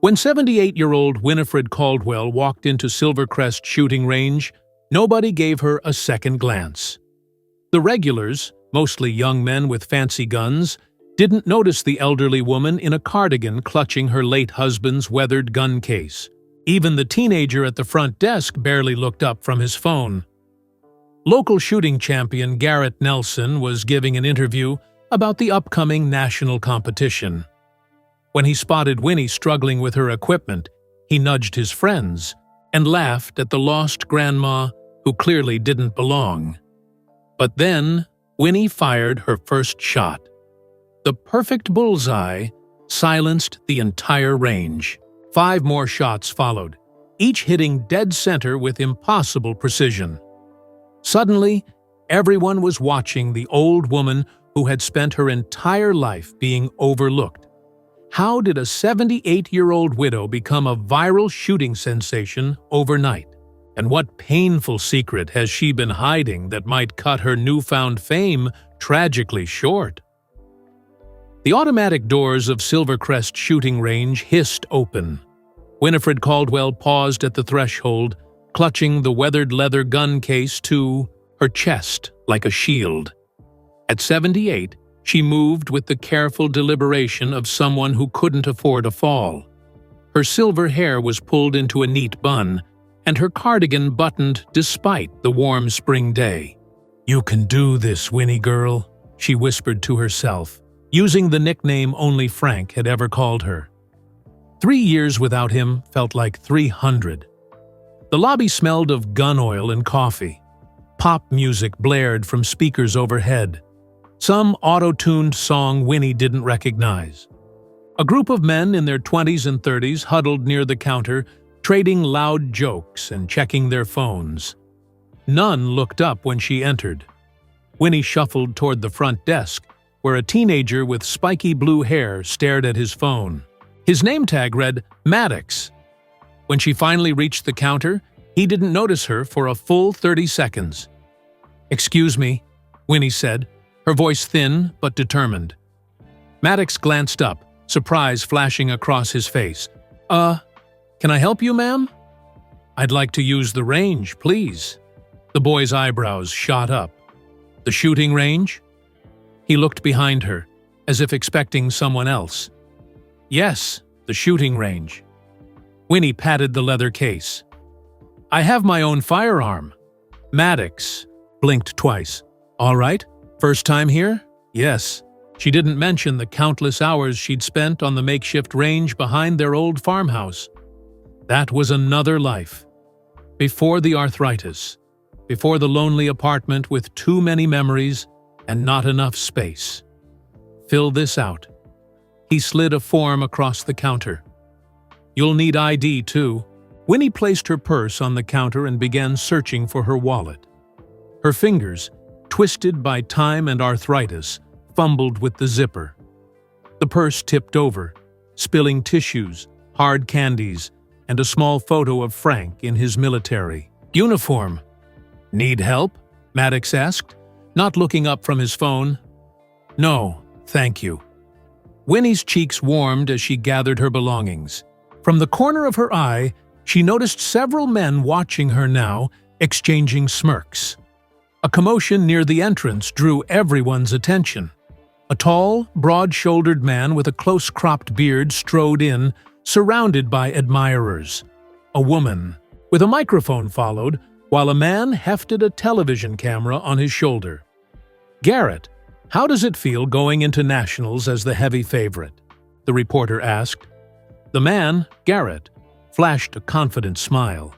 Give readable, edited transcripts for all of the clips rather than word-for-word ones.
When 78-year-old Winifred Caldwell walked into Silvercrest shooting range, nobody gave her a second glance. The regulars, mostly young men with fancy guns, didn't notice the elderly woman in a cardigan clutching her late husband's weathered gun case. Even the teenager at the front desk barely looked up from his phone. Local shooting champion Garrett Nelson was giving an interview about the upcoming national competition. When he spotted Winnie struggling with her equipment, he nudged his friends and laughed at the lost grandma who clearly didn't belong. But then, Winnie fired her first shot. The perfect bullseye silenced the entire range. 5 more shots followed, each hitting dead center with impossible precision. Suddenly, everyone was watching the old woman who had spent her entire life being overlooked. How did a 78-year-old widow become a viral shooting sensation overnight? And what painful secret has she been hiding that might cut her newfound fame tragically short? The automatic doors of Silvercrest shooting range hissed open. Winifred Caldwell paused at the threshold, clutching the weathered leather gun case to her chest like a shield. At 78, she moved with the careful deliberation of someone who couldn't afford a fall. Her silver hair was pulled into a neat bun, and her cardigan buttoned despite the warm spring day. "You can do this, Winnie girl," she whispered to herself, using the nickname only Frank had ever called her. 3 years without him felt like 300. The lobby smelled of gun oil and coffee. Pop music blared from speakers overhead. Some auto-tuned song Winnie didn't recognize. A group of men in their 20s and 30s huddled near the counter, trading loud jokes and checking their phones. None looked up when she entered. Winnie shuffled toward the front desk, where a teenager with spiky blue hair stared at his phone. His name tag read Maddox. When she finally reached the counter, he didn't notice her for a full 30 seconds. "Excuse me," Winnie said, her voice thin but determined. Maddox glanced up, surprise flashing across his face. Can I help you, ma'am?" "I'd like to use the range, please." The boy's eyebrows shot up. "The shooting range?" He looked behind her, as if expecting someone else. "Yes, the shooting range." Winnie patted the leather case. "I have my own firearm." Maddox blinked twice. "All right, first time here?" "Yes." She didn't mention the countless hours she'd spent on the makeshift range behind their old farmhouse. That was another life. Before the arthritis, before the lonely apartment with too many memories and not enough space. "Fill this out." He slid a form across the counter. "You'll need ID, too." Winnie placed her purse on the counter and began searching for her wallet. Her fingers, twisted by time and arthritis, fumbled with the zipper. The purse tipped over, spilling tissues, hard candies, and a small photo of Frank in his military uniform. "Need help?" Maddox asked, not looking up from his phone. "No, thank you." Winnie's cheeks warmed as she gathered her belongings. From the corner of her eye, she noticed several men watching her now, exchanging smirks. A commotion near the entrance drew everyone's attention. A tall, broad-shouldered man with a close-cropped beard strode in, surrounded by admirers. A woman with a microphone followed, while a man hefted a television camera on his shoulder. "Garrett, how does it feel going into nationals as the heavy favorite?" the reporter asked. The man, Garrett, flashed a confident smile.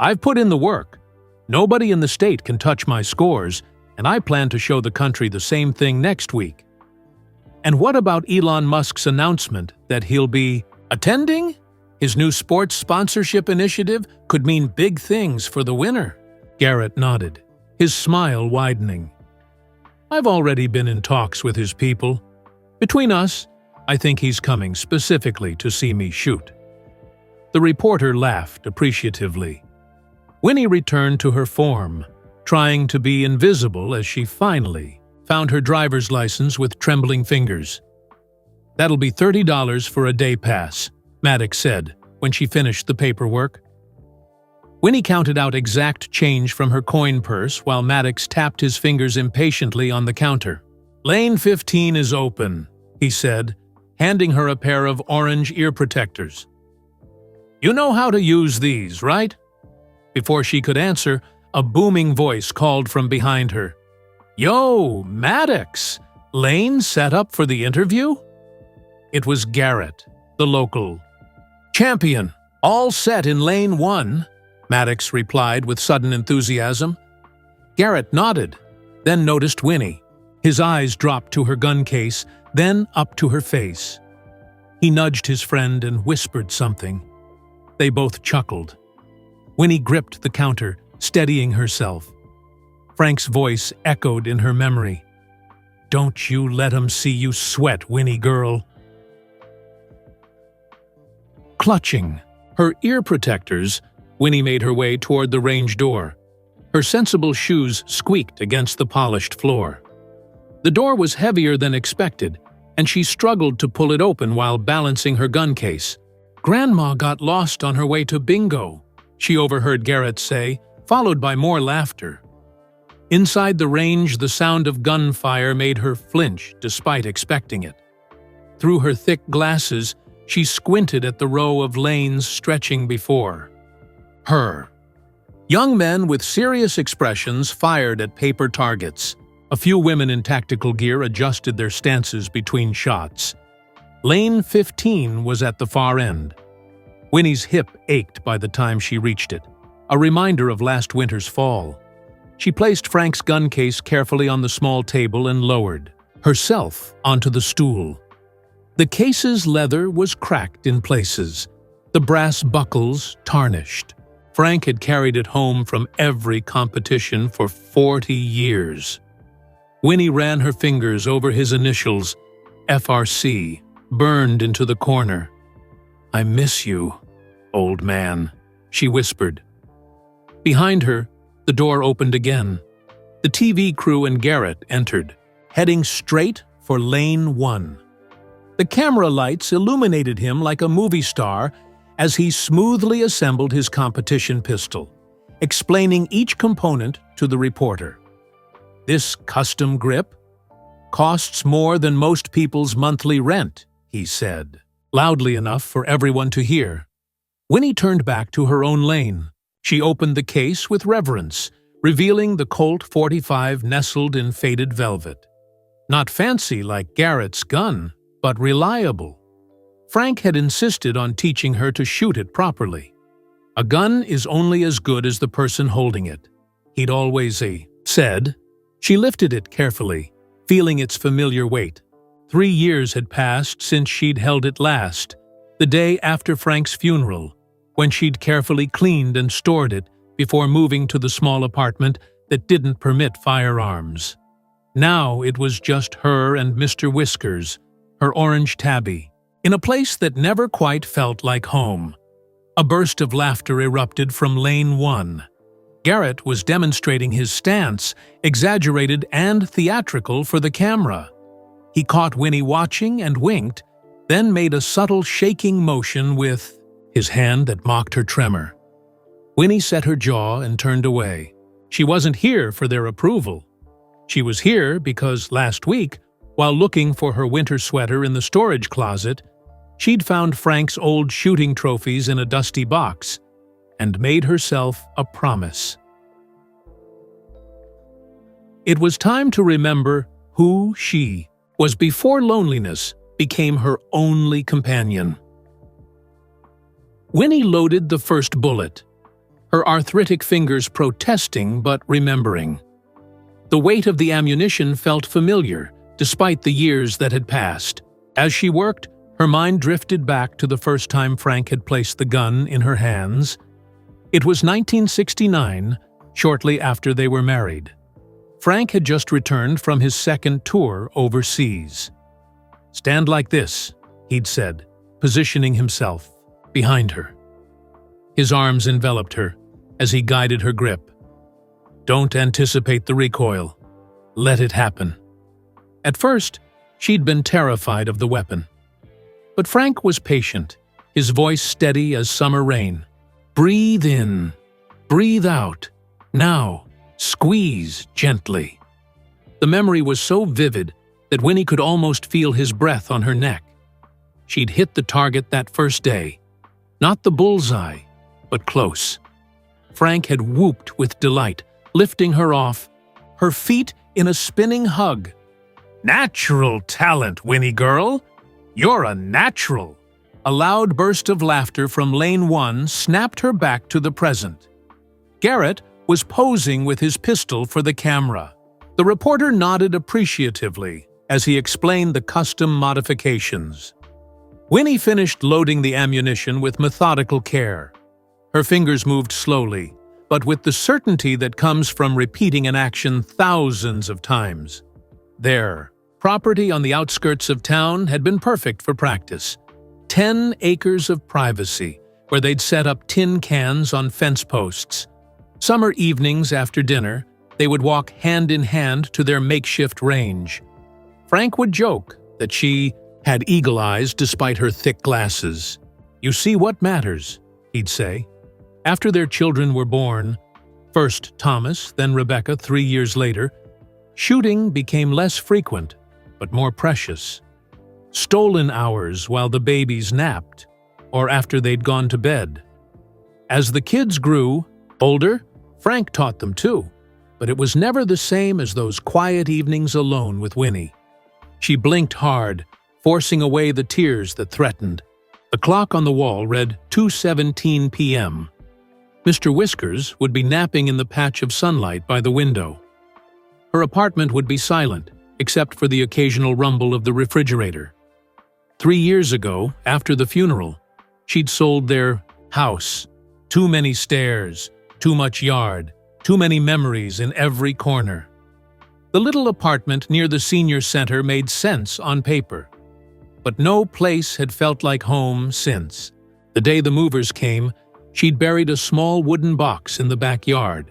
"I've put in the work. Nobody in the state can touch my scores, and I plan to show the country the same thing next week." "And what about Elon Musk's announcement that he'll be attending? His new sports sponsorship initiative could mean big things for the winner." Garrett nodded, his smile widening. "I've already been in talks with his people. Between us, I think he's coming specifically to see me shoot." The reporter laughed appreciatively. Winnie returned to her form, trying to be invisible as she finally found her driver's license with trembling fingers. "That'll be $30 for a day pass," Maddox said when she finished the paperwork. Winnie counted out exact change from her coin purse while Maddox tapped his fingers impatiently on the counter. "Lane 15 is open," he said, handing her a pair of orange ear protectors. "You know how to use these, right?" Before she could answer, a booming voice called from behind her. "Yo, Maddox! Lane set up for the interview?" It was Garrett, the local. "Champion, all set in lane 1, Maddox replied with sudden enthusiasm. Garrett nodded, then noticed Winnie. His eyes dropped to her gun case, then up to her face. He nudged his friend and whispered something. They both chuckled. Winnie gripped the counter, steadying herself. Frank's voice echoed in her memory. "Don't you let 'em see you sweat, Winnie girl." Clutching her ear protectors, Winnie made her way toward the range door. Her sensible shoes squeaked against the polished floor. The door was heavier than expected, and she struggled to pull it open while balancing her gun case. "Grandma got lost on her way to bingo," she overheard Garrett say, followed by more laughter. Inside the range, the sound of gunfire made her flinch despite expecting it. Through her thick glasses, she squinted at the row of lanes stretching before her. Young men with serious expressions fired at paper targets. A few women in tactical gear adjusted their stances between shots. Lane 15 was at the far end. Winnie's hip ached by the time she reached it, a reminder of last winter's fall. She placed Frank's gun case carefully on the small table and lowered herself onto the stool. The case's leather was cracked in places, the brass buckles tarnished. Frank had carried it home from every competition for 40 years. Winnie ran her fingers over his initials, FRC, burned into the corner. "I miss you, old man," she whispered. Behind her, the door opened again. The TV crew and Garrett entered, heading straight for lane 1. The camera lights illuminated him like a movie star as he smoothly assembled his competition pistol, explaining each component to the reporter. "This custom grip costs more than most people's monthly rent," he said, loudly enough for everyone to hear. Winnie turned back to her own lane. She opened the case with reverence, revealing the Colt 45 nestled in faded velvet. Not fancy like Garrett's gun, but reliable. Frank had insisted on teaching her to shoot it properly. "A gun is only as good as the person holding it," he'd always said. She lifted it carefully, feeling its familiar weight. 3 years had passed since she'd held it last, the day after Frank's funeral, when she'd carefully cleaned and stored it before moving to the small apartment that didn't permit firearms. Now it was just her and Mr. Whiskers, her orange tabby, in a place that never quite felt like home. A burst of laughter erupted from lane 1. Garrett was demonstrating his stance, exaggerated and theatrical for the camera. He caught Winnie watching and winked, then made a subtle shaking motion with his hand that mocked her tremor. Winnie set her jaw and turned away. She wasn't here for their approval. She was here because last week, while looking for her winter sweater in the storage closet, she'd found Frank's old shooting trophies in a dusty box and made herself a promise. It was time to remember who she was before loneliness became her only companion. Winnie loaded the first bullet, her arthritic fingers protesting but remembering. The weight of the ammunition felt familiar, despite the years that had passed. As she worked, her mind drifted back to the first time Frank had placed the gun in her hands. It was 1969, shortly after they were married. Frank had just returned from his second tour overseas. "Stand like this," he'd said, positioning himself behind her. His arms enveloped her as he guided her grip. "Don't anticipate the recoil. Let it happen." At first, she'd been terrified of the weapon. But Frank was patient, his voice steady as summer rain. "Breathe in. Breathe out. Now, squeeze gently." The memory was so vivid that Winnie could almost feel his breath on her neck. She'd hit the target that first day. Not the bullseye, but close. Frank had whooped with delight, lifting her off, her feet in a spinning hug. "Natural talent, Winnie girl! You're a natural!" A loud burst of laughter from Lane 1 snapped her back to the present. Garrett was posing with his pistol for the camera. The reporter nodded appreciatively as he explained the custom modifications. Winnie finished loading the ammunition with methodical care. Her fingers moved slowly, but with the certainty that comes from repeating an action thousands of times. Their property on the outskirts of town had been perfect for practice. 10 acres of privacy, where they'd set up tin cans on fence posts. Summer evenings after dinner, they would walk hand in hand to their makeshift range. Frank would joke that she had eagle eyes despite her thick glasses. "You see what matters," he'd say. After their children were born, first Thomas, then Rebecca 3 years later, shooting became less frequent, but more precious. Stolen hours while the babies napped, or after they'd gone to bed. As the kids grew older, Frank taught them too, but it was never the same as those quiet evenings alone with Winnie. She blinked hard, forcing away the tears that threatened. The clock on the wall read 2:17 p.m. Mr. Whiskers would be napping in the patch of sunlight by the window. Her apartment would be silent, except for the occasional rumble of the refrigerator. 3 years ago, after the funeral, she'd sold their house. Too many stairs, too much yard, too many memories in every corner. The little apartment near the senior center made sense on paper. But no place had felt like home since. The day the movers came, she'd buried a small wooden box in the backyard.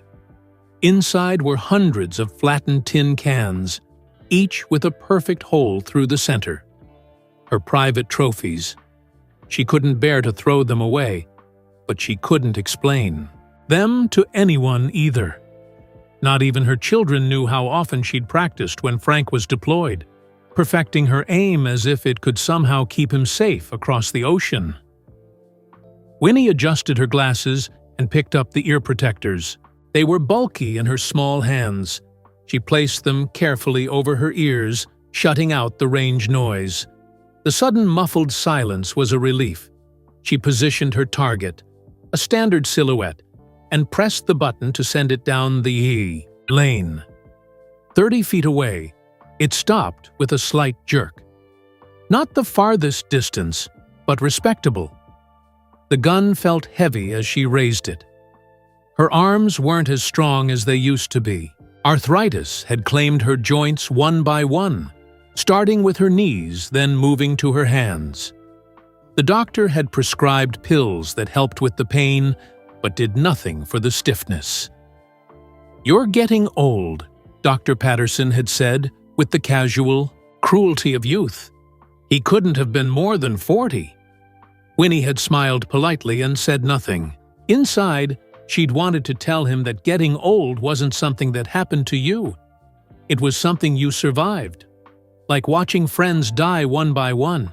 Inside were hundreds of flattened tin cans, each with a perfect hole through the center. Her private trophies. She couldn't bear to throw them away, but she couldn't explain them to anyone either. Not even her children knew how often she'd practiced when Frank was deployed, perfecting her aim as if it could somehow keep him safe across the ocean. Winnie adjusted her glasses and picked up the ear protectors. They were bulky in her small hands. She placed them carefully over her ears, shutting out the range noise. The sudden muffled silence was a relief. She positioned her target, a standard silhouette, and pressed the button to send it down the lane. 30 feet away, it stopped with a slight jerk. Not the farthest distance, but respectable. The gun felt heavy as she raised it. Her arms weren't as strong as they used to be. Arthritis had claimed her joints one by one, starting with her knees, then moving to her hands. The doctor had prescribed pills that helped with the pain, but did nothing for the stiffness. "You're getting old," Dr. Patterson had said, with the casual cruelty of youth. He couldn't have been more than 40. Winnie had smiled politely and said nothing. Inside, she'd wanted to tell him that getting old wasn't something that happened to you. It was something you survived. Like watching friends die one by one.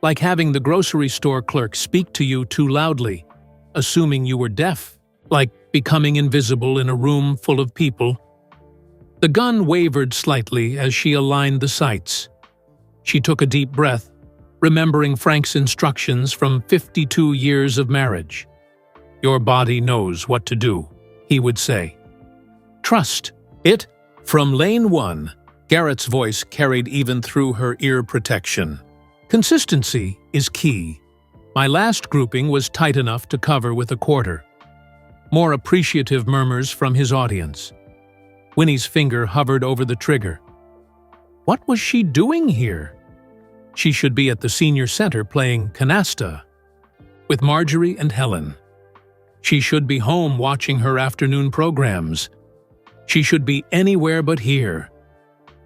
Like having the grocery store clerk speak to you too loudly, assuming you were deaf. Like becoming invisible in a room full of people. The gun wavered slightly as she aligned the sights. She took a deep breath, remembering Frank's instructions from 52 years of marriage. "Your body knows what to do," he would say. "Trust it." From lane 1, Garrett's voice carried even through her ear protection. "Consistency is key. My last grouping was tight enough to cover with a quarter." More appreciative murmurs from his audience. Winnie's finger hovered over the trigger. What was she doing here? She should be at the senior center playing canasta with Marjorie and Helen. She should be home watching her afternoon programs. She should be anywhere but here.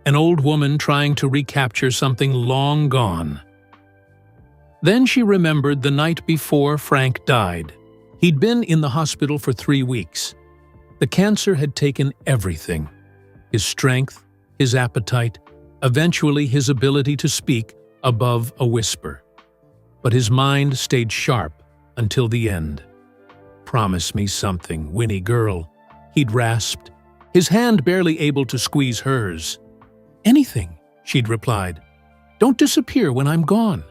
An old woman trying to recapture something long gone. Then she remembered the night before Frank died. He'd been in the hospital for 3 weeks. The cancer had taken everything: his strength, his appetite, eventually his ability to speak above a whisper. But his mind stayed sharp until the end. "Promise me something, Winnie girl," he'd rasped, his hand barely able to squeeze hers. "Anything," she'd replied. "Don't disappear when I'm gone."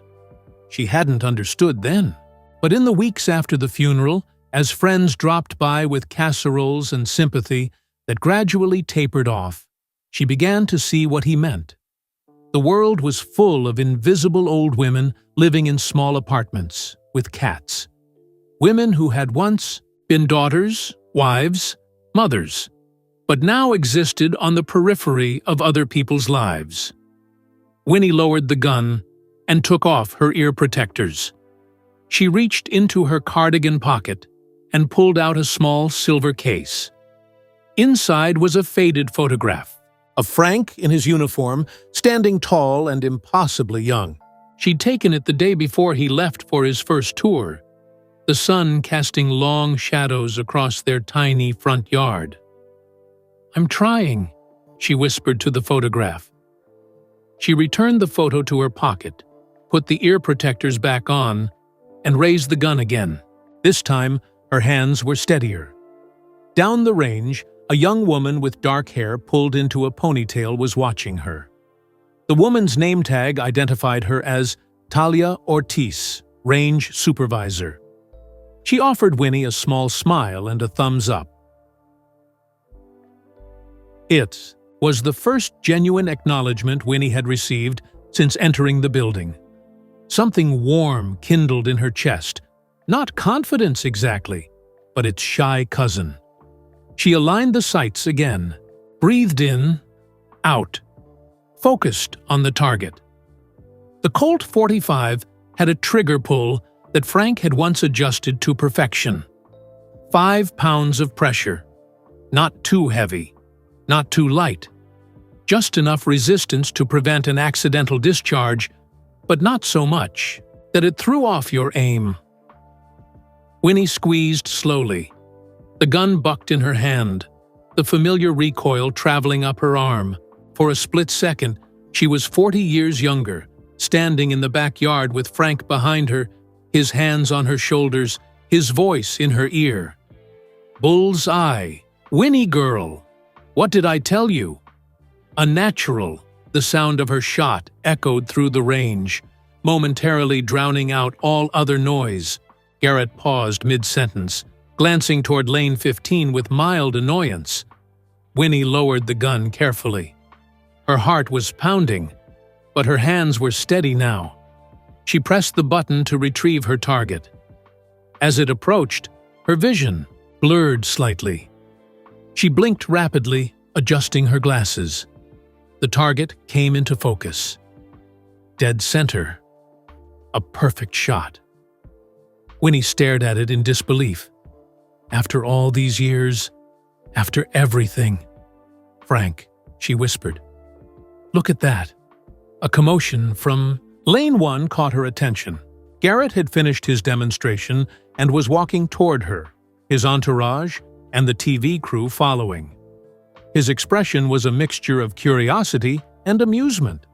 She hadn't understood then. But in the weeks after the funeral, as friends dropped by with casseroles and sympathy that gradually tapered off, she began to see what he meant. The world was full of invisible old women living in small apartments with cats. Women who had once been daughters, wives, mothers, but now existed on the periphery of other people's lives. Winnie lowered the gun and took off her ear protectors. She reached into her cardigan pocket and pulled out a small silver case. Inside was a faded photograph of Frank in his uniform, standing tall and impossibly young. She'd taken it the day before he left for his first tour, the sun casting long shadows across their tiny front yard. "I'm trying," she whispered to the photograph. She returned the photo to her pocket, put the ear protectors back on, and raised the gun again. This time, her hands were steadier. Down the range, a young woman with dark hair pulled into a ponytail was watching her. The woman's name tag identified her as Talia Ortiz, range supervisor. She offered Winnie a small smile and a thumbs up. It was the first genuine acknowledgement Winnie had received since entering the building. Something warm kindled in her chest, not confidence exactly, but its shy cousin. She aligned the sights again, breathed in, out, focused on the target. The Colt 45 had a trigger pull that Frank had once adjusted to perfection. 5 pounds of pressure. Not too heavy, not too light. Just enough resistance to prevent an accidental discharge, but not so much that it threw off your aim. Winnie squeezed slowly. The gun bucked in her hand, the familiar recoil traveling up her arm. For a split second, she was 40 years younger, standing in the backyard with Frank behind her, his hands on her shoulders, his voice in her ear. "Bull's eye. Winnie girl. What did I tell you?" Unnatural, the sound of her shot echoed through the range, momentarily drowning out all other noise. Garrett paused mid-sentence, glancing toward lane 15 with mild annoyance. Winnie lowered the gun carefully. Her heart was pounding, but her hands were steady now. She pressed the button to retrieve her target. As it approached, her vision blurred slightly. She blinked rapidly, adjusting her glasses. The target came into focus. Dead center. A perfect shot. Winnie stared at it in disbelief. After all these years, after everything. "Frank," she whispered. "Look at that." A commotion from Lane 1 caught her attention. Garrett had finished his demonstration and was walking toward her, his entourage and the TV crew following. His expression was a mixture of curiosity and amusement.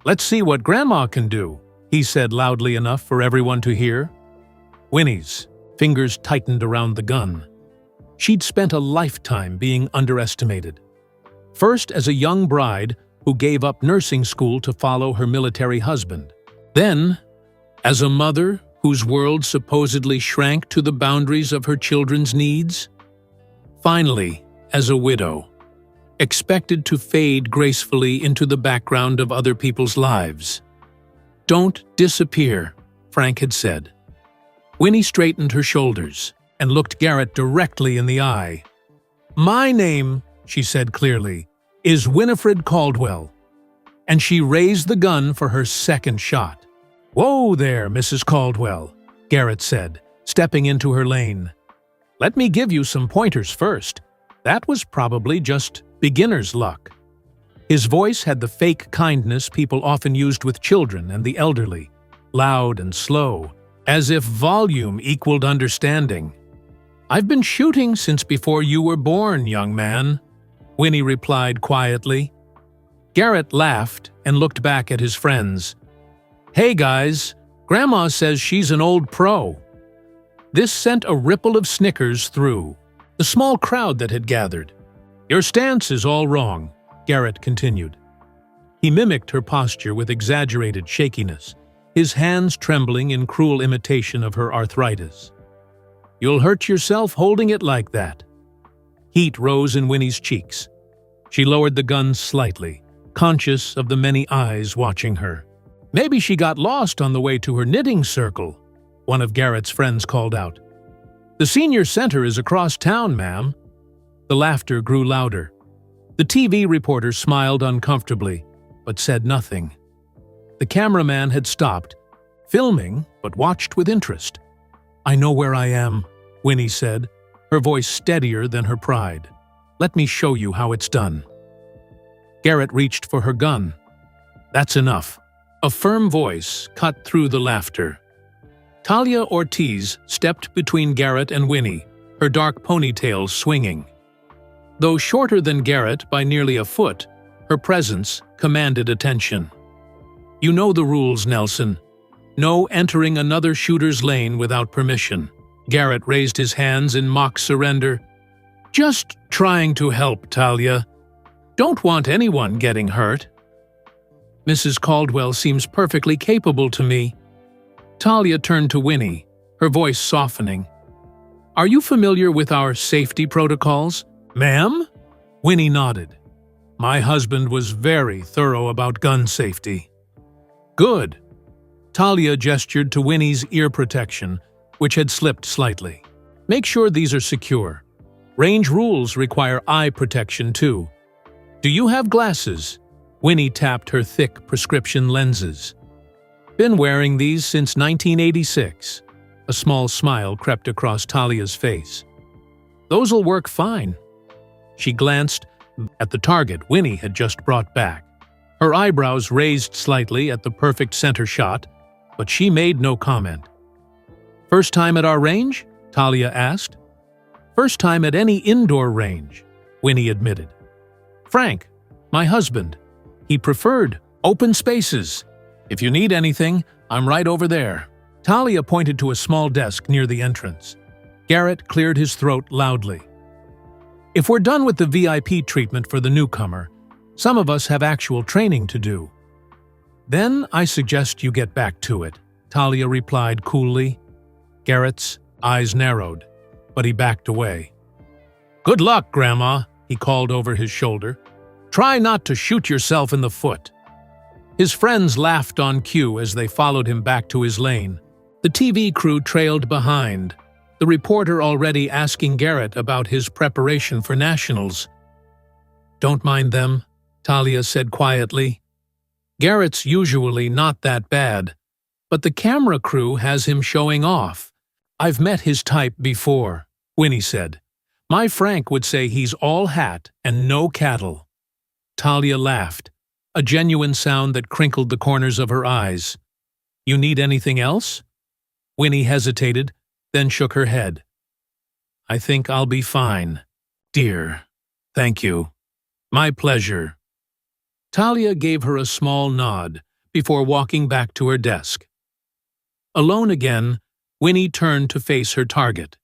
"Let's see what Grandma can do," he said loudly enough for everyone to hear. Winnie's fingers tightened around the gun. She'd spent a lifetime being underestimated. First as a young bride who gave up nursing school to follow her military husband. Then, as a mother whose world supposedly shrank to the boundaries of her children's needs. Finally, as a widow, expected to fade gracefully into the background of other people's lives. "Don't disappear," Frank had said. Winnie straightened her shoulders and looked Garrett directly in the eye. "My name," she said clearly, "is Winifred Caldwell." And she raised the gun for her second shot. "Whoa there, Mrs. Caldwell," Garrett said, stepping into her lane. "Let me give you some pointers first. That was probably just beginner's luck." His voice had the fake kindness people often used with children and the elderly, loud and slow, as if volume equaled understanding. "I've been shooting since before you were born, young man," Winnie replied quietly. Garrett laughed and looked back at his friends. "Hey guys, Grandma says she's an old pro." This sent a ripple of snickers through the small crowd that had gathered. "Your stance is all wrong," Garrett continued. He mimicked her posture with exaggerated shakiness, his hands trembling in cruel imitation of her arthritis. "You'll hurt yourself holding it like that." Heat rose in Winnie's cheeks. She lowered the gun slightly, conscious of the many eyes watching her. "Maybe she got lost on the way to her knitting circle," one of Garrett's friends called out. "The senior center is across town, ma'am." The laughter grew louder. The TV reporter smiled uncomfortably, but said nothing. The cameraman had stopped, filming, but watched with interest. "I know where I am," Winnie said, her voice steadier than her pride. "Let me show you how it's done." Garrett reached for her gun. "That's enough." A firm voice cut through the laughter. Talia Ortiz stepped between Garrett and Winnie, her dark ponytail swinging. Though shorter than Garrett by nearly a foot, her presence commanded attention. "You know the rules, Nelson. No entering another shooter's lane without permission." Garrett raised his hands in mock surrender. "Just trying to help, Talia. Don't want anyone getting hurt." "Mrs. Caldwell seems perfectly capable to me." Talia turned to Winnie, her voice softening. "Are you familiar with our safety protocols, ma'am?" Winnie nodded. "My husband was very thorough about gun safety." "Good." Talia gestured to Winnie's ear protection, which had slipped slightly. "Make sure these are secure. Range rules require eye protection, too. Do you have glasses?" Winnie tapped her thick prescription lenses. "Been wearing these since 1986. A small smile crept across Talia's face. "Those'll work fine." She glanced at the target Winnie had just brought back. Her eyebrows raised slightly at the perfect center shot, but she made no comment. "First time at our range?" Talia asked. "First time at any indoor range," Winnie admitted. "Frank, my husband, he preferred open spaces. If you need anything, I'm right over there." Talia pointed to a small desk near the entrance. Garrett cleared his throat loudly. "If we're done with the VIP treatment for the newcomer, some of us have actual training to do." "Then I suggest you get back to it," Talia replied coolly. Garrett's eyes narrowed, but he backed away. "Good luck, Grandma," he called over his shoulder. "Try not to shoot yourself in the foot." His friends laughed on cue as they followed him back to his lane. The TV crew trailed behind, the reporter already asking Garrett about his preparation for nationals. "Don't mind them," Talia said quietly. "Garrett's usually not that bad, but the camera crew has him showing off. I've met his type before," Winnie said. "My Frank would say he's all hat and no cattle." Talia laughed, a genuine sound that crinkled the corners of her eyes. "You need anything else?" Winnie hesitated, then shook her head. "I think I'll be fine, dear. Thank you. My pleasure." Talia gave her a small nod before walking back to her desk. Alone again, Winnie turned to face her target.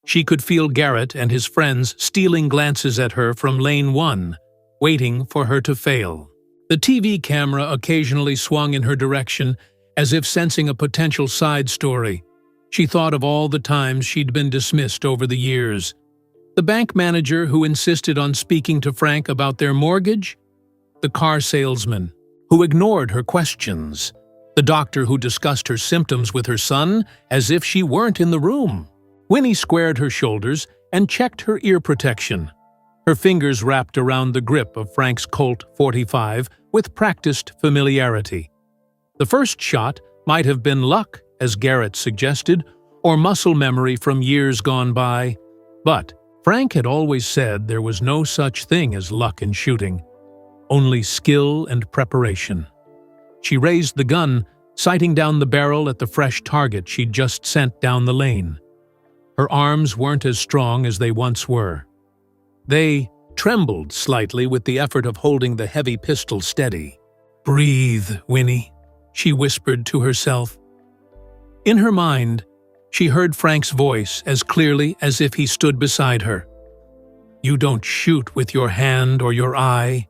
She could feel Garrett and his friends stealing glances at her from lane 1, waiting for her to fail. The TV camera occasionally swung in her direction, as if sensing a potential side story. She thought of all the times she'd been dismissed over the years. The bank manager who insisted on speaking to Frank about their mortgage, the car salesman who ignored her questions, the doctor who discussed her symptoms with her son as if she weren't in the room. Winnie squared her shoulders and checked her ear protection. Her fingers wrapped around the grip of Frank's Colt 45 with practiced familiarity. The first shot might have been luck, as Garrett suggested, or muscle memory from years gone by. But Frank had always said there was no such thing as luck in shooting, only skill and preparation. She raised the gun, sighting down the barrel at the fresh target she'd just sent down the lane. Her arms weren't as strong as they once were. They trembled slightly with the effort of holding the heavy pistol steady. "Breathe, Winnie," she whispered to herself. In her mind, she heard Frank's voice as clearly as if he stood beside her. "You don't shoot with your hand or your eye.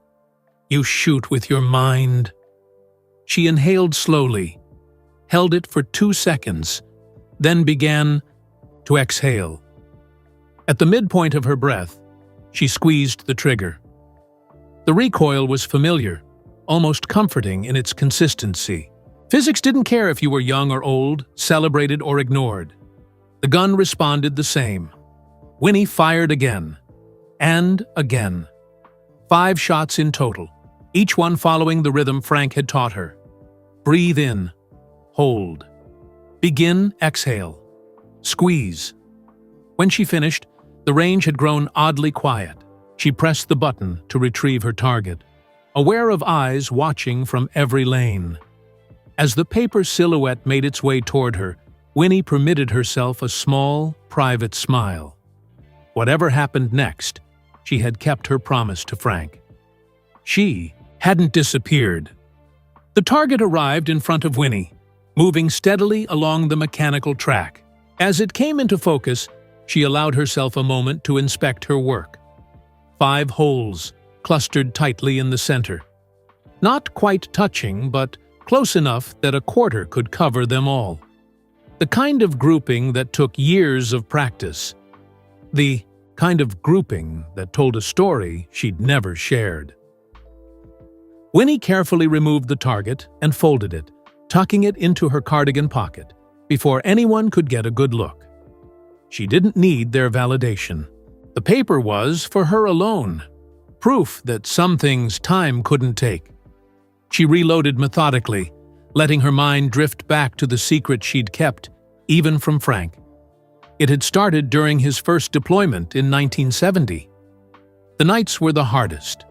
You shoot with your mind." She inhaled slowly, held it for 2 seconds, then began to exhale. At the midpoint of her breath, she squeezed the trigger. The recoil was familiar, almost comforting in its consistency. Physics didn't care if you were young or old, celebrated or ignored. The gun responded the same. Winnie fired again, and again. 5 shots in total, each one following the rhythm Frank had taught her. Breathe in, hold. Begin, exhale. Squeeze. When she finished, the range had grown oddly quiet. She pressed the button to retrieve her target, aware of eyes watching from every lane. As the paper silhouette made its way toward her, Winnie permitted herself a small, private smile. Whatever happened next, she had kept her promise to Frank. She hadn't disappeared. The target arrived in front of Winnie, moving steadily along the mechanical track. As it came into focus, she allowed herself a moment to inspect her work. 5 holes, clustered tightly in the center. Not quite touching, but close enough that a quarter could cover them all. The kind of grouping that took years of practice. The kind of grouping that told a story she'd never shared. Winnie carefully removed the target and folded it, tucking it into her cardigan pocket, before anyone could get a good look. She didn't need their validation. The paper was for her alone, proof that some things time couldn't take. She reloaded methodically, letting her mind drift back to the secret she'd kept, even from Frank. It had started during his first deployment in 1970. The nights were the hardest.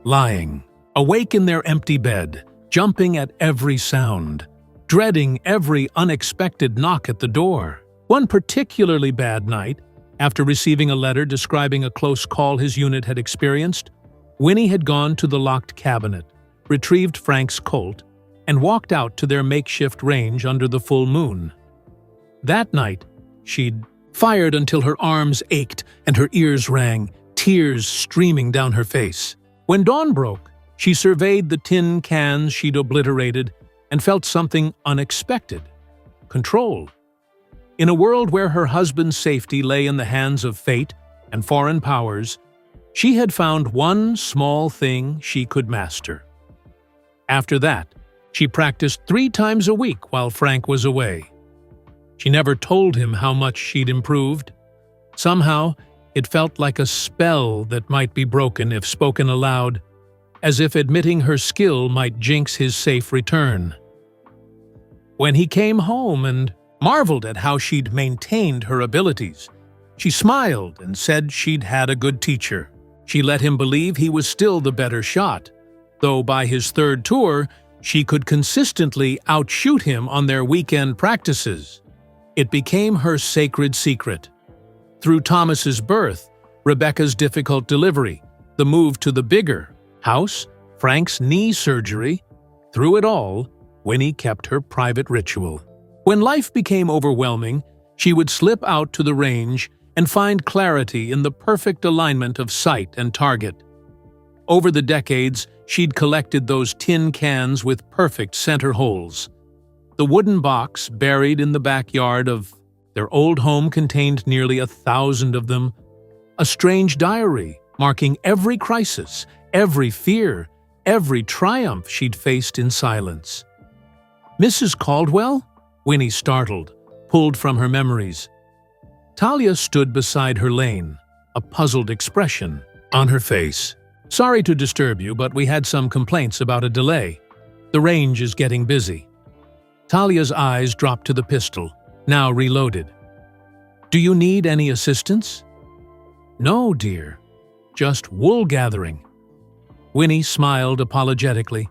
Lying, awake in their empty bed, jumping at every sound, dreading every unexpected knock at the door. One particularly bad night, after receiving a letter describing a close call his unit had experienced, Winnie had gone to the locked cabinet, retrieved Frank's Colt, and walked out to their makeshift range under the full moon. That night, she'd fired until her arms ached and her ears rang, tears streaming down her face. When dawn broke, she surveyed the tin cans she'd obliterated and felt something unexpected: control. In a world where her husband's safety lay in the hands of fate and foreign powers, she had found one small thing she could master. After that, she practiced 3 times a week while Frank was away. She never told him how much she'd improved. Somehow, it felt like a spell that might be broken if spoken aloud, as if admitting her skill might jinx his safe return. When he came home and marveled at how she'd maintained her abilities, she smiled and said she'd had a good teacher. She let him believe he was still the better shot, though by his 3rd tour, she could consistently outshoot him on their weekend practices. It became her sacred secret. Through Thomas's birth, Rebecca's difficult delivery, the move to the bigger house, Frank's knee surgery, through it all, Winnie kept her private ritual. When life became overwhelming, she would slip out to the range and find clarity in the perfect alignment of sight and target. Over the decades, she'd collected those tin cans with perfect center holes. The wooden box buried in the backyard of their old home contained nearly 1,000 of them, a strange diary marking every crisis, every fear, every triumph she'd faced in silence. "Mrs. Caldwell?" Winnie startled, pulled from her memories. Talia stood beside her lane, a puzzled expression on her face. "Sorry to disturb you, but we had some complaints about a delay. The range is getting busy." Talia's eyes dropped to the pistol, now reloaded. "Do you need any assistance?" "No, dear. Just wool gathering." Winnie smiled apologetically.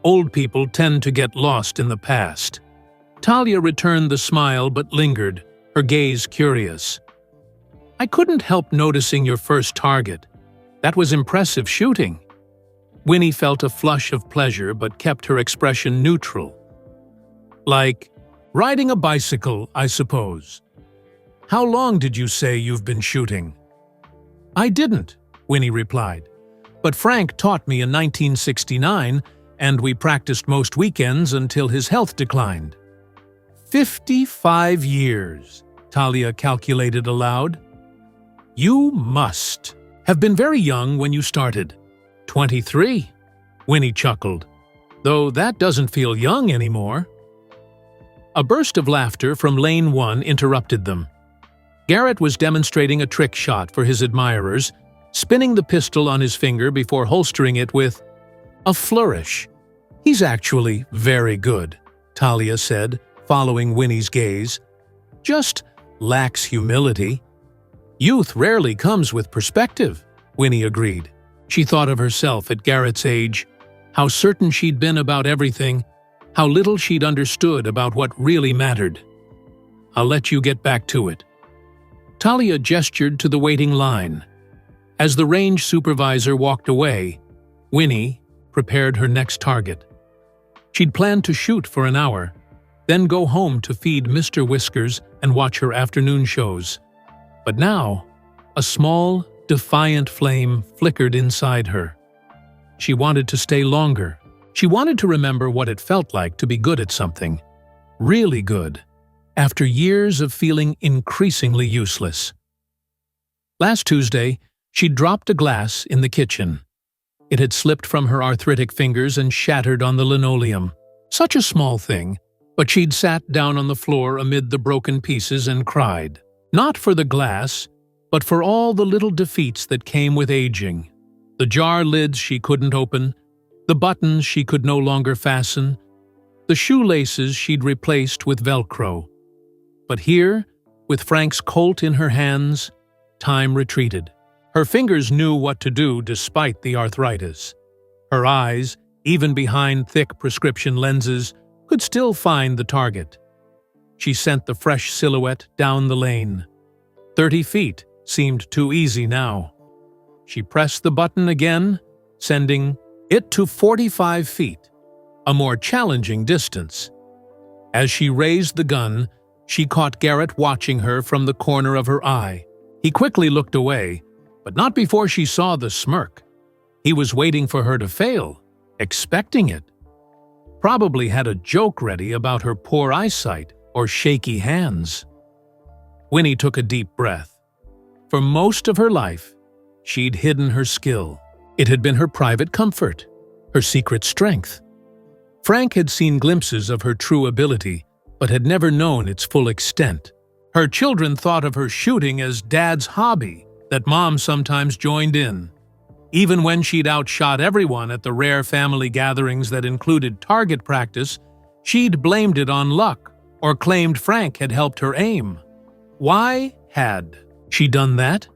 Old people tend to get lost in the past. Talia returned the smile but lingered, her gaze curious. I couldn't help noticing your first target. That was impressive shooting. Winnie felt a flush of pleasure but kept her expression neutral. Like, riding a bicycle, I suppose. How long did you say you've been shooting? I didn't, Winnie replied. But Frank taught me in 1969, and we practiced most weekends until his health declined. 55 years, Talia calculated aloud. You must have been very young when you started. 23, Winnie chuckled, though that doesn't feel young anymore. A burst of laughter from Lane 1 interrupted them. Garrett was demonstrating a trick shot for his admirers, spinning the pistol on his finger before holstering it with a flourish. He's actually very good, Talia said, following Winnie's gaze. Just lacks humility. Youth rarely comes with perspective, Winnie agreed. She thought of herself at Garrett's age, how certain she'd been about everything, how little she'd understood about what really mattered. I'll let you get back to it. Talia gestured to the waiting line. As the range supervisor walked away, Winnie prepared her next target. She'd planned to shoot for an hour, then go home to feed Mr. Whiskers and watch her afternoon shows. But now, a small, defiant flame flickered inside her. She wanted to stay longer. She wanted to remember what it felt like to be good at something. Really good. After years of feeling increasingly useless. Last Tuesday, she'd dropped a glass in the kitchen. It had slipped from her arthritic fingers and shattered on the linoleum. Such a small thing, but she'd sat down on the floor amid the broken pieces and cried. Not for the glass, but for all the little defeats that came with aging. The jar lids she couldn't open, the buttons she could no longer fasten, the shoelaces she'd replaced with Velcro. But here, with Frank's Colt in her hands, time retreated. Her fingers knew what to do despite the arthritis. Her eyes, even behind thick prescription lenses, could still find the target. She sent the fresh silhouette down the lane. 30 feet seemed too easy now. She pressed the button again, sending it to 45 feet, a more challenging distance. As she raised the gun, she caught Garrett watching her from the corner of her eye. He quickly looked away, but not before she saw the smirk. He was waiting for her to fail, expecting it. Probably had a joke ready about her poor eyesight or shaky hands. Winnie took a deep breath. For most of her life, she'd hidden her skill. It had been her private comfort, her secret strength. Frank had seen glimpses of her true ability, but had never known its full extent. Her children thought of her shooting as Dad's hobby that Mom sometimes joined in. Even when she'd outshot everyone at the rare family gatherings that included target practice, she'd blamed it on luck or claimed Frank had helped her aim. Why had she done that?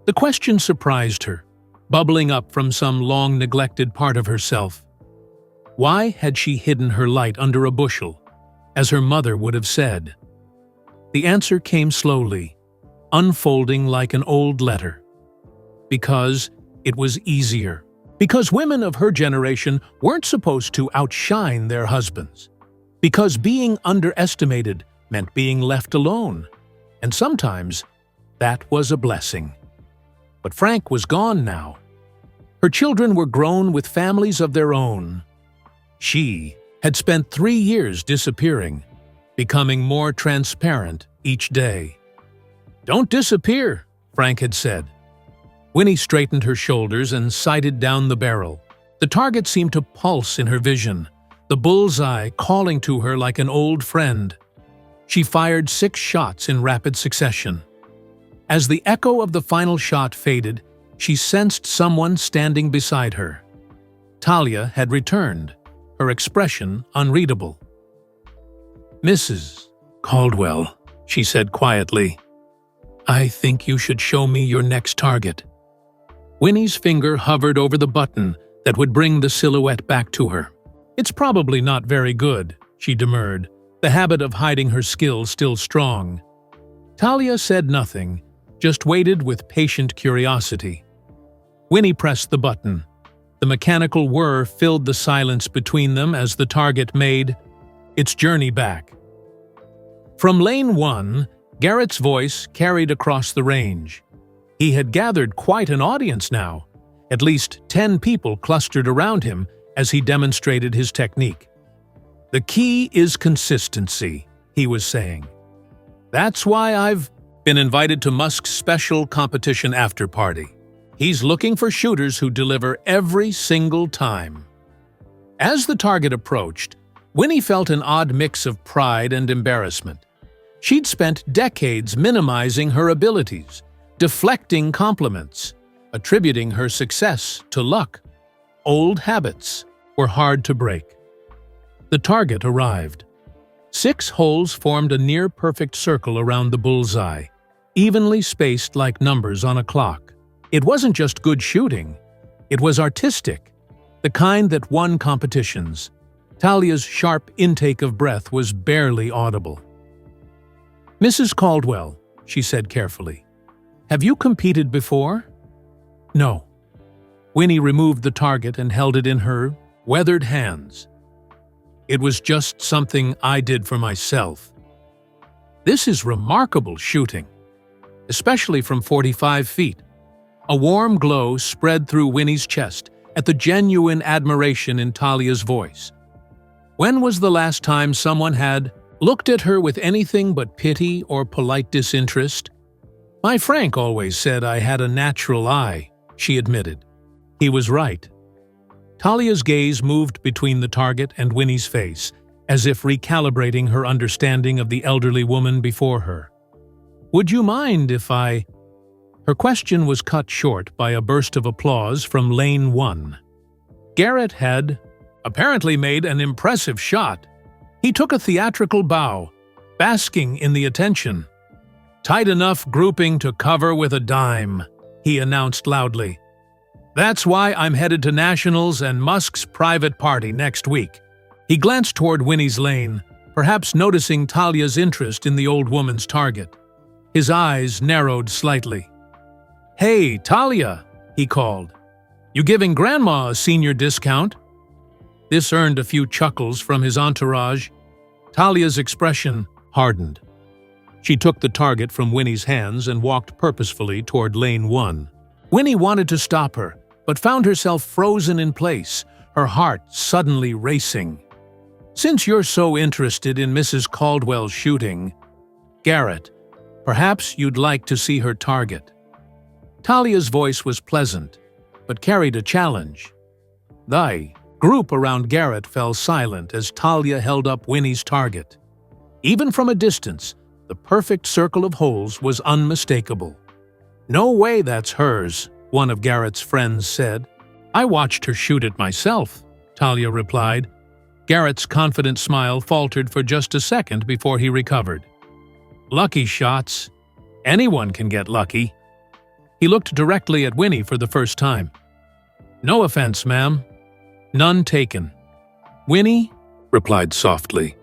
The question surprised her, bubbling up from some long-neglected part of herself. Why had she hidden her light under a bushel, as her mother would have said? The answer came slowly, unfolding like an old letter. Because it was easier. Because women of her generation weren't supposed to outshine their husbands. Because being underestimated meant being left alone. And sometimes, that was a blessing. But Frank was gone now. Her children were grown with families of their own. She had spent 3 years disappearing, becoming more transparent each day. "Don't disappear," Frank had said. Winnie straightened her shoulders and sighted down the barrel. The target seemed to pulse in her vision, the bullseye calling to her like an old friend. She fired 6 shots in rapid succession. As the echo of the final shot faded, she sensed someone standing beside her. Talia had returned, her expression unreadable. "Mrs. Caldwell," she said quietly, "I think you should show me your next target." Winnie's finger hovered over the button that would bring the silhouette back to her. It's probably not very good, she demurred, the habit of hiding her skills still strong. Talia said nothing, just waited with patient curiosity. Winnie pressed the button. The mechanical whir filled the silence between them as the target made its journey back. From Lane 1, Garrett's voice carried across the range. He had gathered quite an audience now. At least 10 people clustered around him as he demonstrated his technique. "The key is consistency," he was saying. "That's why I've been invited to Musk's special competition after-party. He's looking for shooters who deliver every single time." As the target approached, Winnie felt an odd mix of pride and embarrassment. She'd spent decades minimizing her abilities, deflecting compliments, attributing her success to luck. Old habits were hard to break. The target arrived. 6 holes formed a near-perfect circle around the bullseye, evenly spaced like numbers on a clock. It wasn't just good shooting, it was artistic, the kind that won competitions. Talia's sharp intake of breath was barely audible. "Mrs. Caldwell," she said carefully, "have you competed before?" "No." Winnie removed the target and held it in her weathered hands. "It was just something I did for myself." "This is remarkable shooting, especially from 45 feet. A warm glow spread through Winnie's chest at the genuine admiration in Talia's voice. When was the last time someone had looked at her with anything but pity or polite disinterest? "My Frank always said I had a natural eye," she admitted. He was right. Talia's gaze moved between the target and Winnie's face, as if recalibrating her understanding of the elderly woman before her. "Would you mind if I—" Her question was cut short by a burst of applause from Lane 1. Garrett had apparently made an impressive shot. He took a theatrical bow, basking in the attention. "Tight enough grouping to cover with a dime," he announced loudly. "That's why I'm headed to Nationals and Musk's private party next week." He glanced toward Winnie's lane, perhaps noticing Talia's interest in the old woman's target. His eyes narrowed slightly. "Hey, Talia," he called. "You giving Grandma a senior discount?" This earned a few chuckles from his entourage. Talia's expression hardened. She took the target from Winnie's hands and walked purposefully toward Lane 1. Winnie wanted to stop her, but found herself frozen in place, her heart suddenly racing. "Since you're so interested in Mrs. Caldwell's shooting, Garrett, perhaps you'd like to see her target." Talia's voice was pleasant, but carried a challenge. The group around Garrett fell silent as Talia held up Winnie's target. Even from a distance, the perfect circle of holes was unmistakable. "No way that's hers," one of Garrett's friends said. "I watched her shoot it myself," Talia replied. Garrett's confident smile faltered for just a second before he recovered. "Lucky shots. Anyone can get lucky." He looked directly at Winnie for the first time. "No offense, ma'am. None taken." "Winnie," replied softly.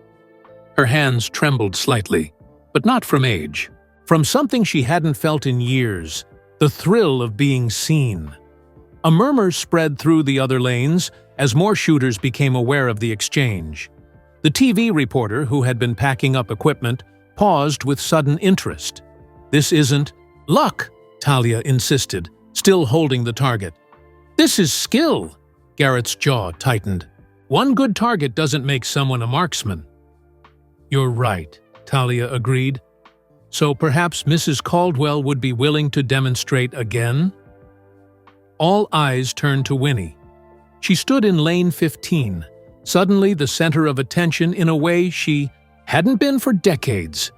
Her hands trembled slightly, but not from age. From something she hadn't felt in years, the thrill of being seen. A murmur spread through the other lanes as more shooters became aware of the exchange. The TV reporter, who had been packing up equipment, paused with sudden interest. "This isn't luck," Talia insisted, still holding the target. "This is skill." Garrett's jaw tightened. "One good target doesn't make someone a marksman." "You're right," Talia agreed. "So perhaps Mrs. Caldwell would be willing to demonstrate again?" All eyes turned to Winnie. She stood in lane 15, suddenly the center of attention in a way she hadn't been for decades.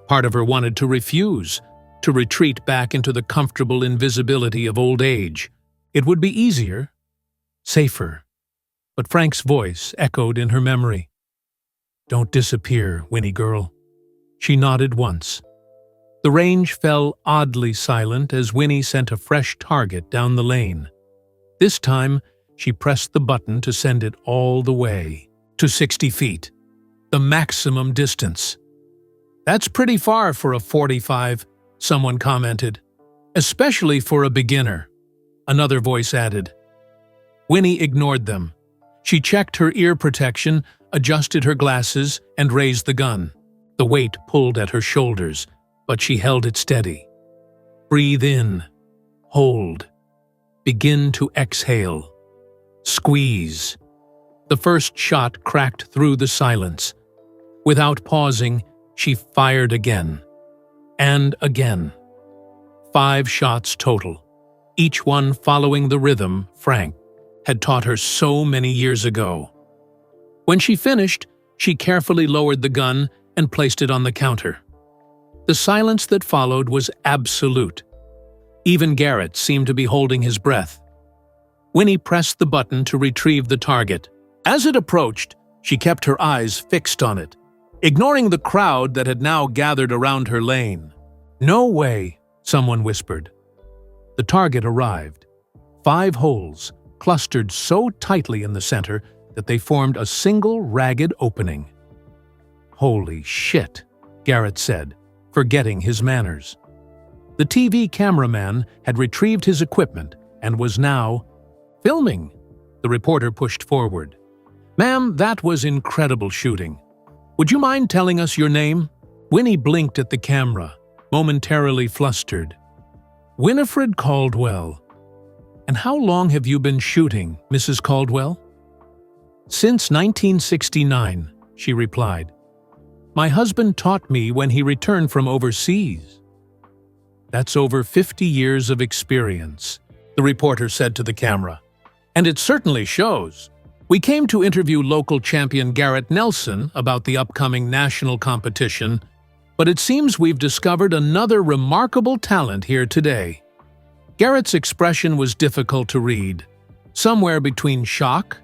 Part of her wanted to refuse, to retreat back into the comfortable invisibility of old age. It would be easier, safer. But Frank's voice echoed in her memory. "Don't disappear, Winnie girl." She nodded once. The range fell oddly silent as Winnie sent a fresh target down the lane. This time, she pressed the button to send it all the way to 60 feet, the maximum distance. "That's pretty far for a .45, someone commented. "Especially for a beginner," another voice added. Winnie ignored them. She checked her ear protection, adjusted her glasses, and raised the gun. The weight pulled at her shoulders, but she held it steady. Breathe in. Hold. Begin to exhale. Squeeze. The first shot cracked through the silence. Without pausing, she fired again. And again. 5 shots total, each one following the rhythm Frank had taught her so many years ago. When she finished, she carefully lowered the gun and placed it on the counter. The silence that followed was absolute. Even Garrett seemed to be holding his breath. Winnie pressed the button to retrieve the target. As it approached, she kept her eyes fixed on it, ignoring the crowd that had now gathered around her lane. "No way," someone whispered. The target arrived. 5 holes, clustered so tightly in the center that they formed a single ragged opening. "Holy shit," Garrett said, forgetting his manners. The TV cameraman had retrieved his equipment and was now filming. The reporter pushed forward. "Ma'am, that was incredible shooting. Would you mind telling us your name?" Winnie blinked at the camera, momentarily flustered. "Winifred Caldwell. And how long have you been shooting, Mrs. Caldwell?" "Since 1969, she replied. "My husband taught me when he returned from overseas." "That's over 50 years of experience," the reporter said to the camera. "And it certainly shows. We came to interview local champion Garrett Nelson about the upcoming national competition, but it seems we've discovered another remarkable talent here today." Garrett's expression was difficult to read, somewhere between shock,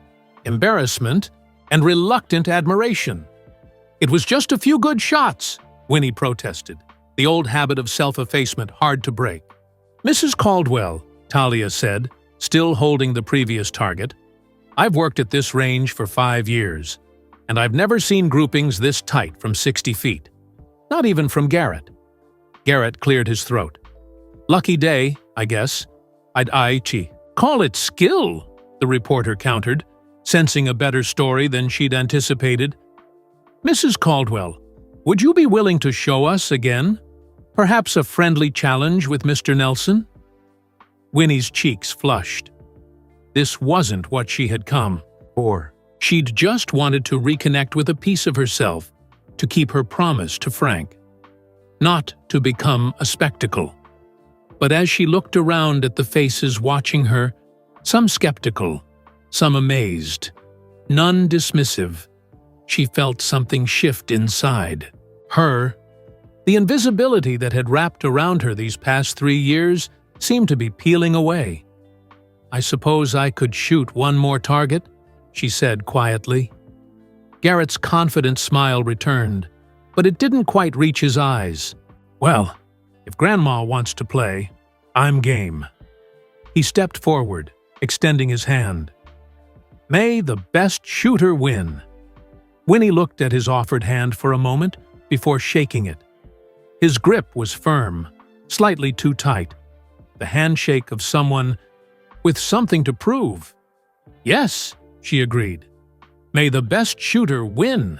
embarrassment, and reluctant admiration. "It was just a few good shots," Winnie protested, the old habit of self-effacement hard to break. "Mrs. Caldwell," Talia said, still holding the previous target, "I've worked at this range for 5 years, and I've never seen groupings this tight from 60 feet. Not even from Garrett." Garrett cleared his throat. "Lucky day, I guess. Call it skill," the reporter countered, sensing a better story than she'd anticipated. "Mrs. Caldwell, would you be willing to show us again? Perhaps a friendly challenge with Mr. Nelson?" Winnie's cheeks flushed. This wasn't what she had come for. She'd just wanted to reconnect with a piece of herself, to keep her promise to Frank. Not to become a spectacle. But as she looked around at the faces watching her, some skeptical, some amazed, none dismissive, she felt something shift inside her. The invisibility that had wrapped around her these past 3 years seemed to be peeling away. "I suppose I could shoot one more target," she said quietly. Garrett's confident smile returned, but it didn't quite reach his eyes. "Well, if Grandma wants to play, I'm game." He stepped forward, extending his hand. "May the best shooter win." Winnie looked at his offered hand for a moment before shaking it. His grip was firm, slightly too tight, the handshake of someone with something to prove. "Yes," she agreed. "May the best shooter win."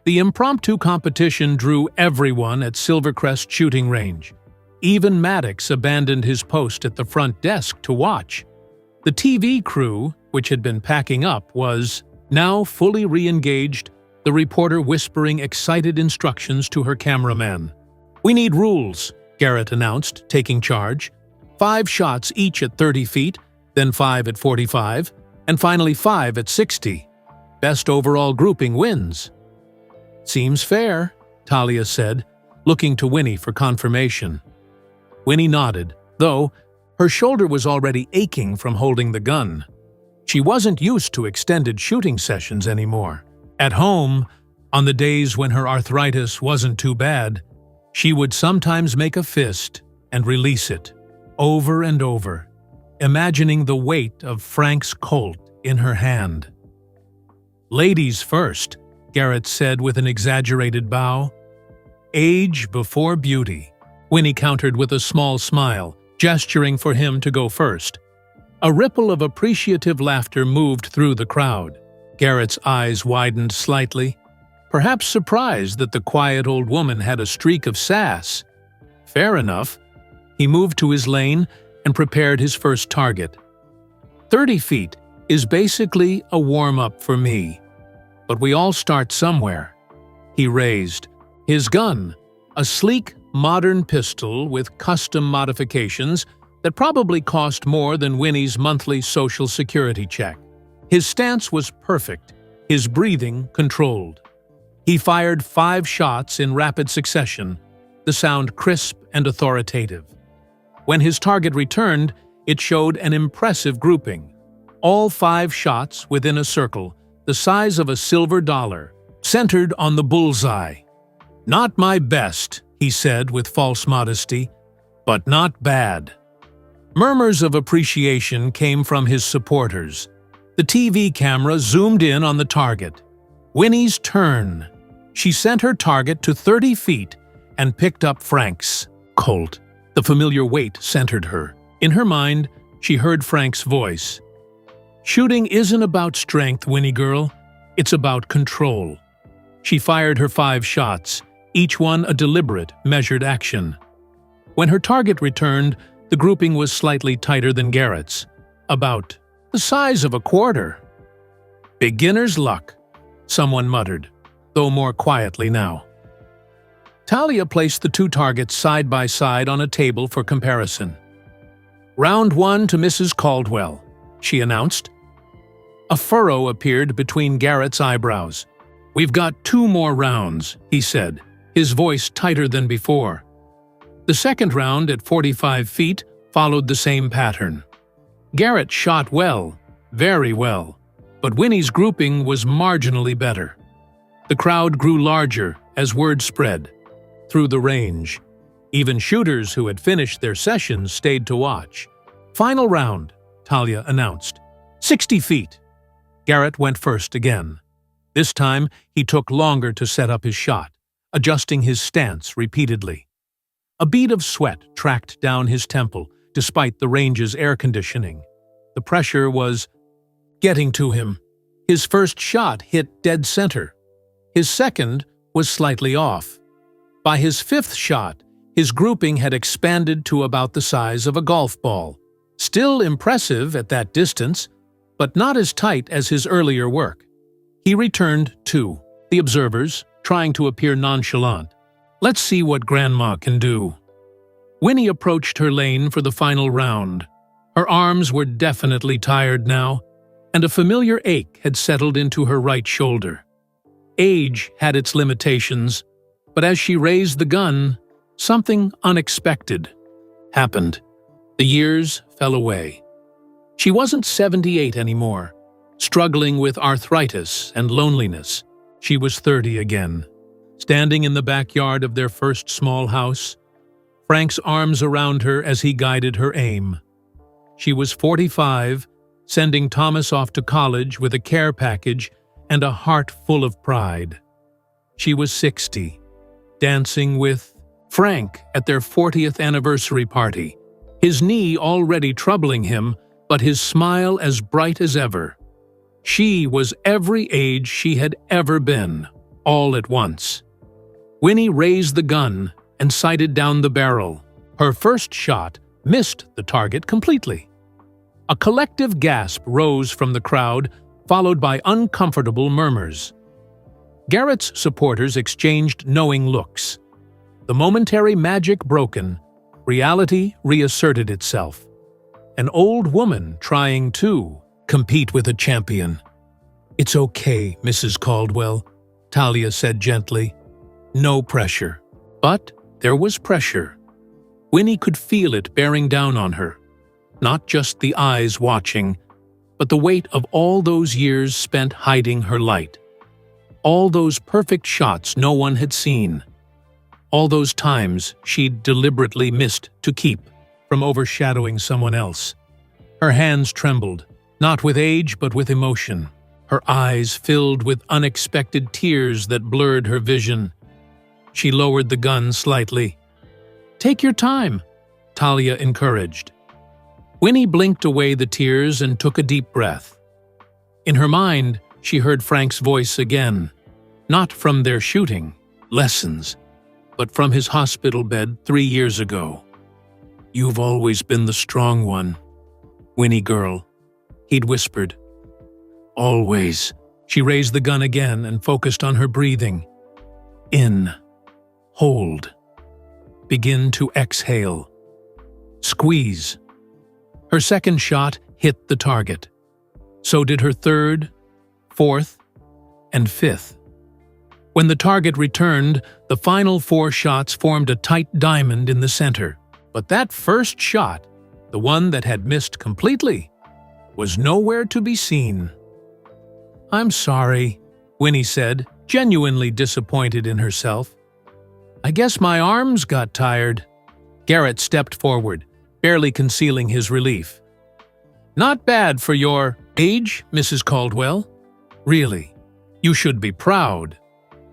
The impromptu competition drew everyone at Silvercrest Shooting Range. Even Maddox abandoned his post at the front desk to watch. The TV crew, which had been packing up, was now fully re-engaged, the reporter whispering excited instructions to her cameraman. "We need rules," Garrett announced, taking charge. 5 shots each at 30 feet, then 5 at 45, and finally 5 at 60. Best overall grouping wins. "Seems fair," Talia said, looking to Winnie for confirmation. Winnie nodded, though her shoulder was already aching from holding the gun. She wasn't used to extended shooting sessions anymore. At home, on the days when her arthritis wasn't too bad, she would sometimes make a fist and release it, over and over, imagining the weight of Frank's Colt in her hand. "Ladies first," Garrett said with an exaggerated bow. "Age before beauty," Winnie countered with a small smile, gesturing for him to go first. A ripple of appreciative laughter moved through the crowd. Garrett's eyes widened slightly, perhaps surprised that the quiet old woman had a streak of sass. Fair enough. He moved to his lane and prepared his first target. 30 feet is basically a warm-up for me, but we all start somewhere. He raised his gun, a sleek, modern pistol with custom modifications that probably cost more than Winnie's monthly Social Security check. His stance was perfect, his breathing controlled. He fired 5 shots in rapid succession, the sound crisp and authoritative. When his target returned, it showed an impressive grouping. All 5 shots within a circle, the size of a silver dollar, centered on the bullseye. "Not my best," he said with false modesty, "but not bad." Murmurs of appreciation came from his supporters. The TV camera zoomed in on the target. Winnie's turn. She sent her target to 30 feet and picked up Frank's Colt. The familiar weight centered her. In her mind, she heard Frank's voice. "Shooting isn't about strength, Winnie girl. It's about control." She fired her 5 shots, each one a deliberate, measured action. When her target returned, the grouping was slightly tighter than Garrett's, about the size of a quarter. "Beginner's luck," someone muttered, though more quietly now. Talia placed the 2 targets side by side on a table for comparison. "Round 1 to Mrs. Caldwell," she announced. A furrow appeared between Garrett's eyebrows. "We've got 2 more rounds," he said, his voice tighter than before. The second round at 45 feet followed the same pattern. Garrett shot well, very well, but Winnie's grouping was marginally better. The crowd grew larger as word spread through the range. Even shooters who had finished their sessions stayed to watch. "Final round," Talia announced. 60 feet. Garrett went first again. This time, he took longer to set up his shot, adjusting his stance repeatedly. A bead of sweat tracked down his temple, despite the range's air conditioning. The pressure was getting to him. His first shot hit dead center. His second was slightly off. By his 5th shot, his grouping had expanded to about the size of a golf ball. Still impressive at that distance, but not as tight as his earlier work. He returned 2, the observers trying to appear nonchalant. "Let's see what Grandma can do." Winnie approached her lane for the final round. Her arms were definitely tired now, and a familiar ache had settled into her right shoulder. Age had its limitations, but as she raised the gun, something unexpected happened. The years fell away. She wasn't 78 anymore, struggling with arthritis and loneliness. She was 30 again. Standing in the backyard of their first small house, Frank's arms around her as he guided her aim. She was 45, sending Thomas off to college with a care package and a heart full of pride. She was 60, dancing with Frank at their 40th anniversary party, his knee already troubling him, but his smile as bright as ever. She was every age she had ever been, all at once. Winnie raised the gun and sighted down the barrel. Her first shot missed the target completely. A collective gasp rose from the crowd, followed by uncomfortable murmurs. Garrett's supporters exchanged knowing looks. The momentary magic broken, reality reasserted itself. An old woman trying to compete with a champion. "It's okay, Mrs. Caldwell," Talia said gently. "No pressure." But there was pressure. Winnie could feel it bearing down on her. Not just the eyes watching, but the weight of all those years spent hiding her light. All those perfect shots no one had seen. All those times she'd deliberately missed to keep from overshadowing someone else. Her hands trembled, not with age but with emotion. Her eyes filled with unexpected tears that blurred her vision. She lowered the gun slightly. "Take your time," Talia encouraged. Winnie blinked away the tears and took a deep breath. In her mind, she heard Frank's voice again, not from their shooting lessons, but from his hospital bed 3 years ago. "You've always been the strong one, Winnie girl," he'd whispered. "Always." She raised the gun again and focused on her breathing. In. Hold. Begin to exhale. Squeeze. Her second shot hit the target. So did her third, fourth, and fifth. When the target returned, the final 4 shots formed a tight diamond in the center. But that first shot, the one that had missed completely, was nowhere to be seen. "I'm sorry," Winnie said, genuinely disappointed in herself. "I guess my arms got tired." Garrett stepped forward, barely concealing his relief. "Not bad for your age, Mrs. Caldwell. Really, you should be proud."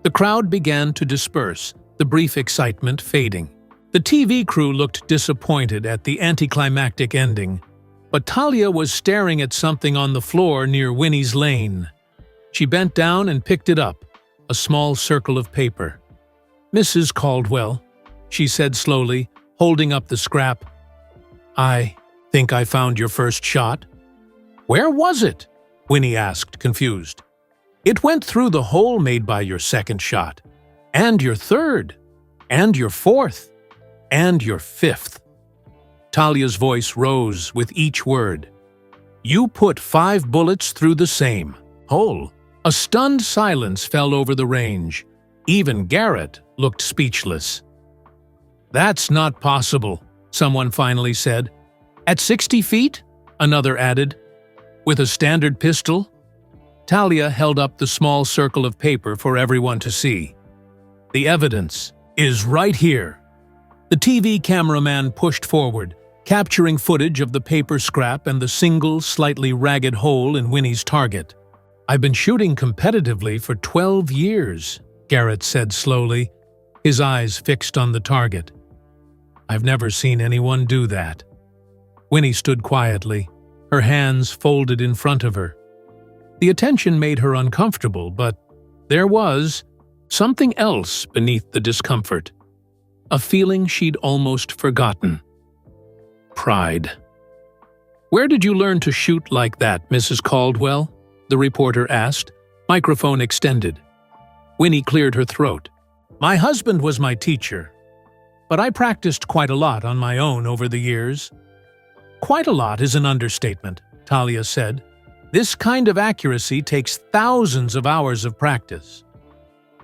The crowd began to disperse, the brief excitement fading. The TV crew looked disappointed at the anticlimactic ending, but Talia was staring at something on the floor near Winnie's lane. She bent down and picked it up, a small circle of paper. "Mrs. Caldwell," she said slowly, holding up the scrap, "I think I found your first shot." "Where was it?" Winnie asked, confused. "It went through the hole made by your second shot, and your third, and your fourth, and your fifth." Talia's voice rose with each word. "You put 5 bullets through the same hole." A stunned silence fell over the range. Even Garrett looked speechless. "That's not possible," someone finally said. "At 60 feet?" another added. "With a standard pistol?" Talia held up the small circle of paper for everyone to see. "The evidence is right here." The TV cameraman pushed forward, capturing footage of the paper scrap and the single, slightly ragged hole in Winnie's target. "I've been shooting competitively for 12 years, Garrett said slowly, his eyes fixed on the target. "I've never seen anyone do that." Winnie stood quietly, her hands folded in front of her. The attention made her uncomfortable, but there was something else beneath the discomfort. A feeling she'd almost forgotten. Pride. "Where did you learn to shoot like that, Mrs. Caldwell?" the reporter asked, microphone extended. Winnie cleared her throat. "My husband was my teacher, but I practiced quite a lot on my own over the years." "Quite a lot is an understatement," Talia said. "This kind of accuracy takes thousands of hours of practice."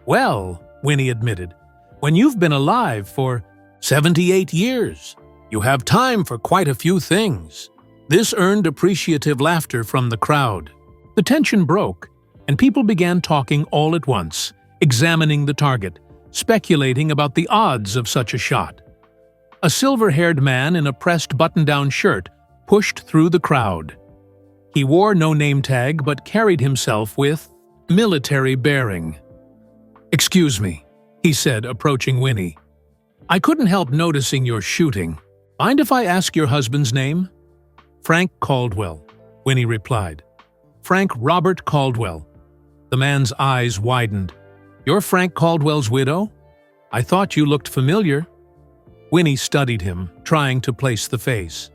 "Well," Winnie admitted, "when you've been alive for 78 years, you have time for quite a few things." This earned appreciative laughter from the crowd. The tension broke, and people began talking all at once, examining the target, speculating about the odds of such a shot. A silver-haired man in a pressed button-down shirt pushed through the crowd. He wore no name tag but carried himself with military bearing. "Excuse me," he said, approaching Winnie. "I couldn't help noticing your shooting. Mind if I ask your husband's name?" "Frank Caldwell," Winnie replied. "Frank Robert Caldwell." The man's eyes widened. "You're Frank Caldwell's widow? I thought you looked familiar." Winnie studied him, trying to place the face.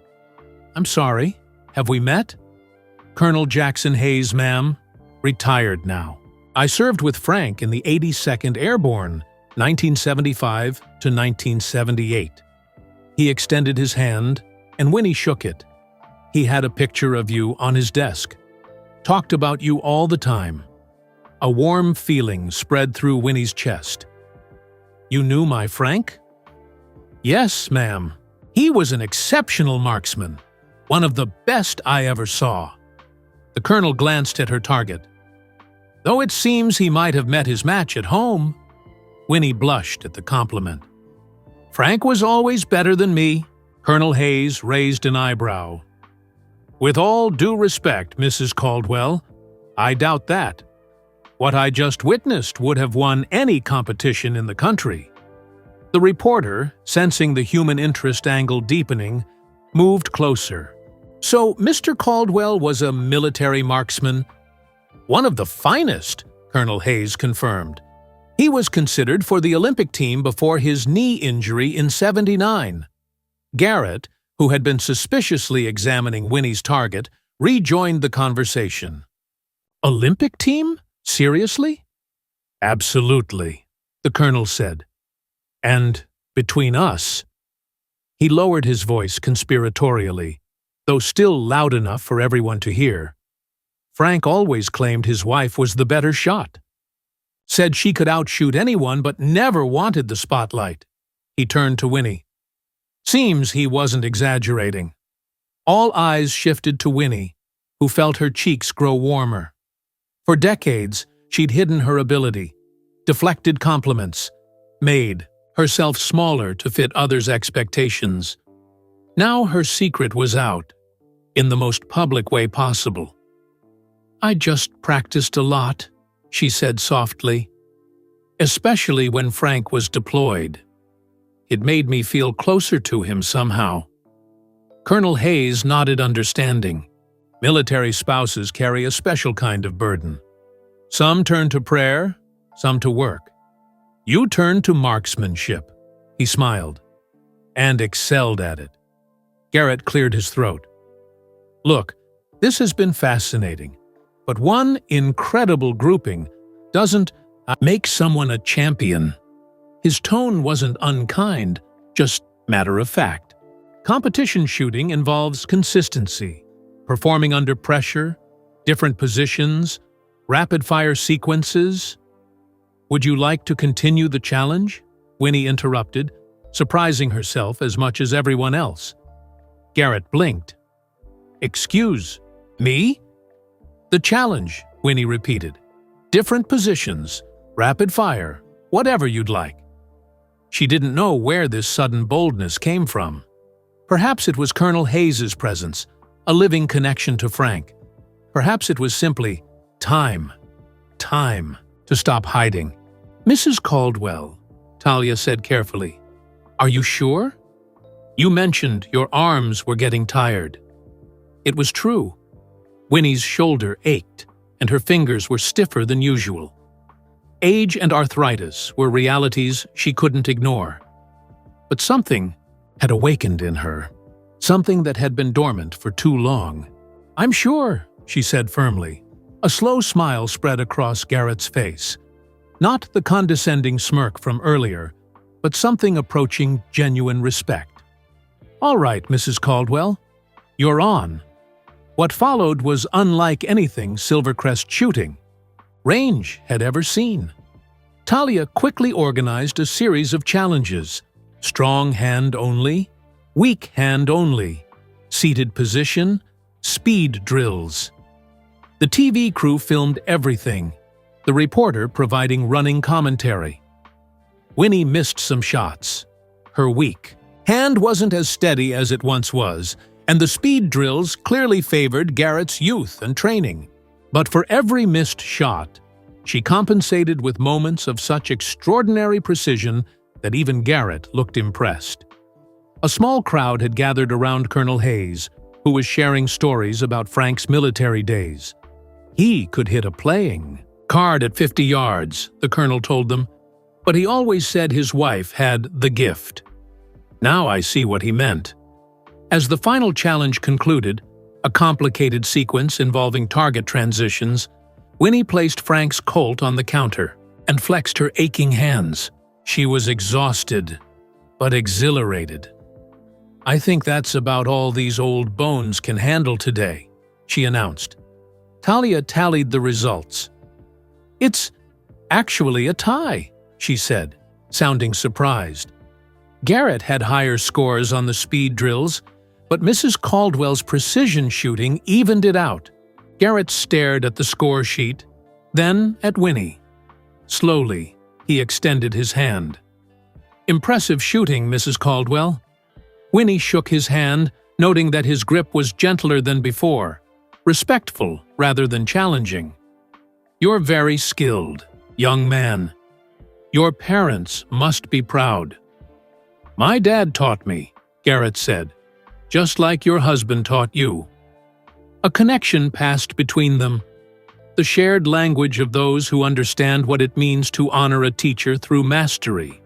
"I'm sorry, have we met?" "Colonel Jackson Hayes, ma'am. Retired now. I served with Frank in the 82nd Airborne, 1975 to 1978. He extended his hand, and Winnie shook it. He had a picture of you on his desk. Talked about you all the time. A warm feeling spread through Winnie's chest. "You knew my Frank?" "Yes, ma'am. He was an exceptional marksman. One of the best I ever saw." The colonel glanced at her target. "Though it seems he might have met his match at home." Winnie blushed at the compliment. "Frank was always better than me." Colonel Hayes raised an eyebrow. With all due respect, Mrs. Caldwell, I doubt that. What I just witnessed would have won any competition in the country. The reporter, sensing the human interest angle deepening, moved closer. So Mr. Caldwell was a military marksman? One of the finest, Colonel Hayes confirmed. He was considered for the Olympic team before his knee injury in '79. Garrett, who had been suspiciously examining Winnie's target, rejoined the conversation. Olympic team? Seriously? Absolutely, the colonel said. And between us, he lowered his voice conspiratorially, though still loud enough for everyone to hear. Frank always claimed his wife was the better shot. Said she could outshoot anyone but never wanted the spotlight. He turned to Winnie. Seems he wasn't exaggerating. All eyes shifted to Winnie, who felt her cheeks grow warmer. For decades, she'd hidden her ability, deflected compliments, made herself smaller to fit others' expectations. Now her secret was out, in the most public way possible. I just practiced a lot, she said softly, especially when Frank was deployed. It made me feel closer to him somehow. Colonel Hayes nodded understanding. Military spouses carry a special kind of burden. Some turn to prayer, some to work. You turned to marksmanship, he smiled, and excelled at it. Garrett cleared his throat. Look, this has been fascinating, but one incredible grouping doesn't make someone a champion. His tone wasn't unkind, just matter of fact. Competition shooting involves consistency, performing under pressure, different positions, rapid-fire sequences. Would you like to continue the challenge? Winnie interrupted, surprising herself as much as everyone else. Garrett blinked. Excuse me? The challenge, Winnie repeated. Different positions, rapid fire, whatever you'd like. She didn't know where this sudden boldness came from. Perhaps it was Colonel Hayes's presence, a living connection to Frank. Perhaps it was simply time to stop hiding. Mrs. Caldwell, Talia said carefully, are you sure? You mentioned your arms were getting tired. It was true. Winnie's shoulder ached, and her fingers were stiffer than usual. Age and arthritis were realities she couldn't ignore. But something had awakened in her, something that had been dormant for too long. I'm sure, she said firmly. A slow smile spread across Garrett's face. Not the condescending smirk from earlier, but something approaching genuine respect. All right, Mrs. Caldwell, you're on. What followed was unlike anything Silvercrest shooting range had ever seen. Talia quickly organized a series of challenges: strong hand only, weak hand only, seated position, speed drills. The TV crew filmed everything, the reporter providing running commentary. Winnie missed some shots. Her weak hand wasn't as steady as it once was, and the speed drills clearly favored Garrett's youth and training. But for every missed shot, she compensated with moments of such extraordinary precision that even Garrett looked impressed. A small crowd had gathered around Colonel Hayes, who was sharing stories about Frank's military days. He could hit a playing card at 50 yards, the colonel told them, but he always said his wife had the gift. Now I see what he meant. As the final challenge concluded, a complicated sequence involving target transitions, Winnie placed Frank's Colt on the counter and flexed her aching hands. She was exhausted, but exhilarated. I think that's about all these old bones can handle today, she announced. Talia tallied the results. It's actually a tie, she said, sounding surprised. Garrett had higher scores on the speed drills, but Mrs. Caldwell's precision shooting evened it out. Garrett stared at the score sheet, then at Winnie. Slowly, he extended his hand. Impressive shooting, Mrs. Caldwell. Winnie shook his hand, noting that his grip was gentler than before, respectful rather than challenging. "You're very skilled, young man. Your parents must be proud." "My dad taught me," Garrett said, "just like your husband taught you." A connection passed between them, the shared language of those who understand what it means to honor a teacher through mastery.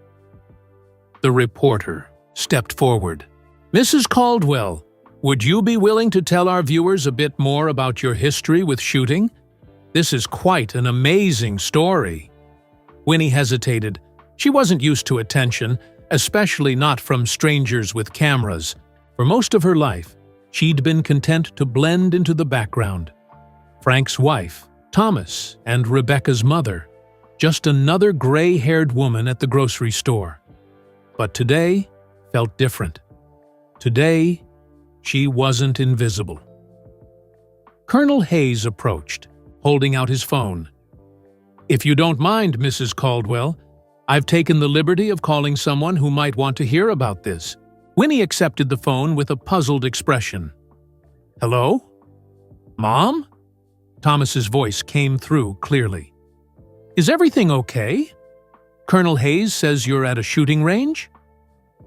The reporter stepped forward. "Mrs. Caldwell, would you be willing to tell our viewers a bit more about your history with shooting? This is quite an amazing story." Winnie hesitated. She wasn't used to attention, especially not from strangers with cameras. For most of her life, she'd been content to blend into the background. Frank's wife, Thomas, and Rebecca's mother, just another gray-haired woman at the grocery store. But today felt different. Today, she wasn't invisible. Colonel Hayes approached, holding out his phone. "If you don't mind, Mrs. Caldwell, I've taken the liberty of calling someone who might want to hear about this." Winnie accepted the phone with a puzzled expression. "Hello? Mom?" Thomas's voice came through clearly. "Is everything okay? Colonel Hayes says you're at a shooting range?"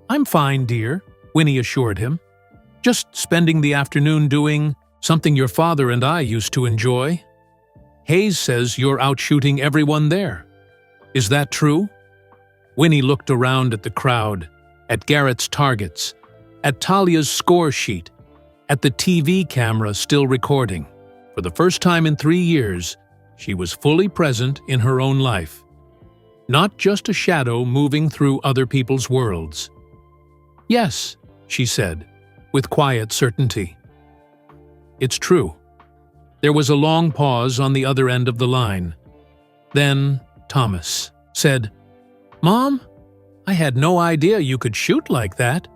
"I'm fine, dear," Winnie assured him. "Just spending the afternoon doing something your father and I used to enjoy. Hayes says you're out shooting everyone there. Is that true?" Winnie looked around at the crowd, at Garrett's targets, at Talia's score sheet, at the TV camera still recording. For the first time in 3 years, she was fully present in her own life. Not just a shadow moving through other people's worlds. "Yes," she said, with quiet certainty. "It's true." There was a long pause on the other end of the line. Then Thomas said, "Mom, I had no idea you could shoot like that.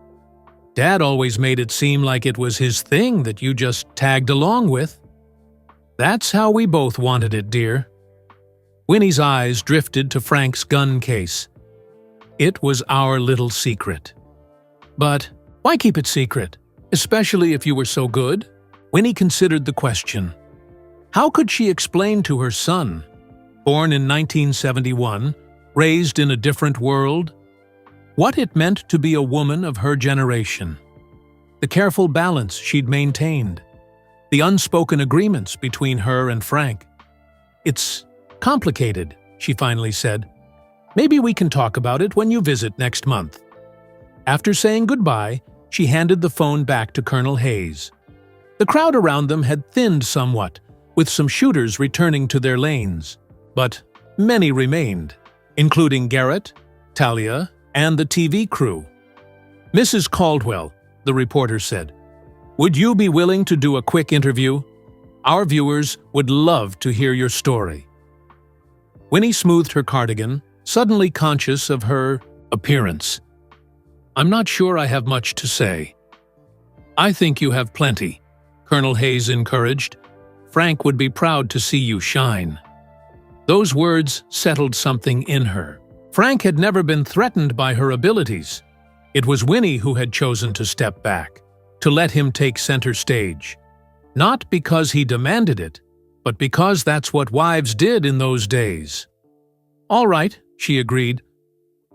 Dad always made it seem like it was his thing that you just tagged along with." "That's how we both wanted it, dear." Winnie's eyes drifted to Frank's gun case. "It was our little secret." "But why keep it secret, especially if you were so good?" Winnie considered the question. How could she explain to her son, born in 1971, raised in a different world, what it meant to be a woman of her generation? The careful balance she'd maintained, the unspoken agreements between her and Frank. "It's complicated," she finally said. "Maybe we can talk about it when you visit next month." After saying goodbye, she handed the phone back to Colonel Hayes. The crowd around them had thinned somewhat, with some shooters returning to their lanes. But many remained, including Garrett, Talia, and the TV crew. "Mrs. Caldwell," the reporter said, "would you be willing to do a quick interview? Our viewers would love to hear your story." Winnie smoothed her cardigan, suddenly conscious of her appearance. "I'm not sure I have much to say." "I think you have plenty," Colonel Hayes encouraged. "Frank would be proud to see you shine." Those words settled something in her. Frank had never been threatened by her abilities. It was Winnie who had chosen to step back, to let him take center stage. Not because he demanded it, but because that's what wives did in those days. "All right," she agreed.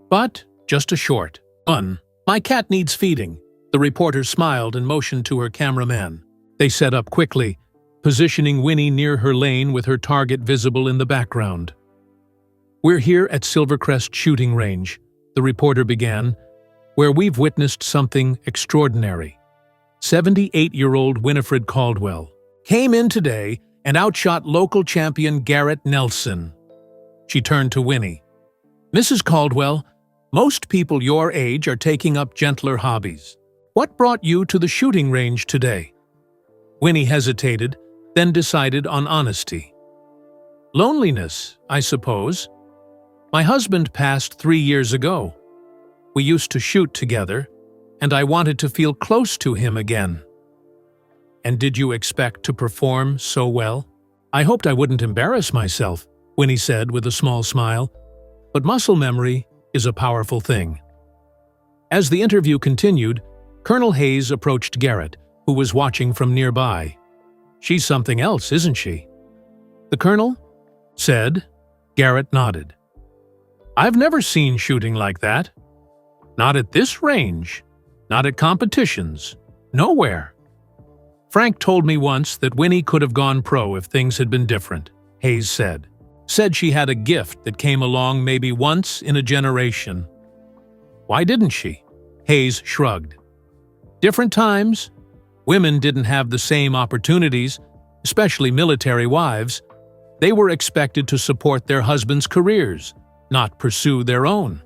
"But just a short one. My cat needs feeding." The reporter smiled and motioned to her cameraman. They set up quickly, positioning Winnie near her lane with her target visible in the background. "We're here at Silvercrest Shooting Range," the reporter began, "where we've witnessed something extraordinary. 78-year-old Winifred Caldwell came in today and outshot local champion Garrett Nelson." She turned to Winnie. "Mrs. Caldwell, most people your age are taking up gentler hobbies. What brought you to the shooting range today?" Winnie hesitated, then decided on honesty. "Loneliness, I suppose. My husband passed 3 years ago. We used to shoot together, and I wanted to feel close to him again." "And did you expect to perform so well?" "I hoped I wouldn't embarrass myself," Winnie said with a small smile. "But muscle memory is a powerful thing." As the interview continued, Colonel Hayes approached Garrett, who was watching from nearby. "She's something else, isn't she?" the colonel said. Garrett nodded. "I've never seen shooting like that. Not at this range. Not at competitions. Nowhere." "Frank told me once that Winnie could have gone pro if things had been different," Hayes said. "Said she had a gift that came along maybe once in a generation." "Why didn't she?" Hayes shrugged. "Different times. Women didn't have the same opportunities, especially military wives. They were expected to support their husbands' careers, not pursue their own."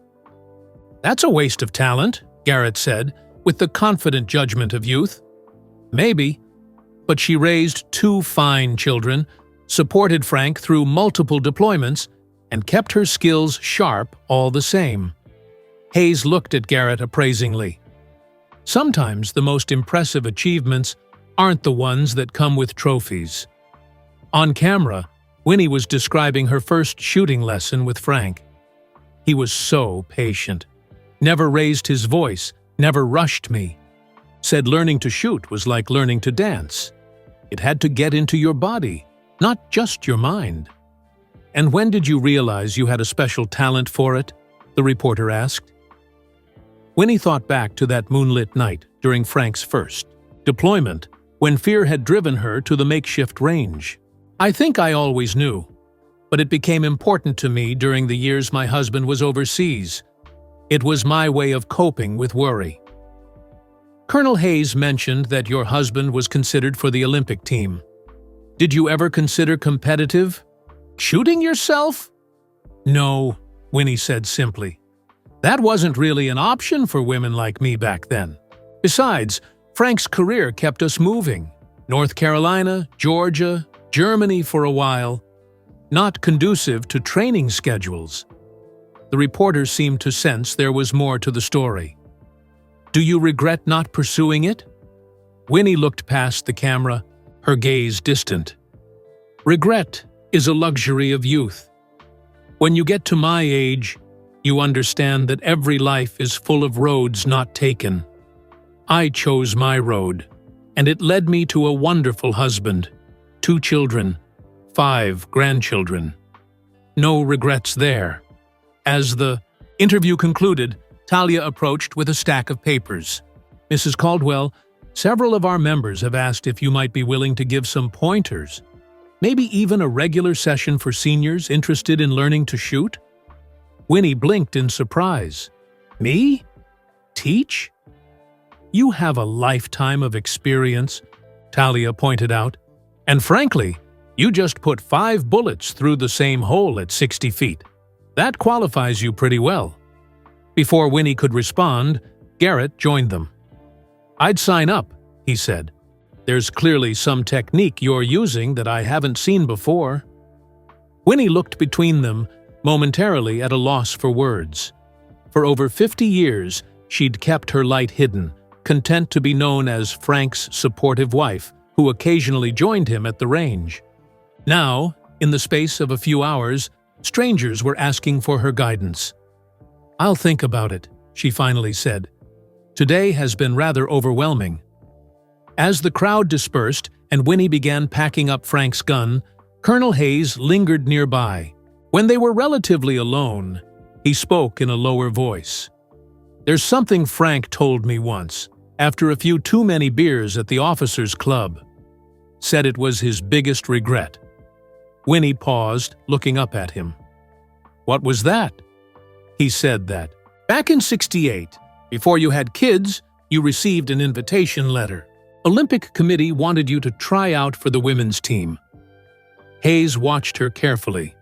"That's a waste of talent," Garrett said, with the confident judgment of youth. "Maybe, but she raised 2 fine children, supported Frank through multiple deployments, and kept her skills sharp all the same." Hayes looked at Garrett appraisingly. "Sometimes the most impressive achievements aren't the ones that come with trophies." On camera, Winnie was describing her first shooting lesson with Frank. "He was so patient. Never raised his voice, never rushed me. Said learning to shoot was like learning to dance. It had to get into your body, not just your mind." "And when did you realize you had a special talent for it?" the reporter asked. Winnie thought back to that moonlit night during Frank's first deployment, when fear had driven her to the makeshift range. "I think I always knew, but it became important to me during the years my husband was overseas. It was my way of coping with worry." Colonel Hayes mentioned that your husband was considered for the Olympic team. "Did you ever consider competitive? Shooting yourself?" "No," Winnie said simply. "That wasn't really an option for women like me back then. Besides, Frank's career kept us moving. North Carolina, Georgia, Germany for a while. Not conducive to training schedules." The reporter seemed to sense there was more to the story. "Do you regret not pursuing it?" Winnie looked past the camera, her gaze distant. "Regret is a luxury of youth. When you get to my age, you understand that every life is full of roads not taken. I chose my road, and it led me to a wonderful husband, 2 children, 5 grandchildren. No regrets there." As the interview concluded, Talia approached with a stack of papers. "Mrs. Caldwell, several of our members have asked if you might be willing to give some pointers. Maybe even a regular session for seniors interested in learning to shoot?" Winnie blinked in surprise. "Me? Teach? You have a lifetime of experience," Talia pointed out. "And frankly, you just put 5 bullets through the same hole at 60 feet. That qualifies you pretty well." Before Winnie could respond, Garrett joined them. "I'd sign up," he said. "There's clearly some technique you're using that I haven't seen before." Winnie looked between them, momentarily at a loss for words. For over 50 years, she'd kept her light hidden, content to be known as Frank's supportive wife, who occasionally joined him at the range. Now, in the space of a few hours, strangers were asking for her guidance. "I'll think about it," she finally said. "Today has been rather overwhelming." As the crowd dispersed and Winnie began packing up Frank's gun, Colonel Hayes lingered nearby. When they were relatively alone, he spoke in a lower voice. "There's something Frank told me once, after a few too many beers at the officers' club. Said it was his biggest regret." Winnie paused, looking up at him. "What was that?" He said that, "Back in '68, before you had kids, you received an invitation letter. Olympic Committee wanted you to try out for the women's team." Hayes watched her carefully.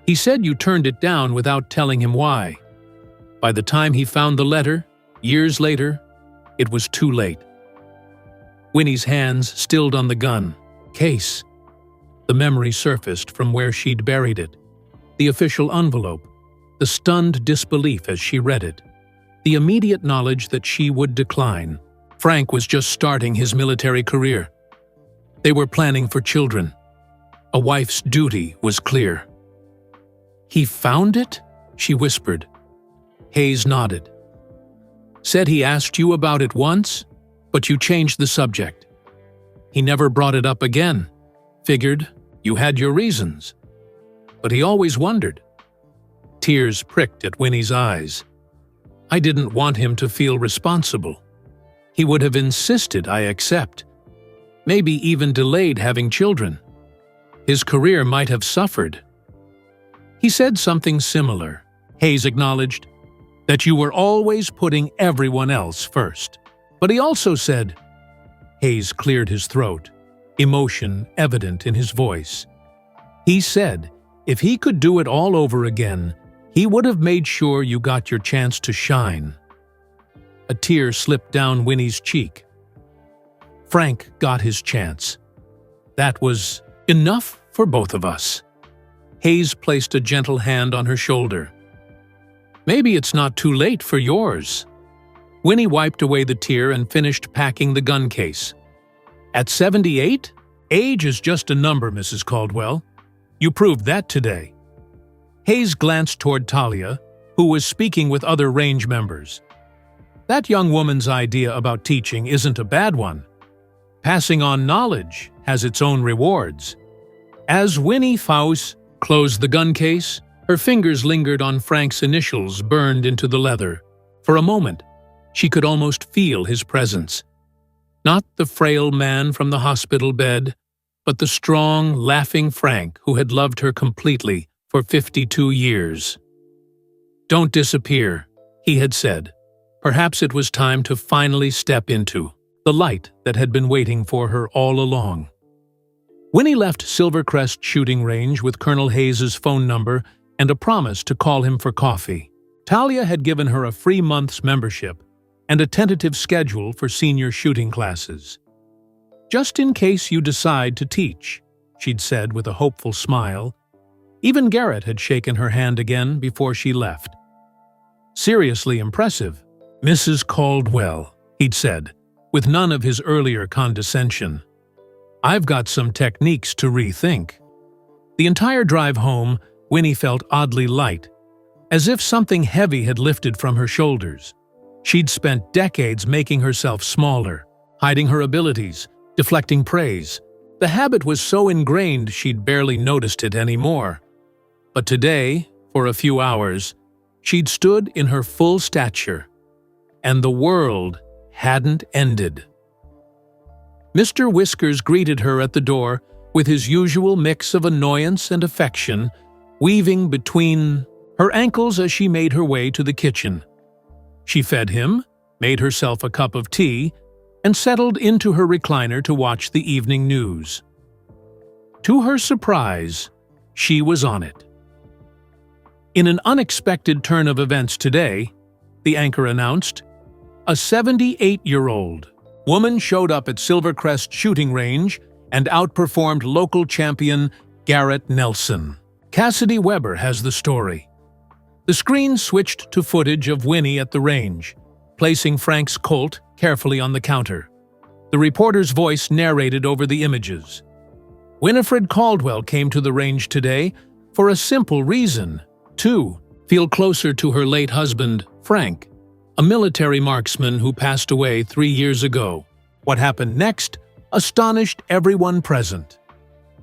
"He said you turned it down without telling him why. By the time he found the letter, years later, it was too late." Winnie's hands stilled on the gun. Case. The memory surfaced from where she'd buried it. The official envelope. The stunned disbelief as she read it. The immediate knowledge that she would decline. Frank was just starting his military career. They were planning for children. A wife's duty was clear. "He found it?" she whispered. Hayes nodded. "Said he asked you about it once?" But you changed the subject. He never brought it up again. Figured you had your reasons. But he always wondered. Tears pricked at Winnie's eyes. I didn't want him to feel responsible. He would have insisted I accept. Maybe even delayed having children. His career might have suffered. He said something similar. Hayes acknowledged that you were always putting everyone else first. But he also said, Hayes cleared his throat, emotion evident in his voice. He said if he could do it all over again, he would have made sure you got your chance to shine. A tear slipped down Winnie's cheek. Frank got his chance. That was enough for both of us. Hayes placed a gentle hand on her shoulder. Maybe it's not too late for yours. Winnie wiped away the tear and finished packing the gun case. At 78, age is just a number, Mrs. Caldwell. You proved that today. Hayes glanced toward Talia, who was speaking with other range members. That young woman's idea about teaching isn't a bad one. Passing on knowledge has its own rewards. As Winnie Faust closed the gun case, her fingers lingered on Frank's initials burned into the leather. For a moment, she could almost feel his presence. Not the frail man from the hospital bed, but the strong, laughing Frank who had loved her completely for 52 years. Don't disappear, he had said. Perhaps it was time to finally step into the light that had been waiting for her all along. Winnie left Silvercrest shooting range with Colonel Hayes's phone number and a promise to call him for coffee. Talia had given her a free month's membership and a tentative schedule for senior shooting classes. Just in case you decide to teach, she'd said with a hopeful smile. Even Garrett had shaken her hand again before she left. Seriously impressive, Mrs. Caldwell, he'd said, with none of his earlier condescension. I've got some techniques to rethink. The entire drive home, Winnie felt oddly light, as if something heavy had lifted from her shoulders. She'd spent decades making herself smaller, hiding her abilities, deflecting praise. The habit was so ingrained she'd barely noticed it anymore. But today, for a few hours, she'd stood in her full stature, and the world hadn't ended. Mr. Whiskers greeted her at the door with his usual mix of annoyance and affection, weaving between her ankles as she made her way to the kitchen. She fed him, made herself a cup of tea, and settled into her recliner to watch the evening news. To her surprise, she was on it. In an unexpected turn of events today, the anchor announced, a 78-year-old woman showed up at Silvercrest shooting range and outperformed local champion Garrett Nelson. Cassidy Weber has the story. The screen switched to footage of Winnie at the range, placing Frank's Colt carefully on the counter. The reporter's voice narrated over the images. Winifred Caldwell came to the range today for a simple reason: to feel closer to her late husband, Frank, a military marksman who passed away 3 years ago. What happened next astonished everyone present.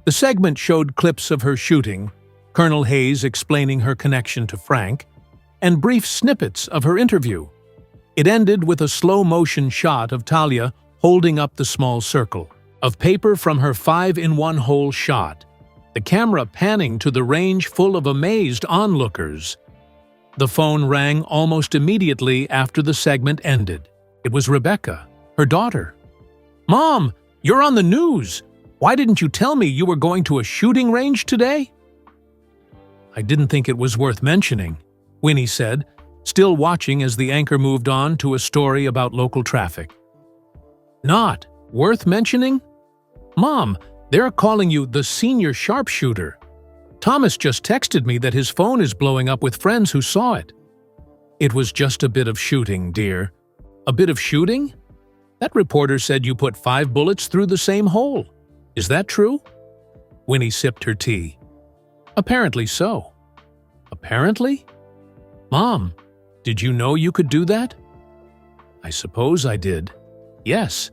The segment showed clips of her shooting, Colonel Hayes explaining her connection to Frank, and brief snippets of her interview. It ended with a slow-motion shot of Talia holding up the small circle of paper from her 5-in-1 hole shot, the camera panning to the range full of amazed onlookers. The phone rang almost immediately after the segment ended. It was Rebecca, her daughter. "Mom, you're on the news! Why didn't you tell me you were going to a shooting range today?" "I didn't think it was worth mentioning," Winnie said, still watching as the anchor moved on to a story about local traffic. "Not worth mentioning? Mom, they're calling you the senior sharpshooter. Thomas just texted me that his phone is blowing up with friends who saw it." "It was just a bit of shooting, dear." "A bit of shooting? That reporter said you put 5 bullets through the same hole. Is that true?" Winnie sipped her tea. "Apparently so." "Apparently? Mom, did you know you could do that?" "I suppose I did." Yes.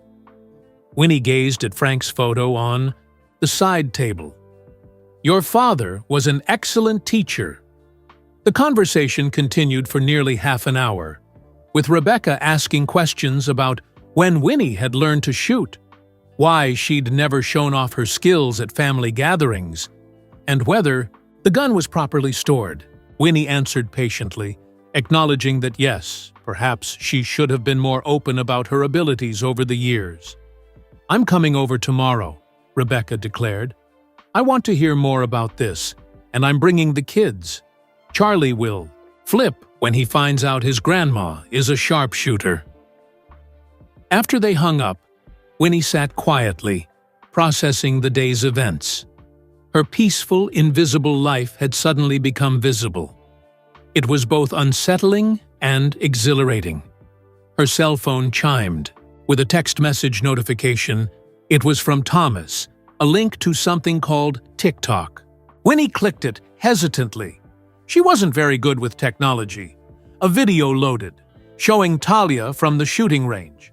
Winnie gazed at Frank's photo on the side table. Your father was an excellent teacher. The conversation continued for nearly half an hour, with Rebecca asking questions about when Winnie had learned to shoot, why she'd never shown off her skills at family gatherings, and whether the gun was properly stored. Winnie answered patiently, acknowledging that yes, perhaps she should have been more open about her abilities over the years. I'm coming over tomorrow, Rebecca declared. I want to hear more about this, and I'm bringing the kids. Charlie will flip when he finds out his grandma is a sharpshooter. After they hung up, Winnie sat quietly, processing the day's events. Her peaceful, invisible life had suddenly become visible. It was both unsettling and exhilarating. Her cell phone chimed with a text message notification. It was from Thomas, a link to something called TikTok. Winnie clicked it hesitantly. She wasn't very good with technology. A video loaded, showing Talia from the shooting range.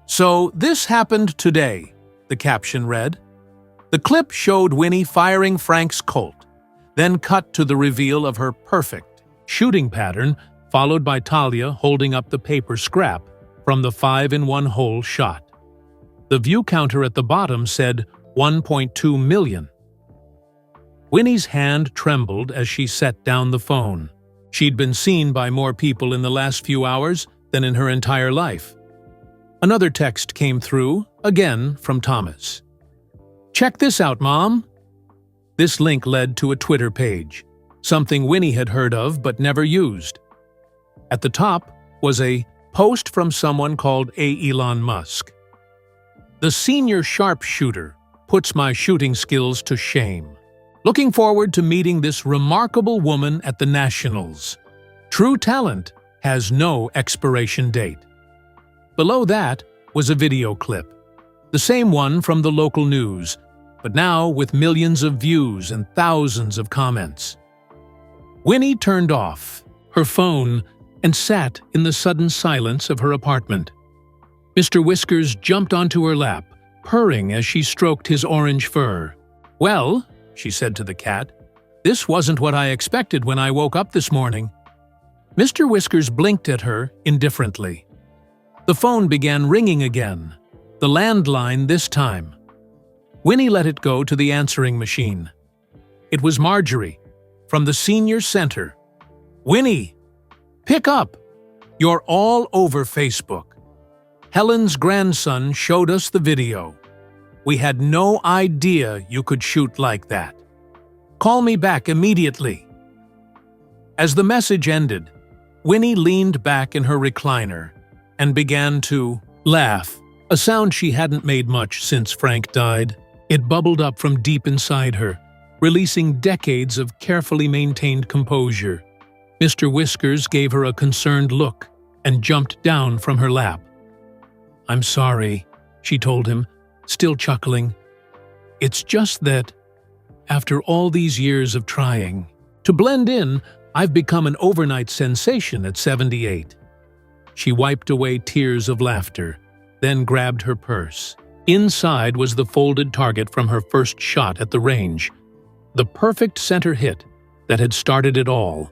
So this happened today, the caption read. The clip showed Winnie firing Frank's Colt, then cut to the reveal of her perfect shooting pattern, followed by Talia holding up the paper scrap from the 5-in-1-hole shot. The view counter at the bottom said 1.2 million. Winnie's hand trembled as she set down the phone. She'd been seen by more people in the last few hours than in her entire life. Another text came through, again from Thomas. Check this out, Mom. This link led to a Twitter page, something Winnie had heard of but never used. At the top was a post from someone called Elon Musk. The senior sharpshooter puts my shooting skills to shame. Looking forward to meeting this remarkable woman at the Nationals. True talent has no expiration date. Below that was a video clip, the same one from the local news, but now with millions of views and thousands of comments. Winnie turned off her phone and sat in the sudden silence of her apartment. Mr. Whiskers jumped onto her lap, purring as she stroked his orange fur. Well, she said to the cat, this wasn't what I expected when I woke up this morning. Mr. Whiskers blinked at her indifferently. The phone began ringing again, the landline this time. Winnie let it go to the answering machine. It was Marjorie, from the senior center. Winnie, pick up. You're all over Facebook. Helen's grandson showed us the video. We had no idea you could shoot like that. Call me back immediately. As the message ended, Winnie leaned back in her recliner and began to laugh, a sound she hadn't made much since Frank died. It bubbled up from deep inside her, releasing decades of carefully maintained composure. Mr. Whiskers gave her a concerned look and jumped down from her lap. I'm sorry, she told him, still chuckling. It's just that, after all these years of trying to blend in, I've become an overnight sensation at 78. She wiped away tears of laughter, then grabbed her purse. Inside was the folded target from her first shot at the range, the perfect center hit that had started it all.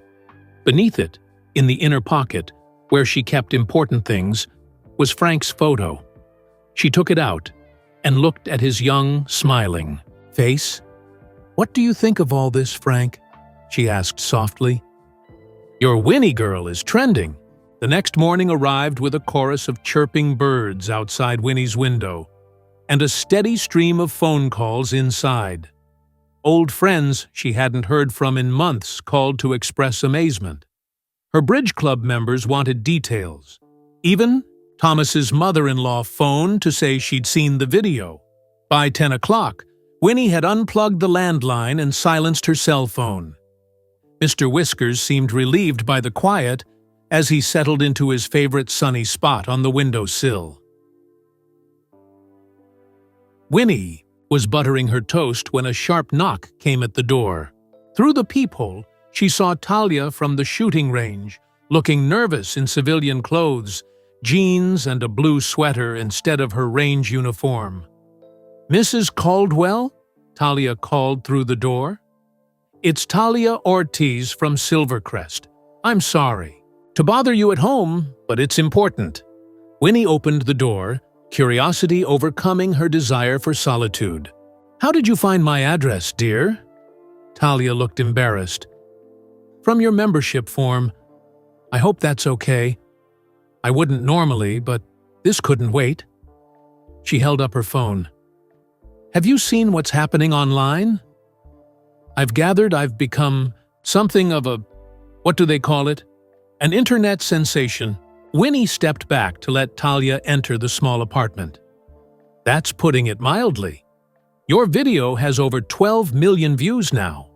Beneath it, in the inner pocket, where she kept important things, was Frank's photo. She took it out and looked at his young, smiling face. What do you think of all this, Frank? She asked softly. Your Winnie girl is trending. The next morning arrived with a chorus of chirping birds outside Winnie's window, and a steady stream of phone calls inside. Old friends she hadn't heard from in months called to express amazement. Her bridge club members wanted details. Even Thomas's mother-in-law phoned to say she'd seen the video. By 10 o'clock, Winnie had unplugged the landline and silenced her cell phone. Mr. Whiskers seemed relieved by the quiet as he settled into his favorite sunny spot on the windowsill. Winnie was buttering her toast when a sharp knock came at the door. Through the peephole, she saw Talia from the shooting range, looking nervous in civilian clothes, jeans and a blue sweater instead of her range uniform. "Mrs. Caldwell?" Talia called through the door. "It's Talia Ortiz from Silvercrest. I'm sorry to bother you at home, but it's important." Winnie opened the door, curiosity overcoming her desire for solitude. "How did you find my address, dear?" Talia looked embarrassed. "From your membership form. I hope that's okay. I wouldn't normally, but this couldn't wait." She held up her phone. "Have you seen what's happening online? I've gathered I've become something of a, what do they call it? An internet sensation." Winnie stepped back to let Talia enter the small apartment. "That's putting it mildly. Your video has over 12 million views now.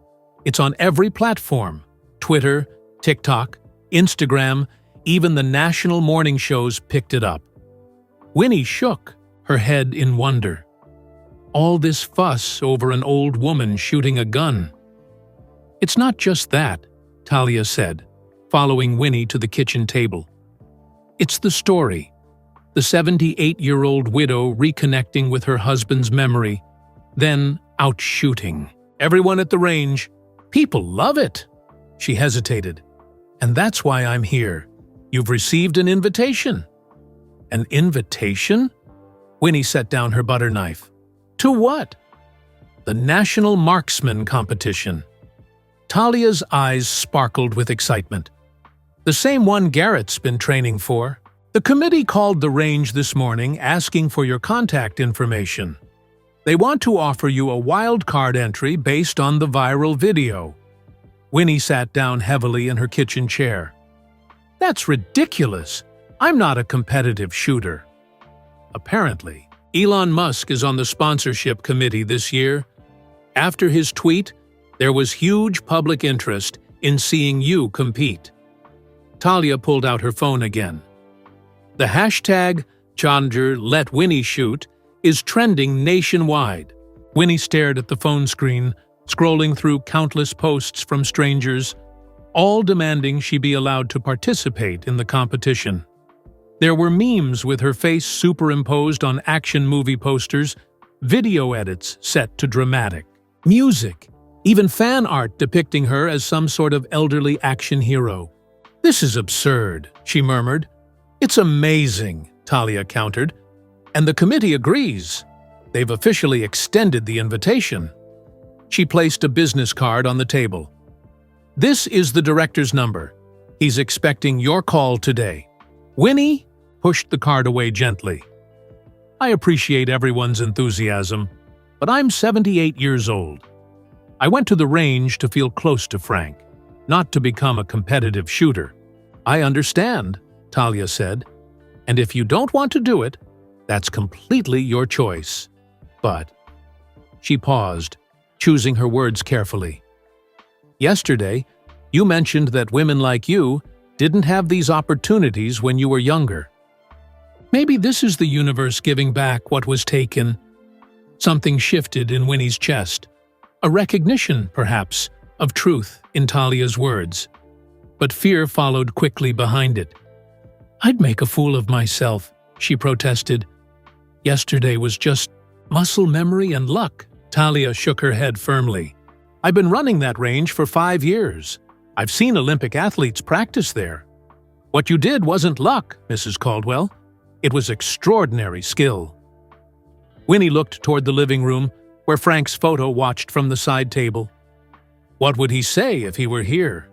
It's on every platform: Twitter, TikTok, Instagram, even the national morning shows picked it up." Winnie shook her head in wonder. All this fuss over an old woman shooting a gun. "It's not just that," Talia said, following Winnie to the kitchen table. "It's the story. The 78-year-old widow reconnecting with her husband's memory, then out shooting. Everyone at the range. People love it." She hesitated. "And that's why I'm here. You've received an invitation." "An invitation?" Winnie set down her butter knife. "To what?" "The National Marksman Competition." Talia's eyes sparkled with excitement. "The same one Garrett's been training for. The committee called the range this morning asking for your contact information. They want to offer you a wild card entry based on the viral video." Winnie sat down heavily in her kitchen chair. "That's ridiculous. I'm not a competitive shooter." Apparently, Elon Musk is on the sponsorship committee this year. After his tweet, there was huge public interest in seeing you compete. Talia pulled out her phone again. The hashtag #ChallengerLetWinnieShoot is trending nationwide. Winnie stared at the phone screen, scrolling through countless posts from strangers, all demanding she be allowed to participate in the competition. There were memes with her face superimposed on action movie posters, video edits set to dramatic, music, even fan art depicting her as some sort of elderly action hero. "This is absurd," she murmured. "It's amazing," Talia countered. "And the committee agrees. They've officially extended the invitation." She placed a business card on the table. "This is the director's number. He's expecting your call today." Winnie pushed the card away gently. "I appreciate everyone's enthusiasm, but I'm 78 years old. I went to the range to feel close to Frank, not to become a competitive shooter." "I understand," Talia said, "and if you don't want to do it, that's completely your choice. But—" She paused, choosing her words carefully. "Yesterday, you mentioned that women like you didn't have these opportunities when you were younger. Maybe this is the universe giving back what was taken." Something shifted in Winnie's chest. A recognition, perhaps, of truth in Talia's words. But fear followed quickly behind it. "I'd make a fool of myself," she protested. "Yesterday was just muscle memory and luck." Talia shook her head firmly. "I've been running that range for 5 years. I've seen Olympic athletes practice there. What you did wasn't luck, Mrs. Caldwell. It was extraordinary skill." Winnie looked toward the living room, where Frank's photo watched from the side table. What would he say if he were here?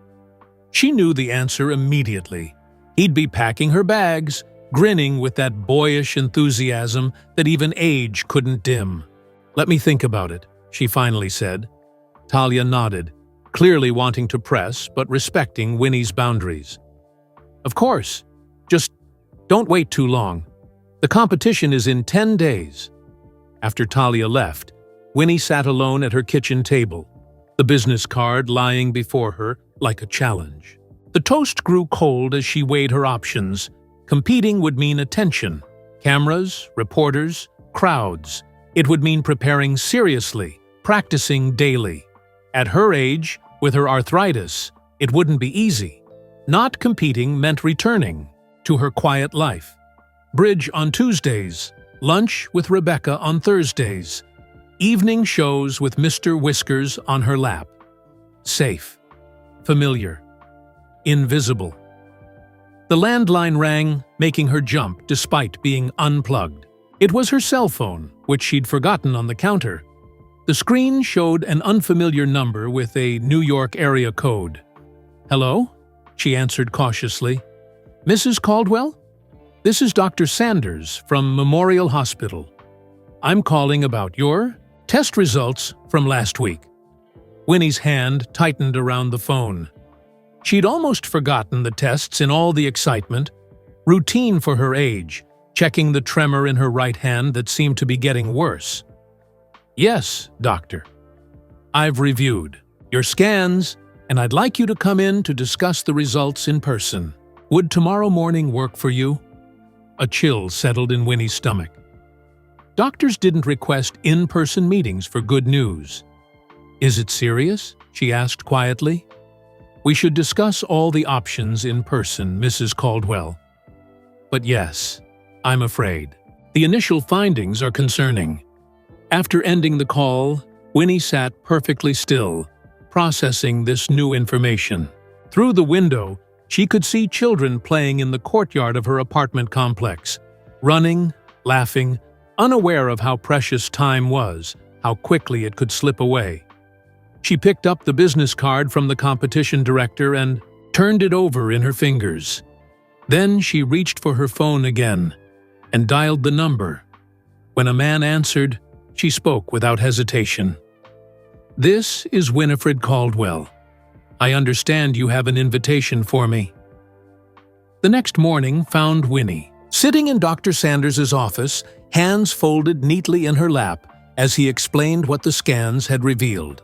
She knew the answer immediately. He'd be packing her bags, grinning with that boyish enthusiasm that even age couldn't dim. "Let me think about it," she finally said. Talia nodded, clearly wanting to press but respecting Winnie's boundaries. "Of course. Just don't wait too long. The competition is in 10 days. After Talia left, Winnie sat alone at her kitchen table, the business card lying before her like a challenge. The toast grew cold as she weighed her options. Competing would mean attention. Cameras, reporters, crowds. It would mean preparing seriously, practicing daily. At her age, with her arthritis, it wouldn't be easy. Not competing meant returning to her quiet life, Bridge on Tuesdays. Lunch with Rebecca on Thursdays. Evening shows with Mr. Whiskers on her lap. Safe. Familiar. Invisible. The landline rang, making her jump despite being unplugged. It was her cell phone, which she'd forgotten on the counter. The screen showed an unfamiliar number with a New York area code. "Hello?" she answered cautiously. "Mrs. Caldwell? This is Dr. Sanders from Memorial Hospital. I'm calling about your test results from last week." Winnie's hand tightened around the phone. She'd almost forgotten the tests in all the excitement, routine for her age, checking the tremor in her right hand that seemed to be getting worse. "Yes, doctor. I've reviewed your scans, and I'd like you to come in to discuss the results in person. Would tomorrow morning work for you?" A chill settled in Winnie's stomach. Doctors didn't request in-person meetings for good news. "Is it serious?" she asked quietly. "We should discuss all the options in person, Mrs. Caldwell. But yes, I'm afraid. The initial findings are concerning." After ending the call, Winnie sat perfectly still, processing this new information. Through the window, she could see children playing in the courtyard of her apartment complex, running, laughing, unaware of how precious time was, how quickly it could slip away. She picked up the business card from the competition director and turned it over in her fingers. Then she reached for her phone again and dialed the number. When a man answered, she spoke without hesitation. "This is Winifred Caldwell. I understand you have an invitation for me." The next morning found Winnie sitting in Dr. Sanders's office, hands folded neatly in her lap, as he explained what the scans had revealed.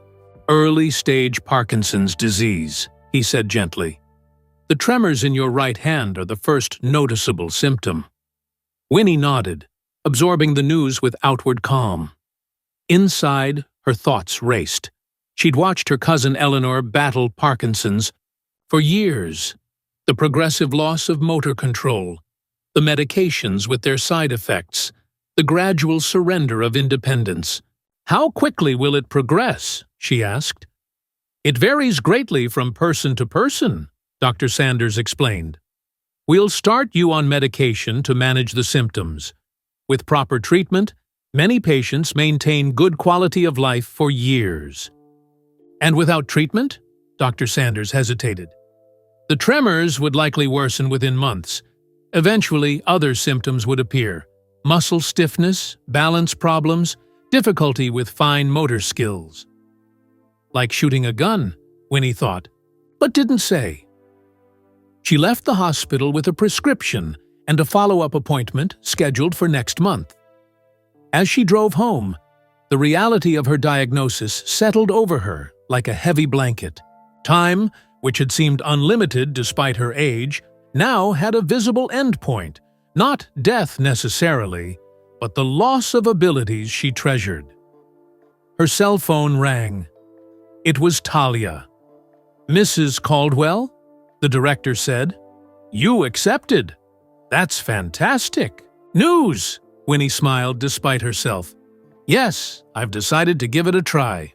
"Early-stage Parkinson's disease," he said gently. "The tremors in your right hand are the first noticeable symptom." Winnie nodded, absorbing the news with outward calm. Inside, her thoughts raced. She'd watched her cousin Eleanor battle Parkinson's for years. The progressive loss of motor control, the medications with their side effects, the gradual surrender of independence. "How quickly will it progress?" she asked. "It varies greatly from person to person," Dr. Sanders explained. "We'll start you on medication to manage the symptoms. With proper treatment, many patients maintain good quality of life for years." "And without treatment?" Dr. Sanders hesitated. "The tremors would likely worsen within months. Eventually, other symptoms would appear: muscle stiffness, balance problems, difficulty with fine motor skills." Like shooting a gun, Winnie thought, but didn't say. She left the hospital with a prescription and a follow-up appointment scheduled for next month. As she drove home, the reality of her diagnosis settled over her like a heavy blanket. Time, which had seemed unlimited despite her age, now had a visible endpoint, not death necessarily, but the loss of abilities she treasured. Her cell phone rang. It was Talia. "Mrs. Caldwell?" the director said. "You accepted. That's fantastic. News!" Winnie smiled despite herself. "Yes, I've decided to give it a try."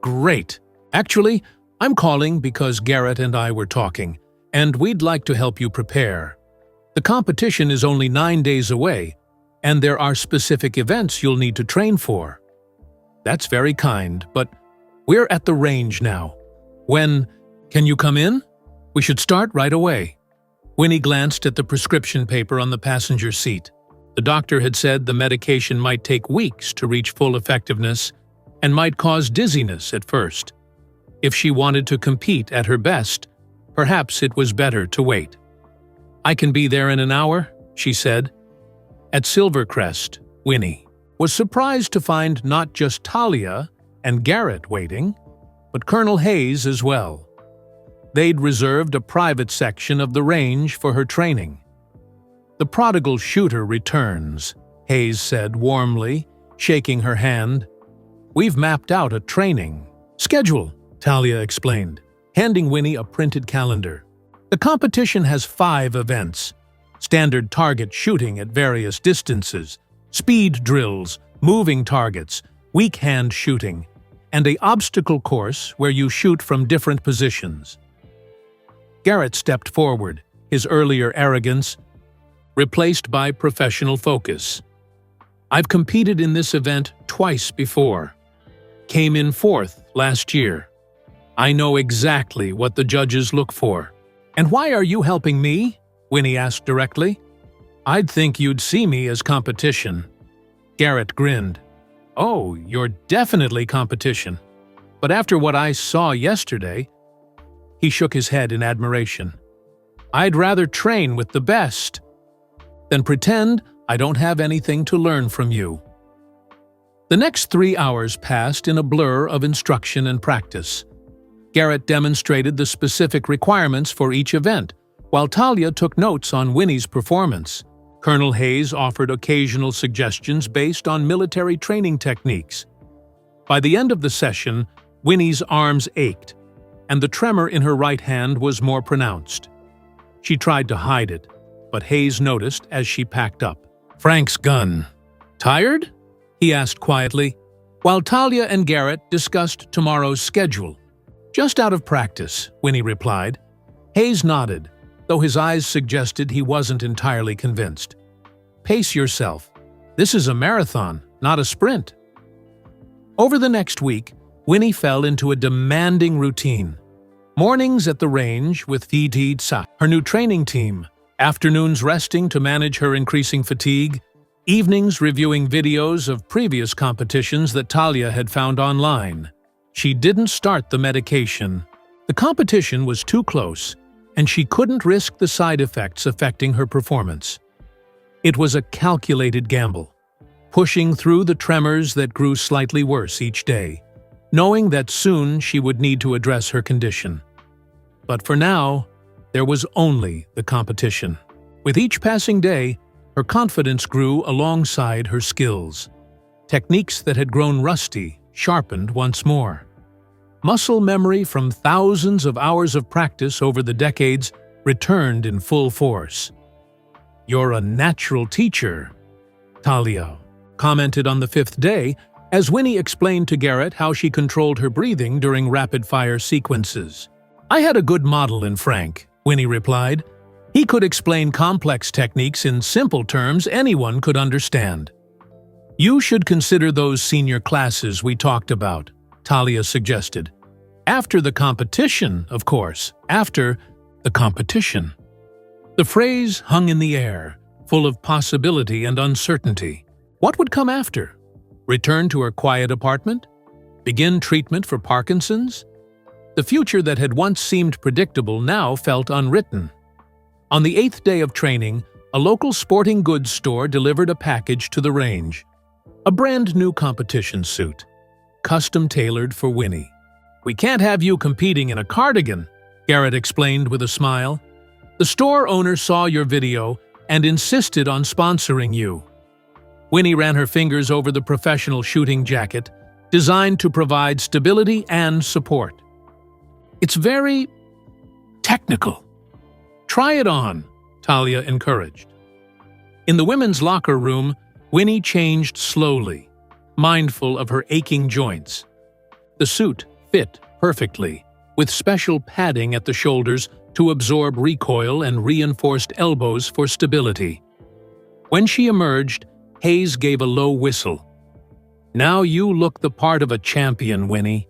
"Great. Actually, I'm calling because Garrett and I were talking, and we'd like to help you prepare. The competition is only 9 days away, and there are specific events you'll need to train for." "That's very kind, but we're at the range now. When can you come in? We should start right away." Winnie glanced at the prescription paper on the passenger seat. The doctor had said the medication might take weeks to reach full effectiveness and might cause dizziness at first. If she wanted to compete at her best, perhaps it was better to wait. "I can be there in an hour," she said. At Silvercrest, Winnie was surprised to find not just Talia and Garrett waiting, but Colonel Hayes as well. They'd reserved a private section of the range for her training. "The prodigal shooter returns," Hayes said warmly, shaking her hand. "We've mapped out a training schedule," Talia explained, handing Winnie a printed calendar. "The competition has 5 events: standard target shooting at various distances, speed drills, moving targets, weak hand shooting, and an obstacle course where you shoot from different positions. Garrett stepped forward, his earlier arrogance replaced by professional focus. I've competed in this event twice before. Came in 4th last year. I know exactly what the judges look for. And why are you helping me? Winnie asked directly. I'd think you'd see me as competition. Garrett grinned. Oh, you're definitely competition. But after what I saw yesterday, he shook his head in admiration. I'd rather train with the best than pretend I don't have anything to learn from you. The next 3 hours passed in a blur of instruction and practice. Garrett demonstrated the specific requirements for each event, while Talia took notes on Winnie's performance. Colonel Hayes offered occasional suggestions based on military training techniques. By the end of the session, Winnie's arms ached, and the tremor in her right hand was more pronounced. She tried to hide it, but Hayes noticed as she packed up. Frank's gun. Tired? He asked quietly, while Talia and Garrett discussed tomorrow's schedule. Just out of practice, Winnie replied. Hayes nodded, though his eyes suggested he wasn't entirely convinced. Pace yourself. This is a marathon, not a sprint. Over the next week, Winnie fell into a demanding routine. Mornings at the range with Viti Tsa, her new training team, afternoons resting to manage her increasing fatigue, evenings reviewing videos of previous competitions that Talia had found online. She didn't start the medication. The competition was too close, and she couldn't risk the side effects affecting her performance. It was a calculated gamble, pushing through the tremors that grew slightly worse each day, knowing that soon she would need to address her condition. But for now, there was only the competition. With each passing day, her confidence grew alongside her skills. Techniques that had grown rusty sharpened once more. Muscle memory from thousands of hours of practice over the decades returned in full force. You're a natural teacher, Talia commented on the 5th day as Winnie explained to Garrett how she controlled her breathing during rapid-fire sequences. I had a good model in Frank, Winnie replied. He could explain complex techniques in simple terms anyone could understand. You should consider those senior classes we talked about, Talia suggested. After the competition, of course. After the competition. The phrase hung in the air, full of possibility and uncertainty. What would come after? Return to her quiet apartment? Begin treatment for Parkinson's? The future that had once seemed predictable now felt unwritten. On the 8th day of training, a local sporting goods store delivered a package to the range. A brand new competition suit, custom-tailored for Winnie. We can't have you competing in a cardigan, Garrett explained with a smile. The store owner saw your video and insisted on sponsoring you. Winnie ran her fingers over the professional shooting jacket, designed to provide stability and support. It's very technical. Try it on, Talia encouraged. In the women's locker room, Winnie changed slowly, mindful of her aching joints. The suit fit perfectly, with special padding at the shoulders to absorb recoil and reinforced elbows for stability. When she emerged, Hayes gave a low whistle. Now you look the part of a champion, Winnie.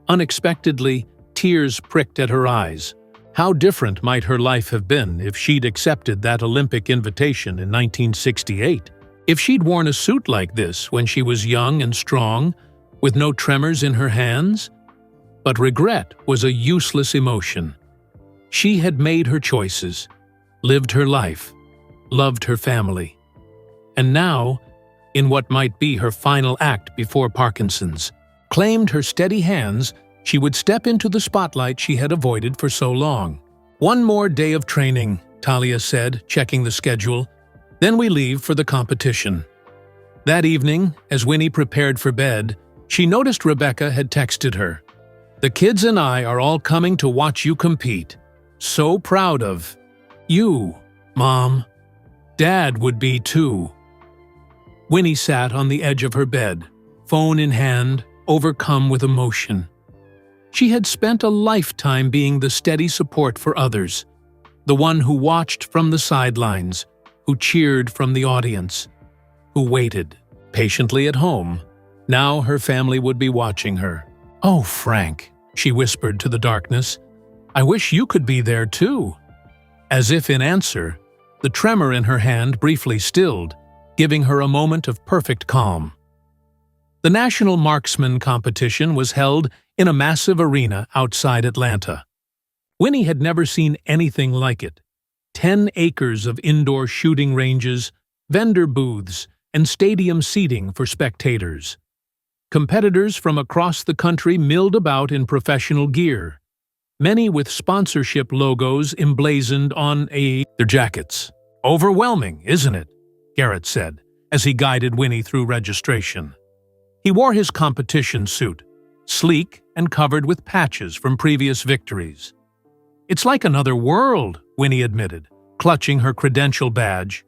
Unexpectedly, tears pricked at her eyes. How different might her life have been if she'd accepted that Olympic invitation in 1968? If she'd worn a suit like this when she was young and strong, with no tremors in her hands? But regret was a useless emotion. She had made her choices, lived her life, loved her family. And now, in what might be her final act before Parkinson's, claimed her steady hands, she would step into the spotlight she had avoided for so long. One more day of training, Talia said, checking the schedule. Then we leave for the competition. That evening, as Winnie prepared for bed, she noticed Rebecca had texted her. The kids and I are all coming to watch you compete. So proud of you. Mom, Dad would be too. Winnie sat on the edge of her bed, phone in hand, overcome with emotion. She had spent a lifetime being the steady support for others, the one who watched from the sidelines, who cheered from the audience, who waited patiently at home. Now her family would be watching her. "Oh, Frank," she whispered to the darkness, "I wish you could be there too." As if in answer, the tremor in her hand briefly stilled, giving her a moment of perfect calm. The National Marksman competition was held in a massive arena outside Atlanta. Winnie had never seen anything like it. 10 acres of indoor shooting ranges, vendor booths, and stadium seating for spectators. Competitors from across the country milled about in professional gear, many with sponsorship logos emblazoned on their jackets. "Overwhelming, isn't it?" Garrett said, as he guided Winnie through registration. He wore his competition suit, sleek and covered with patches from previous victories. "It's like another world," Winnie admitted, clutching her credential badge.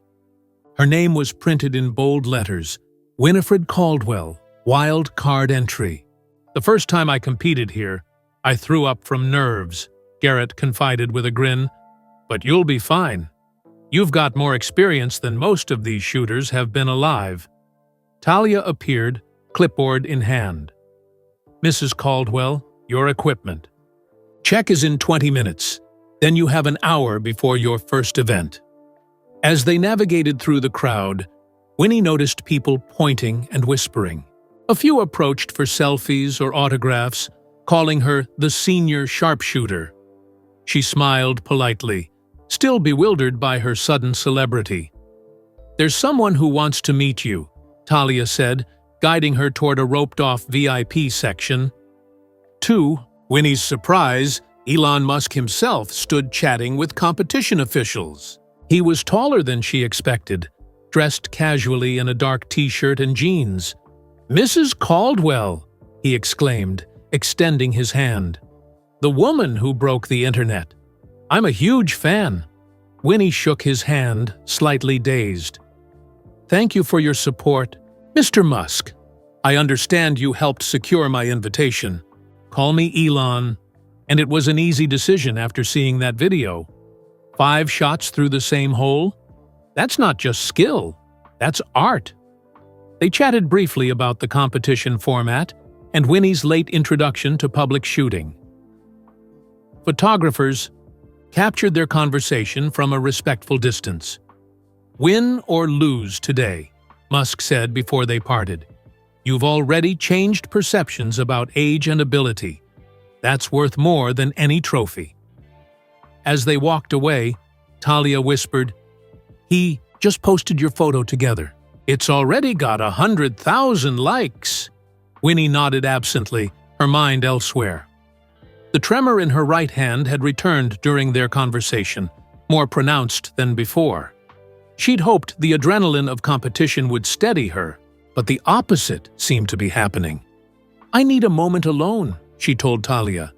Her name was printed in bold letters, Winifred Caldwell, wild card entry. "The first time I competed here, I threw up from nerves," Garrett confided with a grin. "But you'll be fine. You've got more experience than most of these shooters have been alive." Talia appeared, clipboard in hand. "Mrs. Caldwell, your equipment. Check is in 20 minutes. Then you have an hour before your first event." As they navigated through the crowd, Winnie noticed people pointing and whispering. A few approached for selfies or autographs, calling her the senior sharpshooter. She smiled politely, still bewildered by her sudden celebrity. "There's someone who wants to meet you," Talia said, guiding her toward a roped-off VIP section. To Winnie's surprise, Elon Musk himself stood chatting with competition officials. He was taller than she expected, dressed casually in a dark t-shirt and jeans. "Mrs. Caldwell," he exclaimed, extending his hand. "The woman who broke the internet. I'm a huge fan." Winnie shook his hand, slightly dazed. "Thank you for your support, Mr. Musk. I understand you helped secure my invitation. Call me Elon." And it was an easy decision after seeing that video. 5 shots through the same hole? That's not just skill, that's art. They chatted briefly about the competition format and Winnie's late introduction to public shooting. Photographers captured their conversation from a respectful distance. "Win or lose today," Musk said before they parted. "You've already changed perceptions about age and ability. That's worth more than any trophy." As they walked away, Talia whispered, "He just posted your photo together. It's already got 100,000 likes." Winnie nodded absently, her mind elsewhere. The tremor in her right hand had returned during their conversation, more pronounced than before. She'd hoped the adrenaline of competition would steady her, but the opposite seemed to be happening. "I need a moment alone," she told Talia.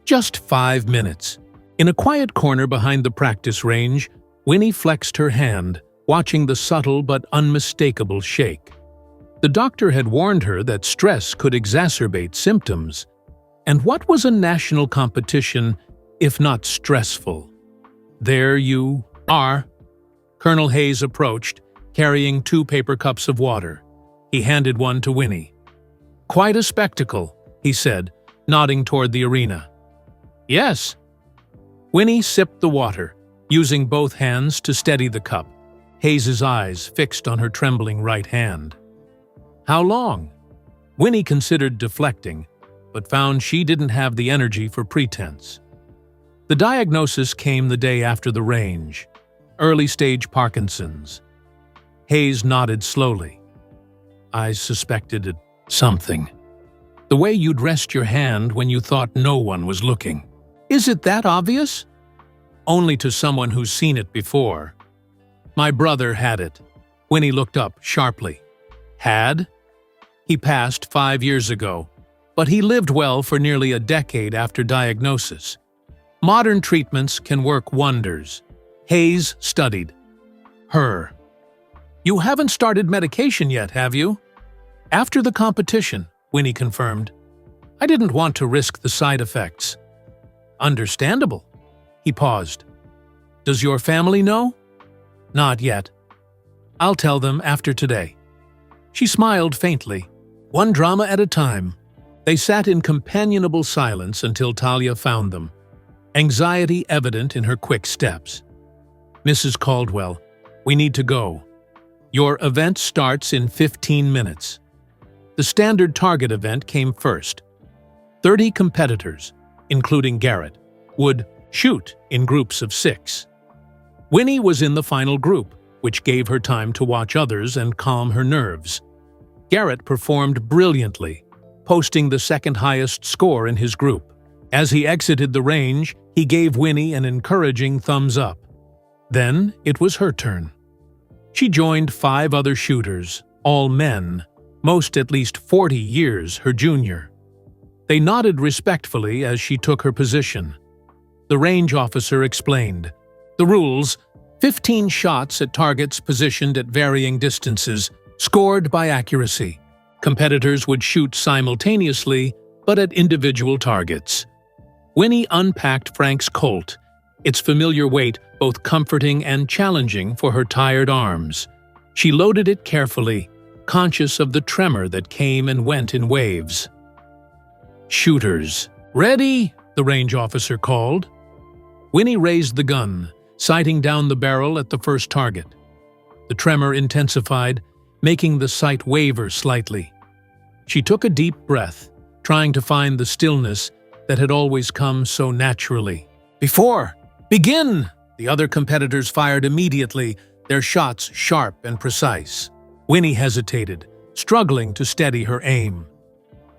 "Just 5 minutes." In a quiet corner behind the practice range, Winnie flexed her hand, watching the subtle but unmistakable shake. The doctor had warned her that stress could exacerbate symptoms. And what was a national competition if not stressful? "There you are." Colonel Hayes approached, carrying 2 paper cups of water. He handed one to Winnie. "Quite a spectacle," he said, nodding toward the arena. "Yes." Winnie sipped the water, using both hands to steady the cup, Hayes's eyes fixed on her trembling right hand. "How long?" Winnie considered deflecting, but found she didn't have the energy for pretense. The diagnosis came the day after the range: early-stage Parkinson's. Hayes nodded slowly. "I suspected something. The way you'd rest your hand when you thought no one was looking. Is it that obvious?" "Only to someone who's seen it before. My brother had it." Winnie looked up sharply. "Had?" "He passed 5 years ago, but he lived well for nearly a decade after diagnosis. Modern treatments can work wonders, Hayes studied her. "You haven't started medication yet, have you?" "After the competition," Winnie confirmed. "I didn't want to risk the side effects." "Understandable." He paused. "Does your family know?" "Not yet. I'll tell them after today." She smiled faintly. One drama at a time. They sat in companionable silence until Talia found them, anxiety evident in her quick steps. "Mrs. Caldwell, we need to go. Your event starts in 15 minutes." The standard target event came first. 30 competitors, including Garrett, would shoot in groups of 6. Winnie was in the final group, which gave her time to watch others and calm her nerves. Garrett performed brilliantly, posting the second highest score in his group. As he exited the range, he gave Winnie an encouraging thumbs up. Then it was her turn. She joined 5 other shooters, all men, most at least 40 years her junior. They nodded respectfully as she took her position. The range officer explained. The rules: 15 shots at targets positioned at varying distances, scored by accuracy. Competitors would shoot simultaneously, but at individual targets. Winnie unpacked Frank's Colt, its familiar weight both comforting and challenging for her tired arms. She loaded it carefully, conscious of the tremor that came and went in waves. "Shooters, ready!" the range officer called. Winnie raised the gun, sighting down the barrel at the first target. The tremor intensified, making the sight waver slightly. She took a deep breath, trying to find the stillness that had always come so naturally. "Before! Begin!" The other competitors fired immediately, their shots sharp and precise. Winnie hesitated, struggling to steady her aim.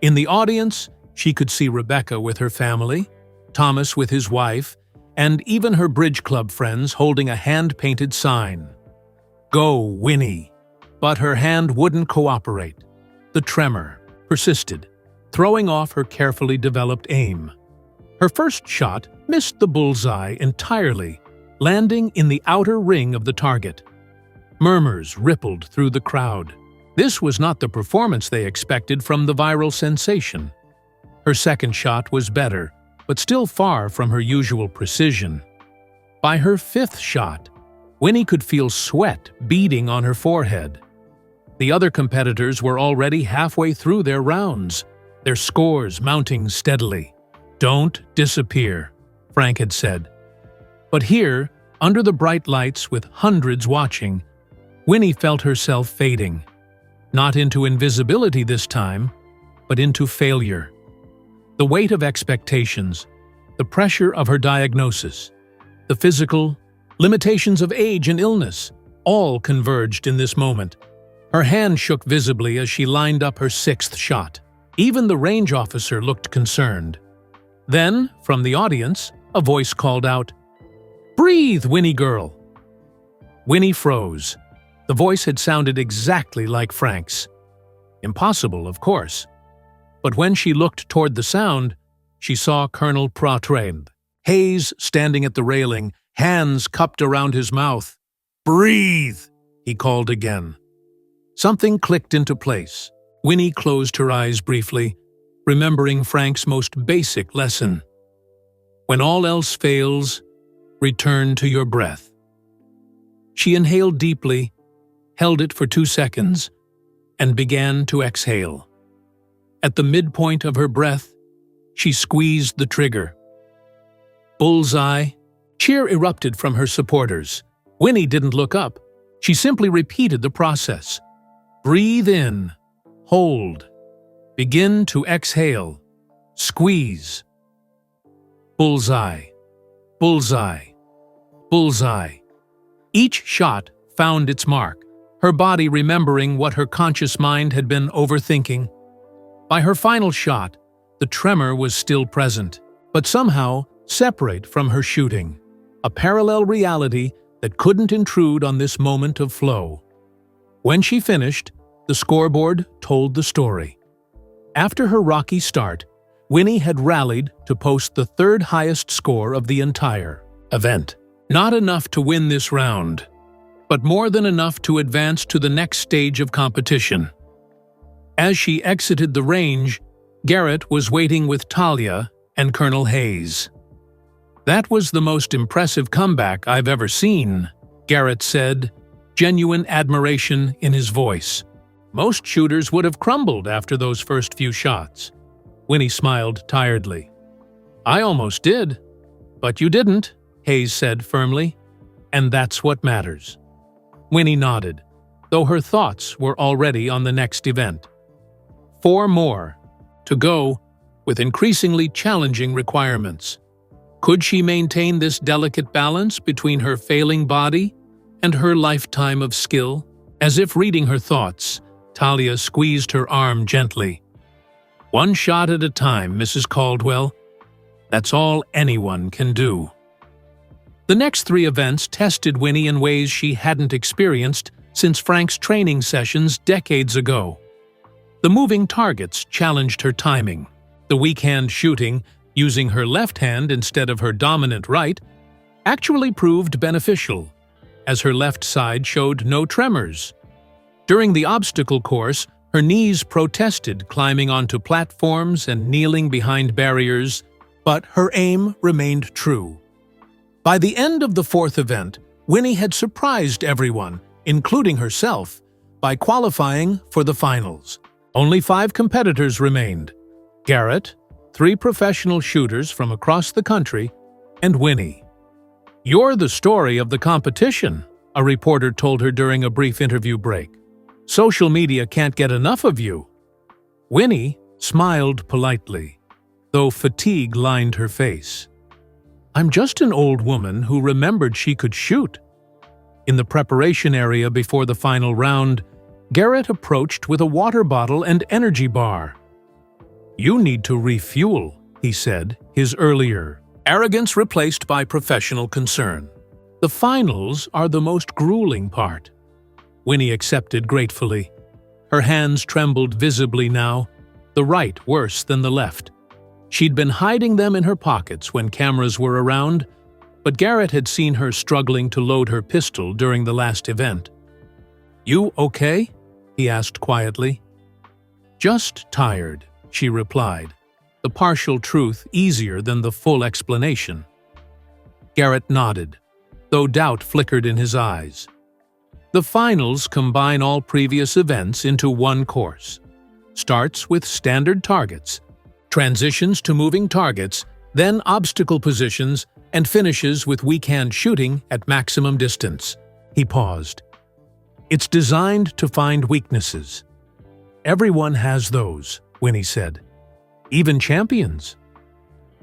In the audience, she could see Rebecca with her family, Thomas with his wife, and even her bridge club friends holding a hand-painted sign. "Go, Winnie!" But her hand wouldn't cooperate. The tremor persisted, throwing off her carefully developed aim. Her first shot missed the bullseye entirely, landing in the outer ring of the target. Murmurs rippled through the crowd. This was not the performance they expected from the viral sensation. Her second shot was better, but still far from her usual precision. By her 5th shot, Winnie could feel sweat beading on her forehead. The other competitors were already halfway through their rounds, their scores mounting steadily. "Don't disappear," Frank had said. But here, under the bright lights with hundreds watching, Winnie felt herself fading. Not into invisibility this time, but into failure. The weight of expectations, the pressure of her diagnosis, the physical limitations of age and illness, all converged in this moment. Her hand shook visibly as she lined up her 6th shot. Even the range officer looked concerned. Then, from the audience, a voice called out, "Breathe, Winnie girl!" Winnie froze. The voice had sounded exactly like Frank's. Impossible, of course. But when she looked toward the sound, she saw Colonel Pratrand, Hayes standing at the railing, hands cupped around his mouth. "Breathe!" he called again. Something clicked into place. Winnie closed her eyes briefly, remembering Frank's most basic lesson. When all else fails, return to your breath. She inhaled deeply, held it for 2 seconds, and began to exhale. At the midpoint of her breath, she squeezed the trigger. Bullseye. Cheer erupted from her supporters. Winnie didn't look up. She simply repeated the process. Breathe in. Hold. Begin to exhale. Squeeze. Bullseye. Bullseye. Bullseye. Each shot found its mark, her body remembering what her conscious mind had been overthinking. By her final shot, the tremor was still present, but somehow separate from her shooting, a parallel reality that couldn't intrude on this moment of flow. When she finished, the scoreboard told the story. After her rocky start, Winnie had rallied to post the 3rd highest score of the entire event. Not enough to win this round, but more than enough to advance to the next stage of competition. As she exited the range, Garrett was waiting with Talia and Colonel Hayes. "That was the most impressive comeback I've ever seen," Garrett said, genuine admiration in his voice. "Most shooters would have crumbled after those first few shots." Winnie smiled tiredly. "I almost did, but you didn't," Hayes said firmly, "and that's what matters." Winnie nodded, though her thoughts were already on the next event. 4 more to go, with increasingly challenging requirements. Could she maintain this delicate balance between her failing body and her lifetime of skill? As if reading her thoughts, Talia squeezed her arm gently. "One shot at a time, Mrs. Caldwell. That's all anyone can do." The next 3 events tested Winnie in ways she hadn't experienced since Frank's training sessions decades ago. The moving targets challenged her timing. The weak-hand shooting, using her left hand instead of her dominant right, actually proved beneficial, as her left side showed no tremors. During the obstacle course, her knees protested climbing onto platforms and kneeling behind barriers, but her aim remained true. By the end of the 4th event, Winnie had surprised everyone, including herself, by qualifying for the finals. Only 5 competitors remained: Garrett, 3 professional shooters from across the country, and Winnie. "You're the story of the competition," a reporter told her during a brief interview break. "Social media can't get enough of you." Winnie smiled politely, though fatigue lined her face. "I'm just an old woman who remembered she could shoot." In the preparation area before the final round, Garrett approached with a water bottle and energy bar. "You need to refuel," he said, his earlier arrogance replaced by professional concern. "The finals are the most grueling part." Winnie accepted gratefully. Her hands trembled visibly now, the right worse than the left. She'd been hiding them in her pockets when cameras were around, but Garrett had seen her struggling to load her pistol during the last event. "You okay?" he asked quietly. "Just tired," she replied, the partial truth easier than the full explanation. Garrett nodded, though doubt flickered in his eyes. The finals combine all previous events into one course. Starts with standard targets, transitions to moving targets, then obstacle positions, and finishes with weak-hand shooting at maximum distance. He paused. "It's designed to find weaknesses. Everyone has those," Winnie said. "Even champions."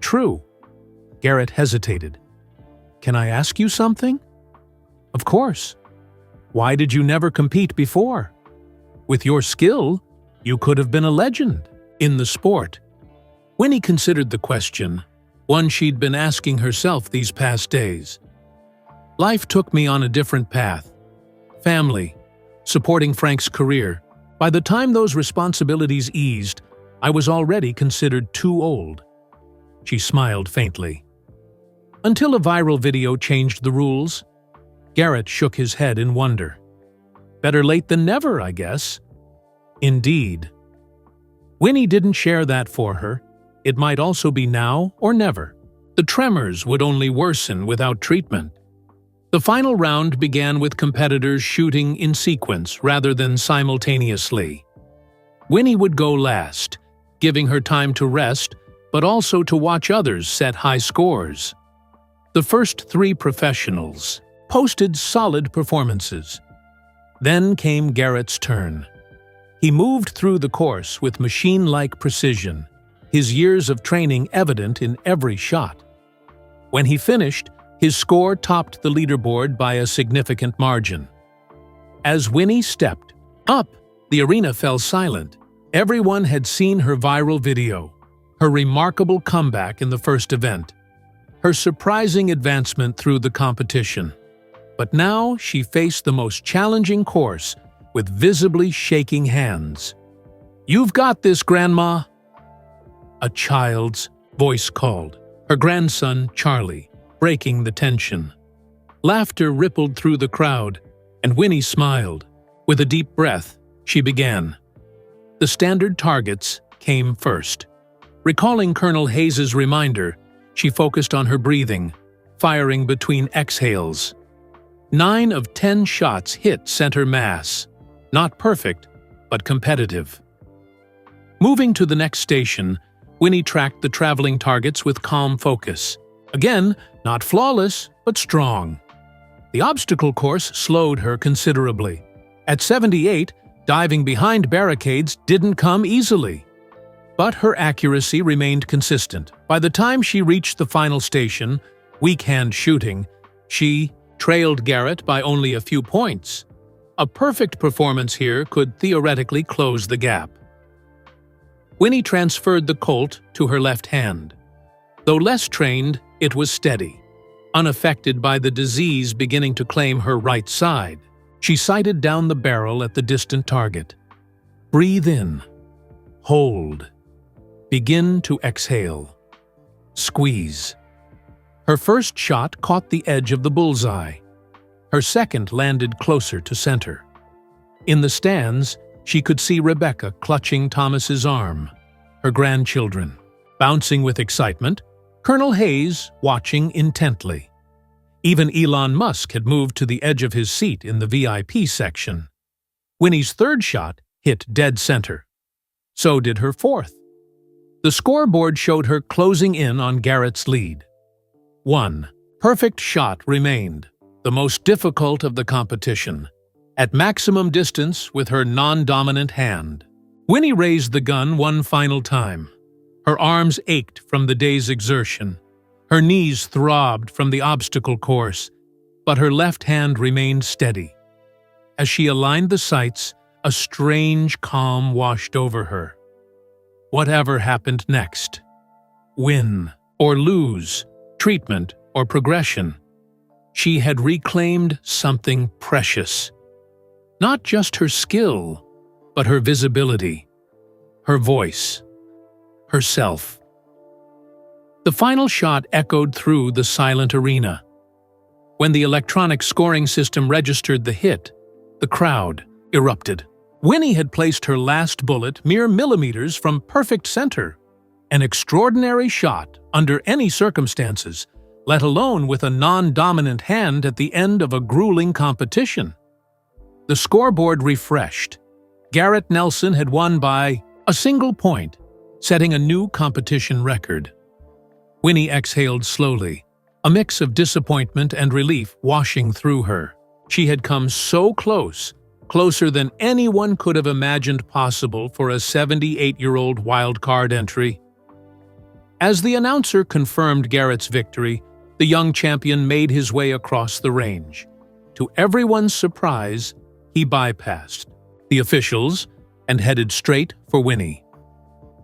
"True." Garrett hesitated. "Can I ask you something?" "Of course." "Why did you never compete before? With your skill, you could have been a legend in the sport." Winnie considered the question, one she'd been asking herself these past days. "Life took me on a different path. Family, supporting Frank's career. By the time those responsibilities eased, I was already considered too old." She smiled faintly. "Until a viral video changed the rules." Garrett shook his head in wonder. "Better late than never, I guess." "Indeed." Winnie didn't share that for her. It might also be now or never. The tremors would only worsen without treatment. The final round began with competitors shooting in sequence rather than simultaneously. Winnie would go last, giving her time to rest, but also to watch others set high scores. The first 3 professionals posted solid performances. Then came Garrett's turn. He moved through the course with machine-like precision, his years of training evident in every shot. When he finished, his score topped the leaderboard by a significant margin. As Winnie stepped up, the arena fell silent. Everyone had seen her viral video, her remarkable comeback in the first event, her surprising advancement through the competition. But now she faced the most challenging course with visibly shaking hands. "You've got this, Grandma," a child's voice called, her grandson, Charlie, breaking the tension. Laughter rippled through the crowd, and Winnie smiled. With a deep breath, she began. The standard targets came first. Recalling Colonel Hayes's reminder, she focused on her breathing, firing between exhales. 9 of 10 shots hit center mass. Not perfect, but competitive. Moving to the next station, Winnie tracked the traveling targets with calm focus. Again, not flawless, but strong. The obstacle course slowed her considerably. At 78, diving behind barricades didn't come easily. But her accuracy remained consistent. By the time she reached the final station, weak hand shooting, she trailed Garrett by only a few points. A perfect performance here could theoretically close the gap. Winnie transferred the Colt to her left hand. Though less trained, it was steady, unaffected by the disease beginning to claim her right side. She sighted down the barrel at the distant target. Breathe in. Hold. Begin to exhale. Squeeze. Her first shot caught the edge of the bullseye. Her second landed closer to center. In the stands, she could see Rebecca clutching Thomas's arm, her grandchildren, bouncing with excitement, Colonel Hayes watching intently. Even Elon Musk had moved to the edge of his seat in the VIP section. Winnie's third shot hit dead center. So did her fourth. The scoreboard showed her closing in on Garrett's lead. 1 perfect shot remained, the most difficult of the competition, at maximum distance with her non-dominant hand. Winnie raised the gun one final time. Her arms ached from the day's exertion. Her knees throbbed from the obstacle course, but her left hand remained steady. As she aligned the sights, a strange calm washed over her. Whatever happened next, win or lose, treatment or progression, she had reclaimed something precious. Not just her skill, but her visibility, her voice, herself. The final shot echoed through the silent arena. When the electronic scoring system registered the hit, the crowd erupted. Winnie had placed her last bullet mere millimeters from perfect center. An extraordinary shot under any circumstances, let alone with a non-dominant hand at the end of a grueling competition. The scoreboard refreshed. Garrett Nelson had won by a single point, setting a new competition record. Winnie exhaled slowly, a mix of disappointment and relief washing through her. She had come so close, closer than anyone could have imagined possible for a 78-year-old wildcard entry. As the announcer confirmed Garrett's victory, the young champion made his way across the range. To everyone's surprise, he bypassed the officials and headed straight for Winnie.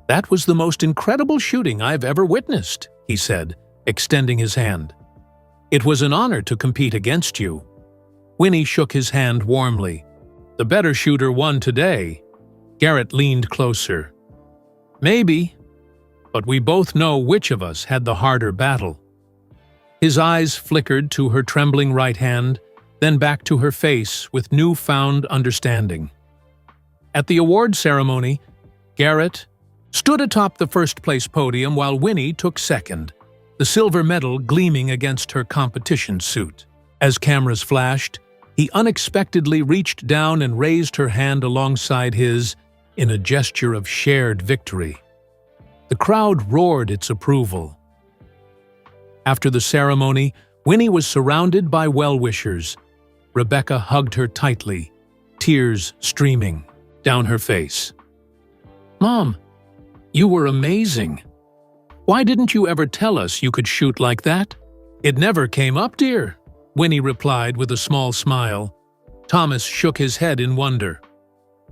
"That was the most incredible shooting I've ever witnessed," he said, extending his hand. "It was an honor to compete against you." Winnie shook his hand warmly. "The better shooter won today." Garrett leaned closer. "Maybe, but we both know which of us had the harder battle." His eyes flickered to her trembling right hand, then back to her face with newfound understanding. At the award ceremony, Garrett stood atop the first-place podium while Winnie took second, the silver medal gleaming against her competition suit. As cameras flashed, he unexpectedly reached down and raised her hand alongside his in a gesture of shared victory. The crowd roared its approval. After the ceremony, Winnie was surrounded by well-wishers. Rebecca hugged her tightly, tears streaming down her face. "Mom, you were amazing. Why didn't you ever tell us you could shoot like that?" "It never came up, dear," Winnie replied with a small smile. Thomas shook his head in wonder.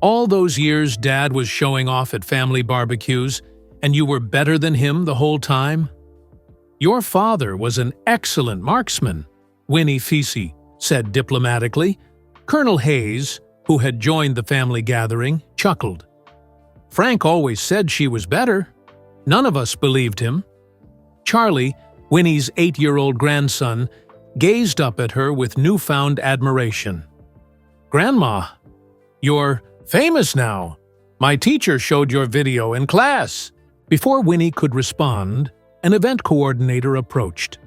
"All those years Dad was showing off at family barbecues, and you were better than him the whole time?" "Your father was an excellent marksman," Winnie Feasey said diplomatically. Colonel Hayes, who had joined the family gathering, chuckled. "Frank always said she was better. None of us believed him." Charlie, Winnie's 8-year-old grandson, gazed up at her with newfound admiration. "Grandma, you're famous now. My teacher showed your video in class." Before Winnie could respond, an event coordinator approached.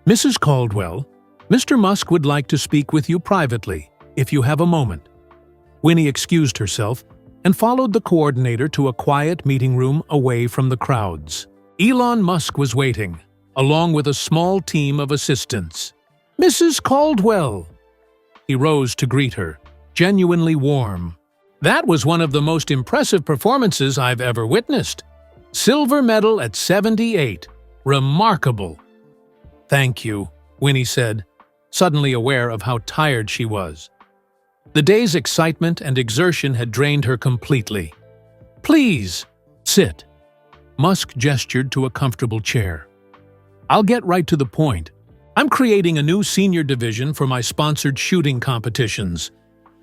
"Mrs. Caldwell, Mr. Musk would like to speak with you privately, if you have a moment." Winnie excused herself and followed the coordinator to a quiet meeting room away from the crowds. Elon Musk was waiting, along with a small team of assistants. "Mrs. Caldwell!" He rose to greet her, genuinely warm. "That was one of the most impressive performances I've ever witnessed. Silver medal at 78. Remarkable." "Thank you," Winnie said, suddenly aware of how tired she was. The day's excitement and exertion had drained her completely. "Please, sit." Musk gestured to a comfortable chair. "I'll get right to the point. I'm creating a new senior division for my sponsored shooting competitions.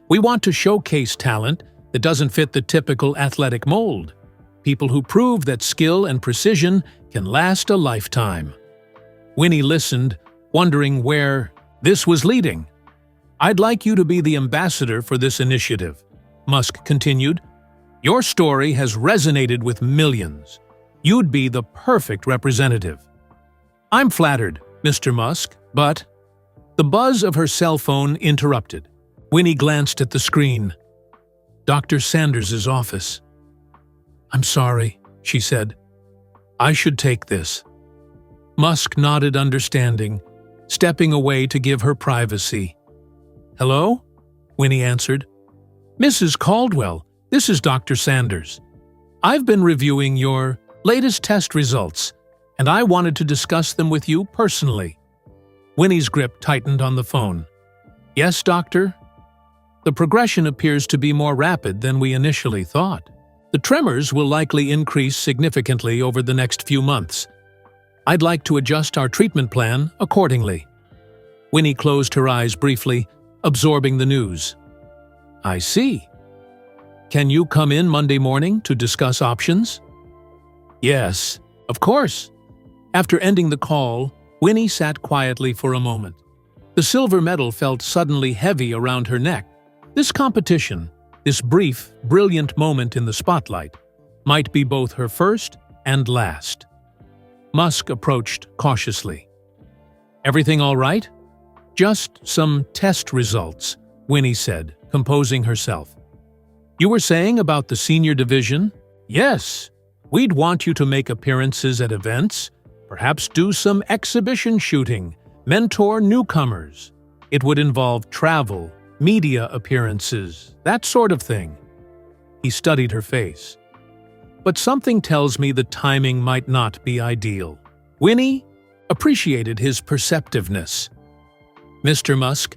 We want to showcase talent that doesn't fit the typical athletic mold. People who prove that skill and precision can last a lifetime." Winnie listened, wondering where this was leading. "I'd like you to be the ambassador for this initiative," Musk continued. "Your story has resonated with millions. You'd be the perfect representative." "I'm flattered, Mr. Musk, but—" The buzz of her cell phone interrupted. Winnie glanced at the screen. Dr. Sanders's office. "I'm sorry," she said. "I should take this." Musk nodded understanding, stepping away to give her privacy. "Hello?" Winnie answered. "Mrs. Caldwell, this is Dr. Sanders. I've been reviewing your latest test results, and I wanted to discuss them with you personally." Winnie's grip tightened on the phone. "Yes, doctor?" "The progression appears to be more rapid than we initially thought. The tremors will likely increase significantly over the next few months. I'd like to adjust our treatment plan accordingly." Winnie closed her eyes briefly, absorbing the news. "I see. Can you come in Monday morning to discuss options?" "Yes, of course." After ending the call, Winnie sat quietly for a moment. The silver medal felt suddenly heavy around her neck. This competition, this brief, brilliant moment in the spotlight, might be both her first and last. Musk approached cautiously. "Everything all right?" "Just some test results," Winnie said, composing herself. "You were saying about the senior division?" "Yes. We'd want you to make appearances at events, perhaps do some exhibition shooting, mentor newcomers. It would involve travel, media appearances, that sort of thing." He studied her face. "But something tells me the timing might not be ideal." Winnie appreciated his perceptiveness. "Mr. Musk,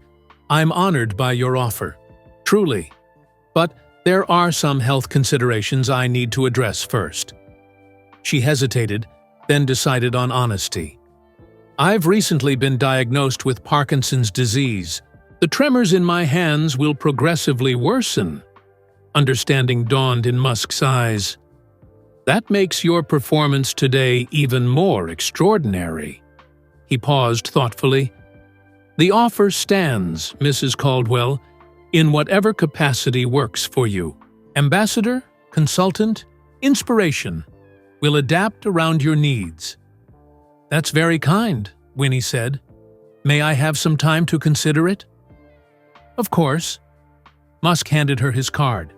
I'm honored by your offer. Truly. But there are some health considerations I need to address first." She hesitated, then decided on honesty. "I've recently been diagnosed with Parkinson's disease. The tremors in my hands will progressively worsen." Understanding dawned in Musk's eyes. "That makes your performance today even more extraordinary." He paused thoughtfully. "The offer stands, Mrs. Caldwell, in whatever capacity works for you. Ambassador, consultant, inspiration. We'll adapt around your needs." "That's very kind," Winnie said. "May I have some time to consider it?" "Of course." Musk handed her his card.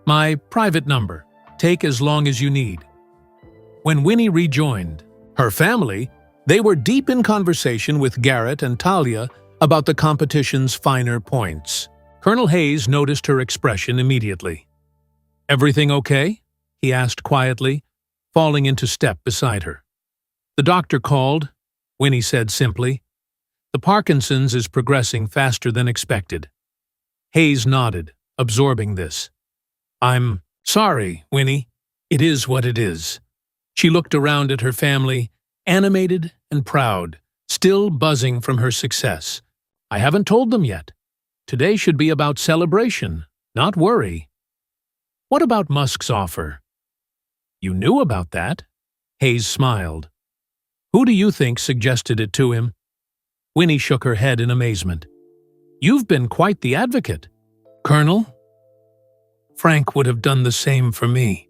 "My private number. Take as long as you need." When Winnie rejoined her family, they were deep in conversation with Garrett and Talia about the competition's finer points. Colonel Hayes noticed her expression immediately. "Everything okay?" he asked quietly, falling into step beside her. "The doctor called," Winnie said simply. "The Parkinson's is progressing faster than expected." Hayes nodded, absorbing this. "I'm sorry, Winnie. It is what it is." She looked around at her family, animated and proud, still buzzing from her success. "I haven't told them yet. Today should be about celebration, not worry." "What about Musk's offer?" "You knew about that?" Hayes smiled. "Who do you think suggested it to him?" Winnie shook her head in amazement. You've been quite the advocate. Colonel? Frank would have done the same for me.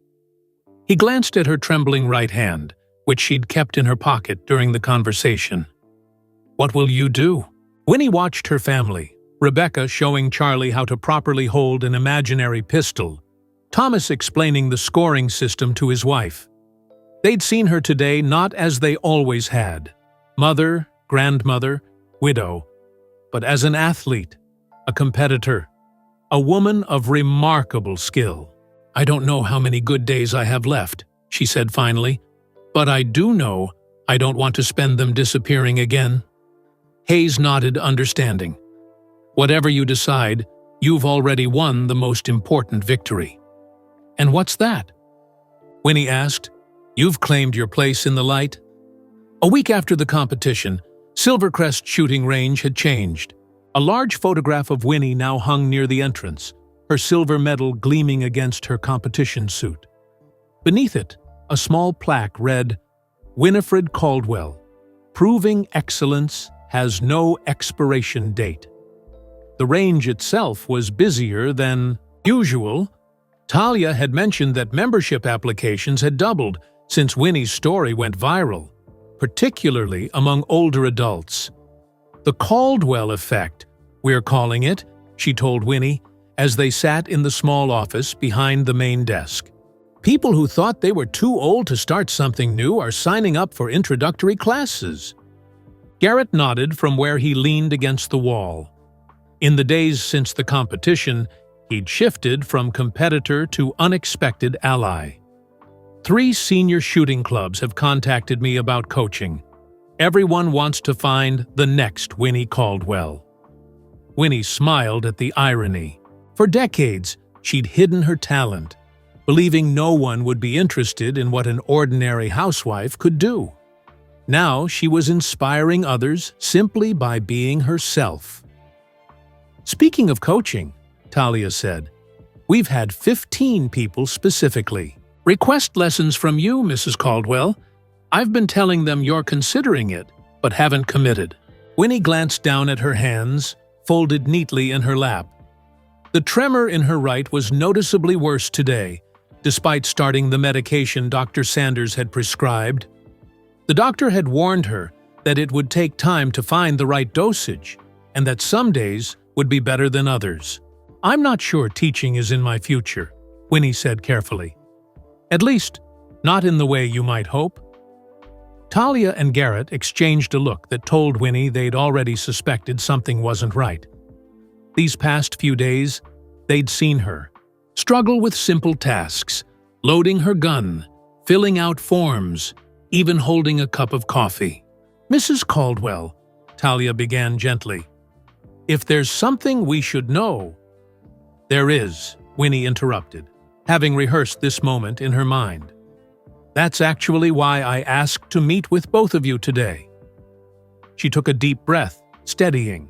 He glanced at her trembling right hand, which she'd kept in her pocket during the conversation. What will you do? Winnie watched her family, Rebecca showing Charlie how to properly hold an imaginary pistol, Thomas explaining the scoring system to his wife. They'd seen her today not as they always had, mother, grandmother, widow, but as an athlete, a competitor, a woman of remarkable skill. I don't know how many good days I have left, she said finally, but I do know I don't want to spend them disappearing again. Hayes nodded, understanding. Whatever you decide, you've already won the most important victory. And what's that? Winnie asked. You've claimed your place in the light? A week after the competition, Silvercrest shooting range had changed. A large photograph of Winnie now hung near the entrance, her silver medal gleaming against her competition suit. Beneath it, a small plaque read, Winifred Caldwell, proving excellence has no expiration date. The range itself was busier than usual. Talia had mentioned that membership applications had doubled since Winnie's story went viral, particularly among older adults. The Caldwell effect, we're calling it, she told Winnie, as they sat in the small office behind the main desk. People who thought they were too old to start something new are signing up for introductory classes. Garrett nodded from where he leaned against the wall. In the days since the competition, he'd shifted from competitor to unexpected ally. 3 senior shooting clubs have contacted me about coaching. Everyone wants to find the next Winnie Caldwell. Winnie smiled at the irony. For decades, she'd hidden her talent, believing no one would be interested in what an ordinary housewife could do. Now she was inspiring others simply by being herself. Speaking of coaching, Talia said, we've had 15 people specifically request lessons from you, Mrs. Caldwell. I've been telling them you're considering it, but haven't committed. Winnie glanced down at her hands, folded neatly in her lap. The tremor in her right was noticeably worse today, despite starting the medication Dr. Sanders had prescribed. The doctor had warned her that it would take time to find the right dosage, and that some days would be better than others. I'm not sure teaching is in my future, Winnie said carefully. At least, not in the way you might hope. Talia and Garrett exchanged a look that told Winnie they'd already suspected something wasn't right. These past few days, they'd seen her struggle with simple tasks, loading her gun, filling out forms, even holding a cup of coffee. Mrs. Caldwell, Talia began gently, if there's something we should know— There is, Winnie interrupted, having rehearsed this moment in her mind. That's actually why I asked to meet with both of you today. She took a deep breath, steadying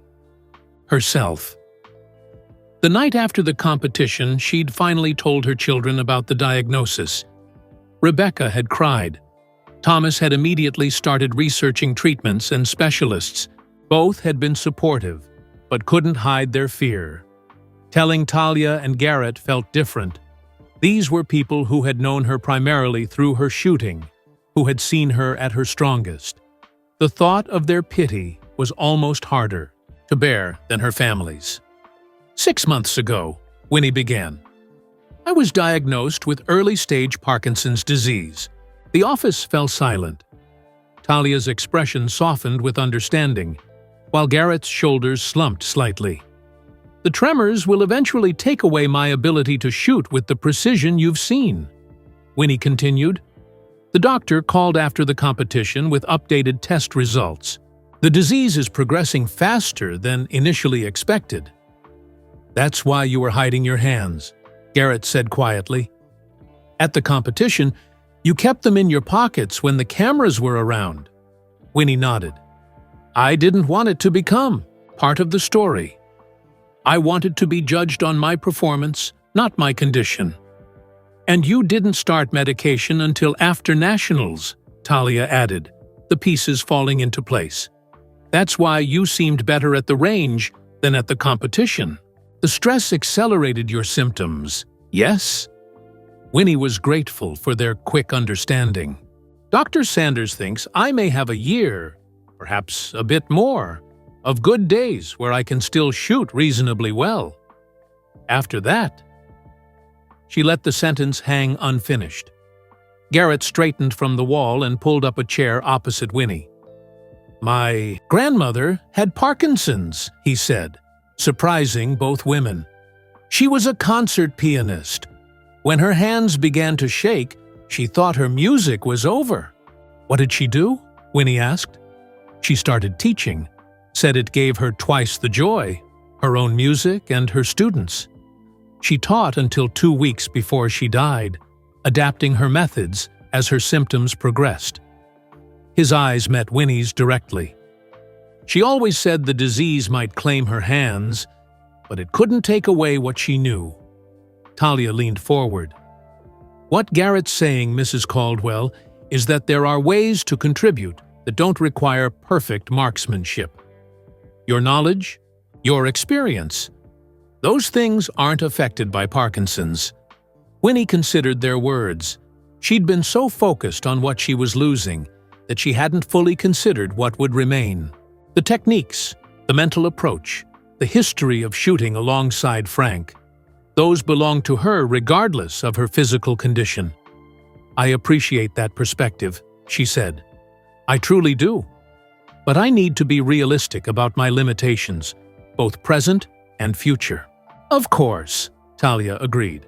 herself. The night after the competition, she'd finally told her children about the diagnosis. Rebecca had cried. Thomas had immediately started researching treatments and specialists. Both had been supportive, but couldn't hide their fear. Telling Talia and Garrett felt different. These were people who had known her primarily through her shooting, who had seen her at her strongest. The thought of their pity was almost harder to bear than her family's. 6 months ago, Winnie began, I was diagnosed with early-stage Parkinson's disease. The office fell silent. Talia's expression softened with understanding, while Garrett's shoulders slumped slightly. The tremors will eventually take away my ability to shoot with the precision you've seen, Winnie continued. The doctor called after the competition with updated test results. The disease is progressing faster than initially expected. That's why you were hiding your hands, Garrett said quietly. At the competition, you kept them in your pockets when the cameras were around. Winnie nodded. I didn't want it to become part of the story. I wanted to be judged on my performance, not my condition. And you didn't start medication until after nationals, Talia added, the pieces falling into place. That's why you seemed better at the range than at the competition. The stress accelerated your symptoms, yes?" Winnie was grateful for their quick understanding. "Dr. Sanders thinks I may have a year, perhaps a bit more, of good days where I can still shoot reasonably well. After that—" She let the sentence hang unfinished. Garrett straightened from the wall and pulled up a chair opposite Winnie. "My grandmother had Parkinson's," he said, surprising both women. "She was a concert pianist. When her hands began to shake, she thought her music was over." "What did she do?" Winnie asked. "She started teaching, said it gave her twice the joy, her own music and her students. She taught until 2 weeks before she died, adapting her methods as her symptoms progressed." His eyes met Winnie's directly. "She always said the disease might claim her hands, but it couldn't take away what she knew." Talia leaned forward. "What Garrett's saying, Mrs. Caldwell, is that there are ways to contribute that don't require perfect marksmanship. Your knowledge, your experience, those things aren't affected by Parkinson's." Winnie considered their words. She'd been so focused on what she was losing that she hadn't fully considered what would remain. The techniques, the mental approach, the history of shooting alongside Frank, those belonged to her regardless of her physical condition. "I appreciate that perspective," she said. "I truly do. But I need to be realistic about my limitations, both present and future." "Of course," Talia agreed.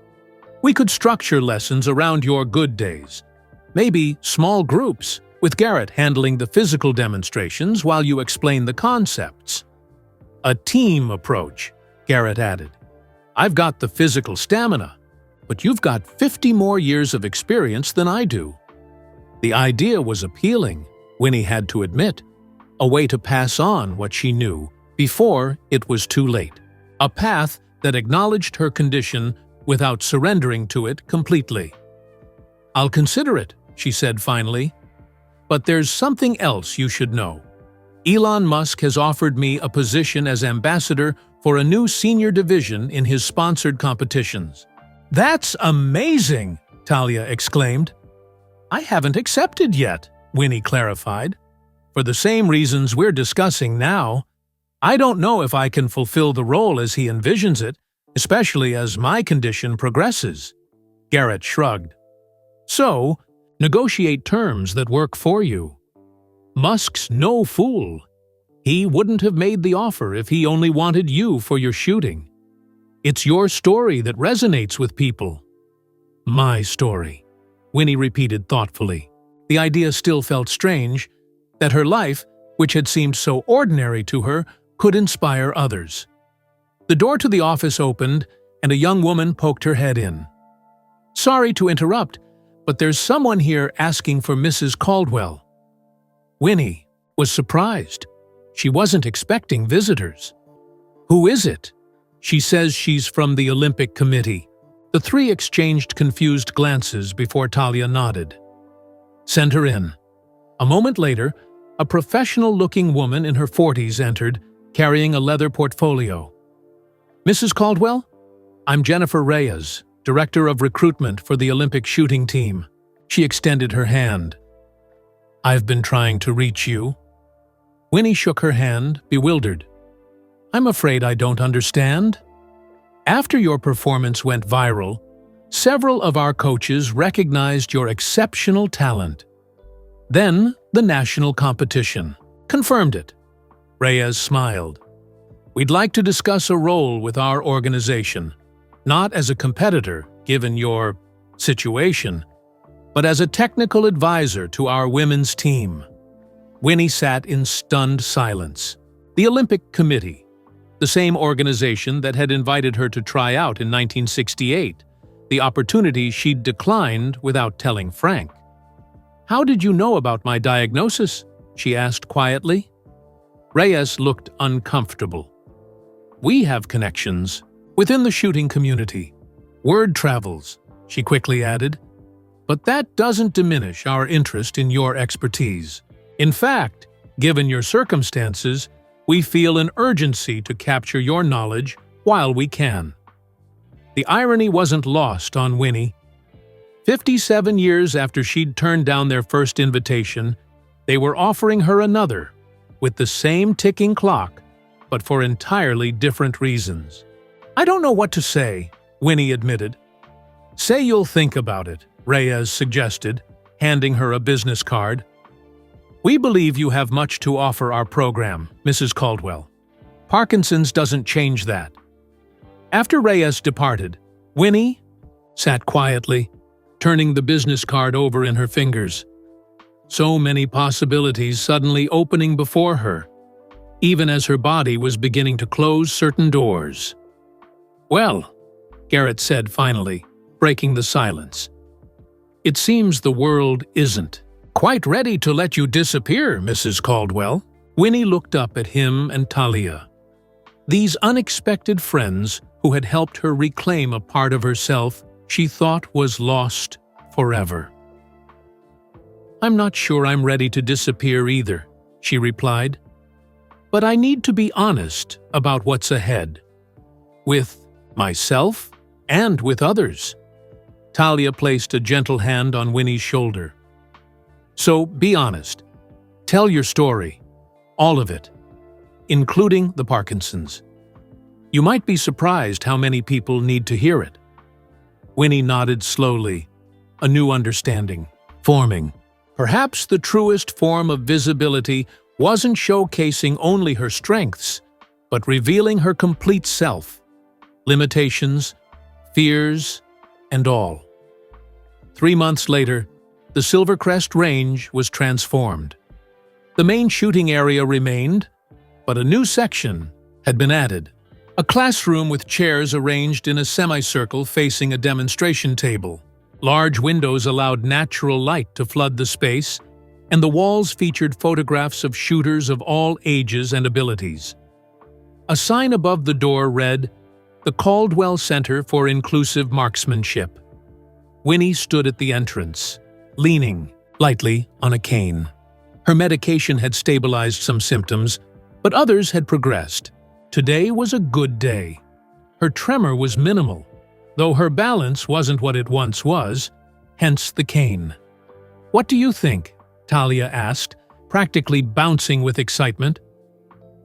"We could structure lessons around your good days. Maybe small groups, with Garrett handling the physical demonstrations while you explain the concepts." "A team approach," Garrett added. "I've got the physical stamina, but you've got 50 more years of experience than I do." The idea was appealing, Winnie had to admit. A way to pass on what she knew before it was too late. A path that acknowledged her condition without surrendering to it completely. "I'll consider it," she said finally. "But there's something else you should know. Elon Musk has offered me a position as ambassador for a new senior division in his sponsored competitions." "That's amazing!" Talia exclaimed. "I haven't accepted yet," Winnie clarified. "For the same reasons we're discussing now. I don't know if I can fulfill the role as he envisions it, especially as my condition progresses." Garrett shrugged. "So, negotiate terms that work for you. Musk's no fool. He wouldn't have made the offer if he only wanted you for your shooting. It's your story that resonates with people." "My story," Winnie repeated thoughtfully. The idea still felt strange, that her life, which had seemed so ordinary to her, could inspire others. The door to the office opened, and a young woman poked her head in. "Sorry to interrupt, but there's someone here asking for Mrs. Caldwell." Winnie was surprised. She wasn't expecting visitors. "Who is it?" "She says she's from the Olympic Committee." The three exchanged confused glances before Talia nodded. "Send her in." A moment later, a professional-looking woman in her 40s entered, carrying a leather portfolio. "Mrs. Caldwell? I'm Jennifer Reyes, Director of Recruitment for the Olympic shooting team." She extended her hand. "I've been trying to reach you." Winnie shook her hand, bewildered. "I'm afraid I don't understand." "After your performance went viral, several of our coaches recognized your exceptional talent. Then, the national competition confirmed it." Reyes smiled. "We'd like to discuss a role with our organization, not as a competitor, given your situation, but as a technical advisor to our women's team." Winnie sat in stunned silence. The Olympic Committee, the same organization that had invited her to try out in 1968, the opportunity she'd declined without telling Frank. "How did you know about my diagnosis?" she asked quietly. Reyes looked uncomfortable. "We have connections within the shooting community. Word travels," she quickly added. "But that doesn't diminish our interest in your expertise. In fact, Given your circumstances, we feel an urgency to capture your knowledge while we can." The irony wasn't lost on Winnie. 57 years after she'd turned down their first invitation, they were offering her another, with the same ticking clock, but for entirely different reasons. "I don't know what to say," Winnie admitted. "Say you'll think about it," Reyes suggested, handing her a business card. "We believe you have much to offer our program, Mrs. Caldwell. Parkinson's doesn't change that." After Reyes departed, Winnie sat quietly, turning the business card over in her fingers. So many possibilities suddenly opening before her, even as her body was beginning to close certain doors. "Well," Garrett said finally, breaking the silence, "it seems the world isn't quite ready to let you disappear, Mrs. Caldwell." Winnie looked up at him and Talia, these unexpected friends who had helped her reclaim a part of herself she thought was lost forever. "I'm not sure I'm ready to disappear either," she replied. "But I need to be honest about what's ahead. With myself and with others." Talia placed a gentle hand on Winnie's shoulder. "So be honest. Tell your story. All of it. Including the Parkinsons. You might be surprised how many people need to hear it." Winnie nodded slowly, a new understanding forming. Perhaps the truest form of visibility wasn't showcasing only her strengths, but revealing her complete self, limitations, fears, and all. 3 months later, the Silvercrest Range was transformed. The main shooting area remained, but a new section had been added. A classroom with chairs arranged in a semicircle facing a demonstration table. Large windows allowed natural light to flood the space, and the walls featured photographs of shooters of all ages and abilities. A sign above the door read, "The Caldwell Center for Inclusive Marksmanship." Winnie stood at the entrance, leaning lightly on a cane. Her medication had stabilized some symptoms, but others had progressed. Today was a good day. Her tremor was minimal, though her balance wasn't what it once was, hence the cane. "What do you think?" Talia asked, practically bouncing with excitement.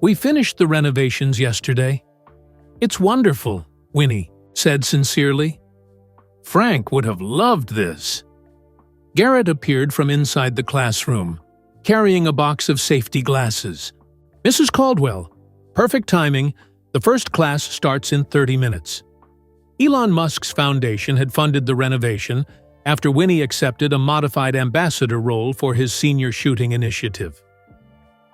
"We finished the renovations yesterday." "It's wonderful," Winnie said sincerely. "Frank would have loved this." Garrett appeared from inside the classroom, carrying a box of safety glasses. "Mrs. Caldwell, perfect timing. The first class starts in 30 minutes. Elon Musk's foundation had funded the renovation after Winnie accepted a modified ambassador role for his senior shooting initiative.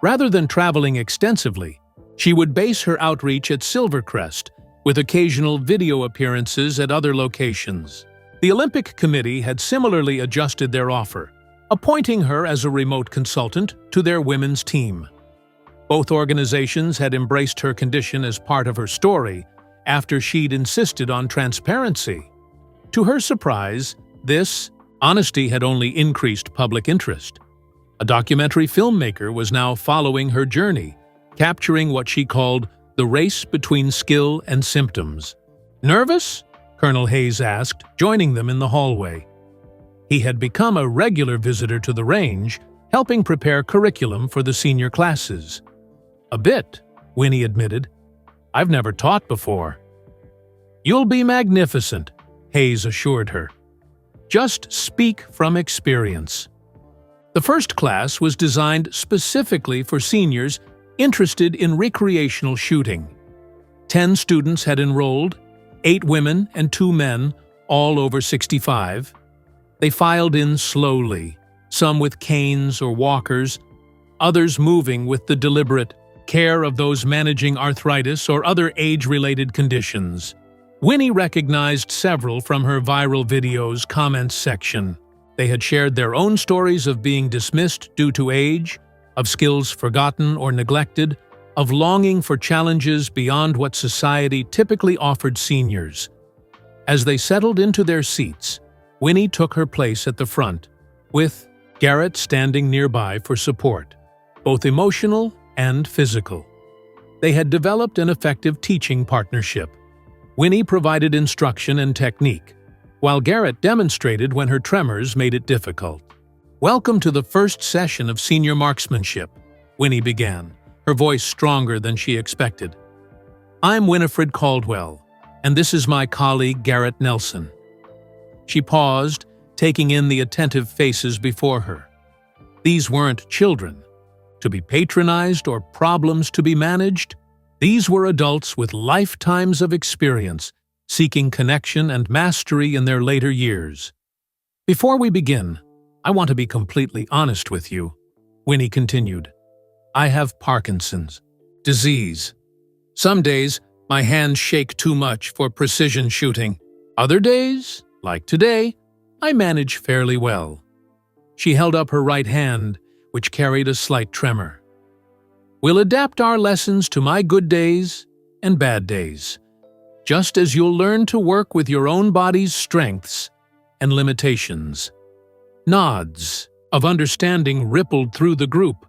Rather than traveling extensively, she would base her outreach at Silvercrest, with occasional video appearances at other locations. The Olympic Committee had similarly adjusted their offer, appointing her as a remote consultant to their women's team. Both organizations had embraced her condition as part of her story after she'd insisted on transparency. To her surprise, this honesty had only increased public interest. A documentary filmmaker was now following her journey, capturing what she called the race between skill and symptoms. "Nervous?" Colonel Hayes asked, joining them in the hallway. He had become a regular visitor to the range, helping prepare curriculum for the senior classes. "A bit," Winnie admitted. "I've never taught before." "You'll be magnificent," Hayes assured her. "Just speak from experience." The first class was designed specifically for seniors interested in recreational shooting. 10 students had enrolled, 8 women and 2 men, all over 65. They filed in slowly, some with canes or walkers, others moving with the deliberate care of those managing arthritis or other age-related conditions. Winnie recognized several from her viral video's comments section. They had shared their own stories of being dismissed due to age, of skills forgotten or neglected, of longing for challenges beyond what society typically offered seniors. As they settled into their seats, Winnie took her place at the front, with Garrett standing nearby for support. both emotional and physical. They had developed an effective teaching partnership. Winnie provided instruction and technique, while Garrett demonstrated when her tremors made it difficult. "Welcome to the first session of senior marksmanship," Winnie began, her voice stronger than she expected. "I'm Winifred Caldwell, and this is my colleague Garrett Nelson." She paused, taking in the attentive faces before her. These weren't children, to be patronized or problems to be managed. These were adults with lifetimes of experience, seeking connection and mastery in their later years. "Before we begin, I want to be completely honest with you," Winnie continued. "I have Parkinson's disease. Some days, my hands shake too much for precision shooting. Other days, like today, I manage fairly well." She held up her right hand, which carried a slight tremor. "We'll adapt our lessons to my good days and bad days, just as you'll learn to work with your own body's strengths and limitations." Nods of understanding rippled through the group.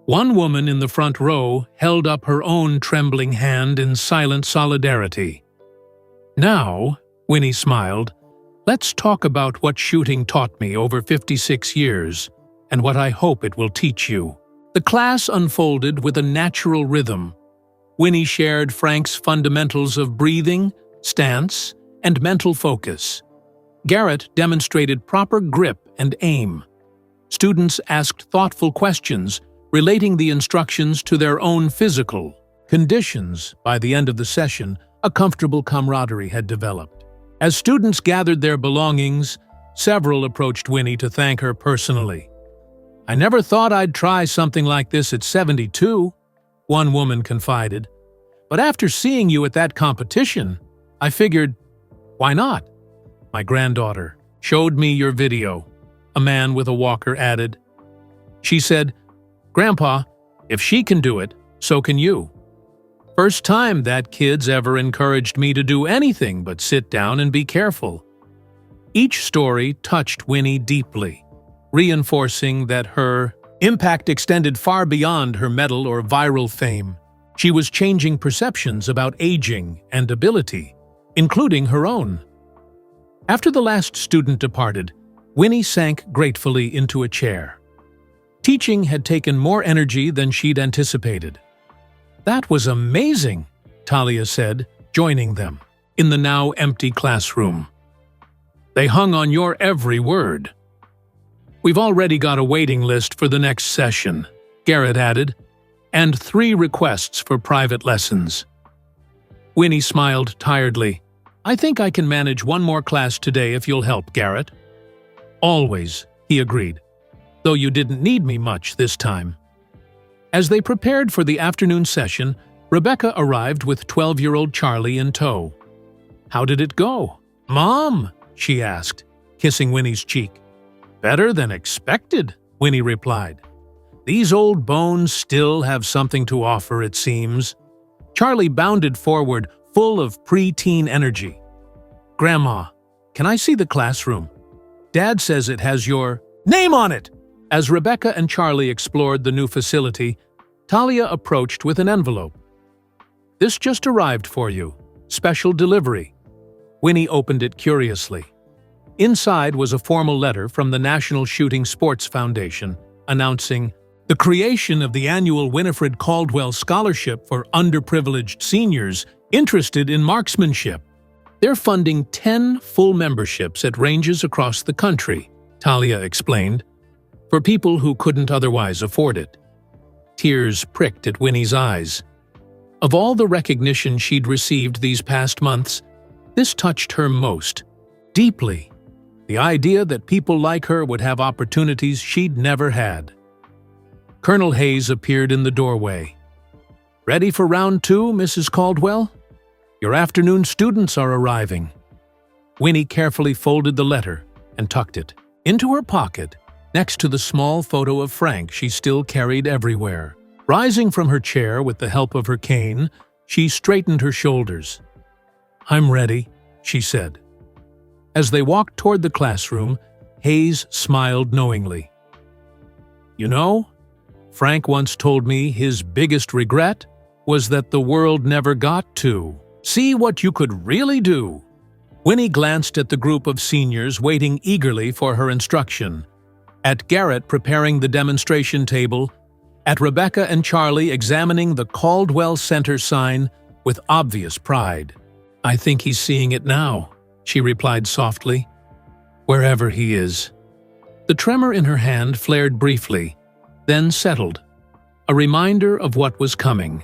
One woman in the front row held up her own trembling hand in silent solidarity. "Now," Winnie smiled, "let's talk about what shooting taught me over 56 years, and what I hope it will teach you." The class unfolded with a natural rhythm. Winnie shared Frank's fundamentals of breathing, stance, and mental focus. Garrett demonstrated proper grip and aim. Students asked thoughtful questions, relating the instructions to their own physical conditions. By the end of the session, a comfortable camaraderie had developed. As students gathered their belongings, several approached Winnie to thank her personally. "I never thought I'd try something like this at 72, one woman confided. "But after seeing you at that competition, I figured, why not?" "My granddaughter showed me your video," a man with a walker added. "She said, 'Grandpa, if she can do it, so can you.' First time that kid's ever encouraged me to do anything but sit down and be careful." Each story touched Winnie deeply, reinforcing that her impact extended far beyond her medal or viral fame. She was changing perceptions about aging and ability, including her own. After the last student departed, Winnie sank gratefully into a chair. Teaching had taken more energy than she'd anticipated. "That was amazing," Talia said, joining them in the now empty classroom. "They hung on your every word." "We've already got a waiting list for the next session," Garrett added, "and 3 requests for private lessons." Winnie smiled tiredly. "I think I can manage one more class today if you'll help, Garrett." "Always," he agreed, "though you didn't need me much this time." As they prepared for the afternoon session, Rebecca arrived with 12-year-old Charlie in tow. "How did it go?" "Mom?" she asked, kissing Winnie's cheek. "Better than expected," Winnie replied. "These old bones still have something to offer, it seems." Charlie bounded forward, full of pre-teen energy. "Grandma, can I see the classroom? Dad says it has your name on it!" As Rebecca and Charlie explored the new facility, Talia approached with an envelope. "This just arrived for you. Special delivery." Winnie opened it curiously. Inside was a formal letter from the National Shooting Sports Foundation announcing the creation of the annual Winifred Caldwell Scholarship for underprivileged seniors interested in marksmanship. They're funding 10 full memberships at ranges across the country, Talia explained, for people who couldn't otherwise afford it. Tears pricked at Winnie's eyes. Of all the recognition she'd received these past months, this touched her most, deeply. The idea that people like her would have opportunities she'd never had. Colonel Hayes appeared in the doorway. "Ready for round 2, Mrs. Caldwell? Your afternoon students are arriving." Winnie carefully folded the letter and tucked it into her pocket, next to the small photo of Frank she still carried everywhere. Rising from her chair with the help of her cane, she straightened her shoulders. "I'm ready," she said. As they walked toward the classroom, Hayes smiled knowingly. "You know, Frank once told me his biggest regret was that the world never got to see what you could really do. Winnie glanced at the group of seniors waiting eagerly for her instruction, at Garrett preparing the demonstration table, at Rebecca and Charlie examining the Caldwell Center sign with obvious pride. "I think he's seeing it now," she replied softly. "Wherever he is." The tremor in her hand flared briefly, then settled, a reminder of what was coming,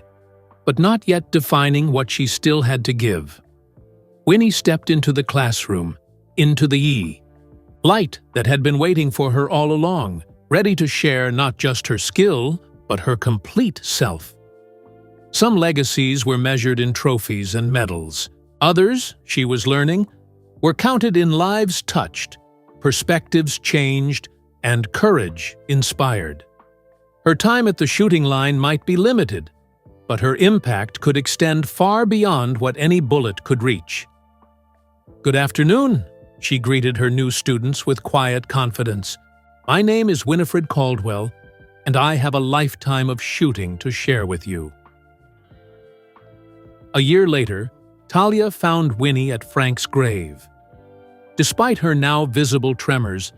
but not yet defining what she still had to give. Winnie stepped into the classroom, into the light that had been waiting for her all along, ready to share not just her skill, but her complete self. Some legacies were measured in trophies and medals. Others, she was learning, were counted in lives touched, perspectives changed, and courage inspired. Her time at the shooting line might be limited, but her impact could extend far beyond what any bullet could reach. "Good afternoon," she greeted her new students with quiet confidence. "My name is Winifred Caldwell, and I have a lifetime of shooting to share with you." A year later, Talia found Winnie at Frank's grave. Despite her now visible tremors,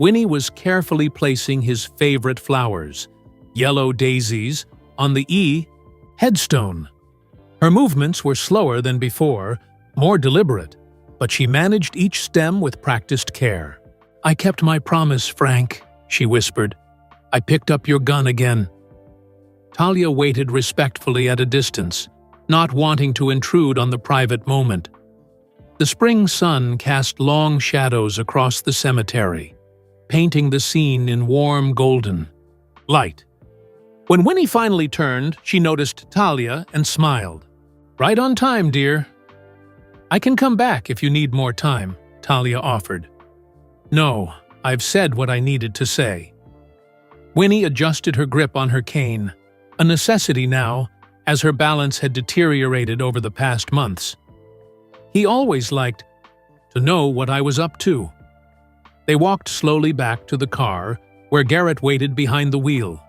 Winnie was carefully placing his favorite flowers, yellow daisies, on the headstone. Her movements were slower than before, more deliberate, but she managed each stem with practiced care. "I kept my promise, Frank," she whispered. "I picked up your gun again." Talia waited respectfully at a distance, not wanting to intrude on the private moment. The spring sun cast long shadows across the cemetery, painting the scene in warm golden light. When Winnie finally turned, she noticed Talia and smiled. "Right on time, dear." "I can come back if you need more time," Talia offered. "No, I've said what I needed to say." Winnie adjusted her grip on her cane, a necessity now, as her balance had deteriorated over the past months. "He always liked to know what I was up to." They walked slowly back to the car, where Garrett waited behind the wheel.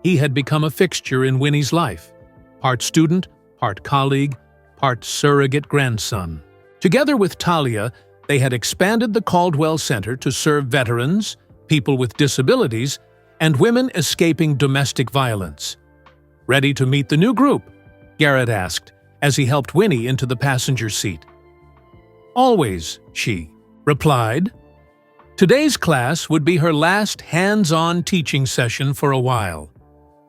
He had become a fixture in Winnie's life, part student, part colleague, part surrogate grandson. Together with Talia, they had expanded the Caldwell Center to serve veterans, people with disabilities, and women escaping domestic violence. "Ready to meet the new group?" Garrett asked, as he helped Winnie into the passenger seat. "Always," she replied. Today's class would be her last hands-on teaching session for a while.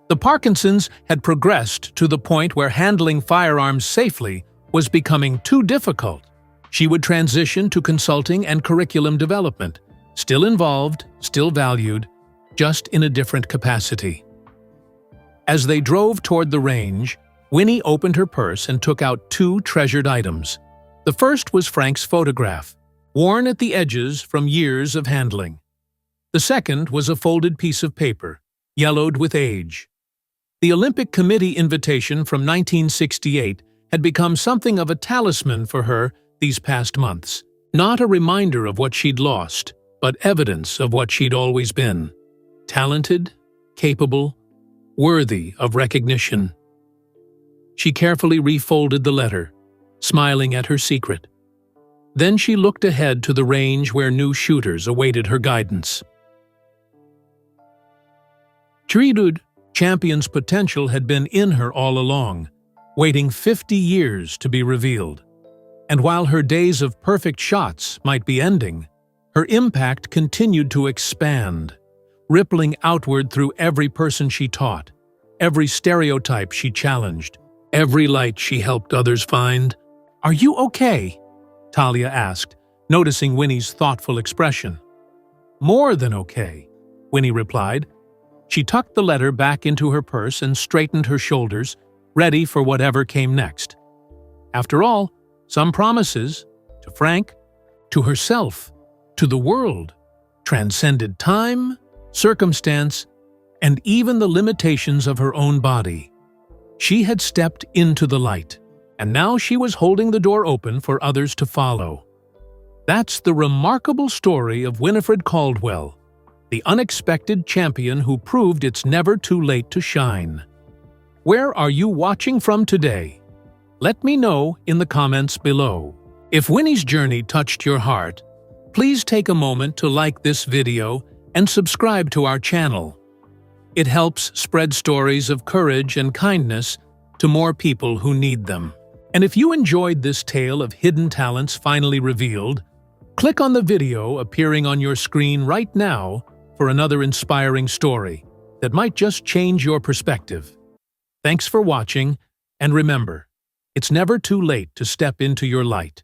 The Parkinsons had progressed to the point where handling firearms safely was becoming too difficult. She would transition to consulting and curriculum development, still involved, still valued, just in a different capacity. As they drove toward the range, Winnie opened her purse and took out two treasured items. The first was Frank's photograph, worn at the edges from years of handling. The second was a folded piece of paper, yellowed with age. The Olympic Committee invitation from 1968 had become something of a talisman for her these past months. Not a reminder of what she'd lost, but evidence of what she'd always been. Talented, capable, worthy of recognition. She carefully refolded the letter, smiling at her secret. Then she looked ahead to the range where new shooters awaited her guidance. Chiridud Champion's potential had been in her all along, waiting 50 years to be revealed. And while her days of perfect shots might be ending, her impact continued to expand, rippling outward through every person she taught, every stereotype she challenged, every light she helped others find. "Are you okay?" Talia asked, noticing Winnie's thoughtful expression. "More than okay," Winnie replied. She tucked the letter back into her purse and straightened her shoulders, ready for whatever came next. After all, some promises, to Frank, to herself, to the world, transcended time, circumstance, and even the limitations of her own body. She had stepped into the light, and now she was holding the door open for others to follow. That's the remarkable story of Winifred Caldwell, the unexpected champion who proved it's never too late to shine. Where are you watching from today? Let me know in the comments below. If Winnie's journey touched your heart, please take a moment to like this video and subscribe to our channel. It helps spread stories of courage and kindness to more people who need them. And if you enjoyed this tale of hidden talents finally revealed, click on the video appearing on your screen right now for another inspiring story that might just change your perspective. Thanks for watching, and remember, it's never too late to step into your light.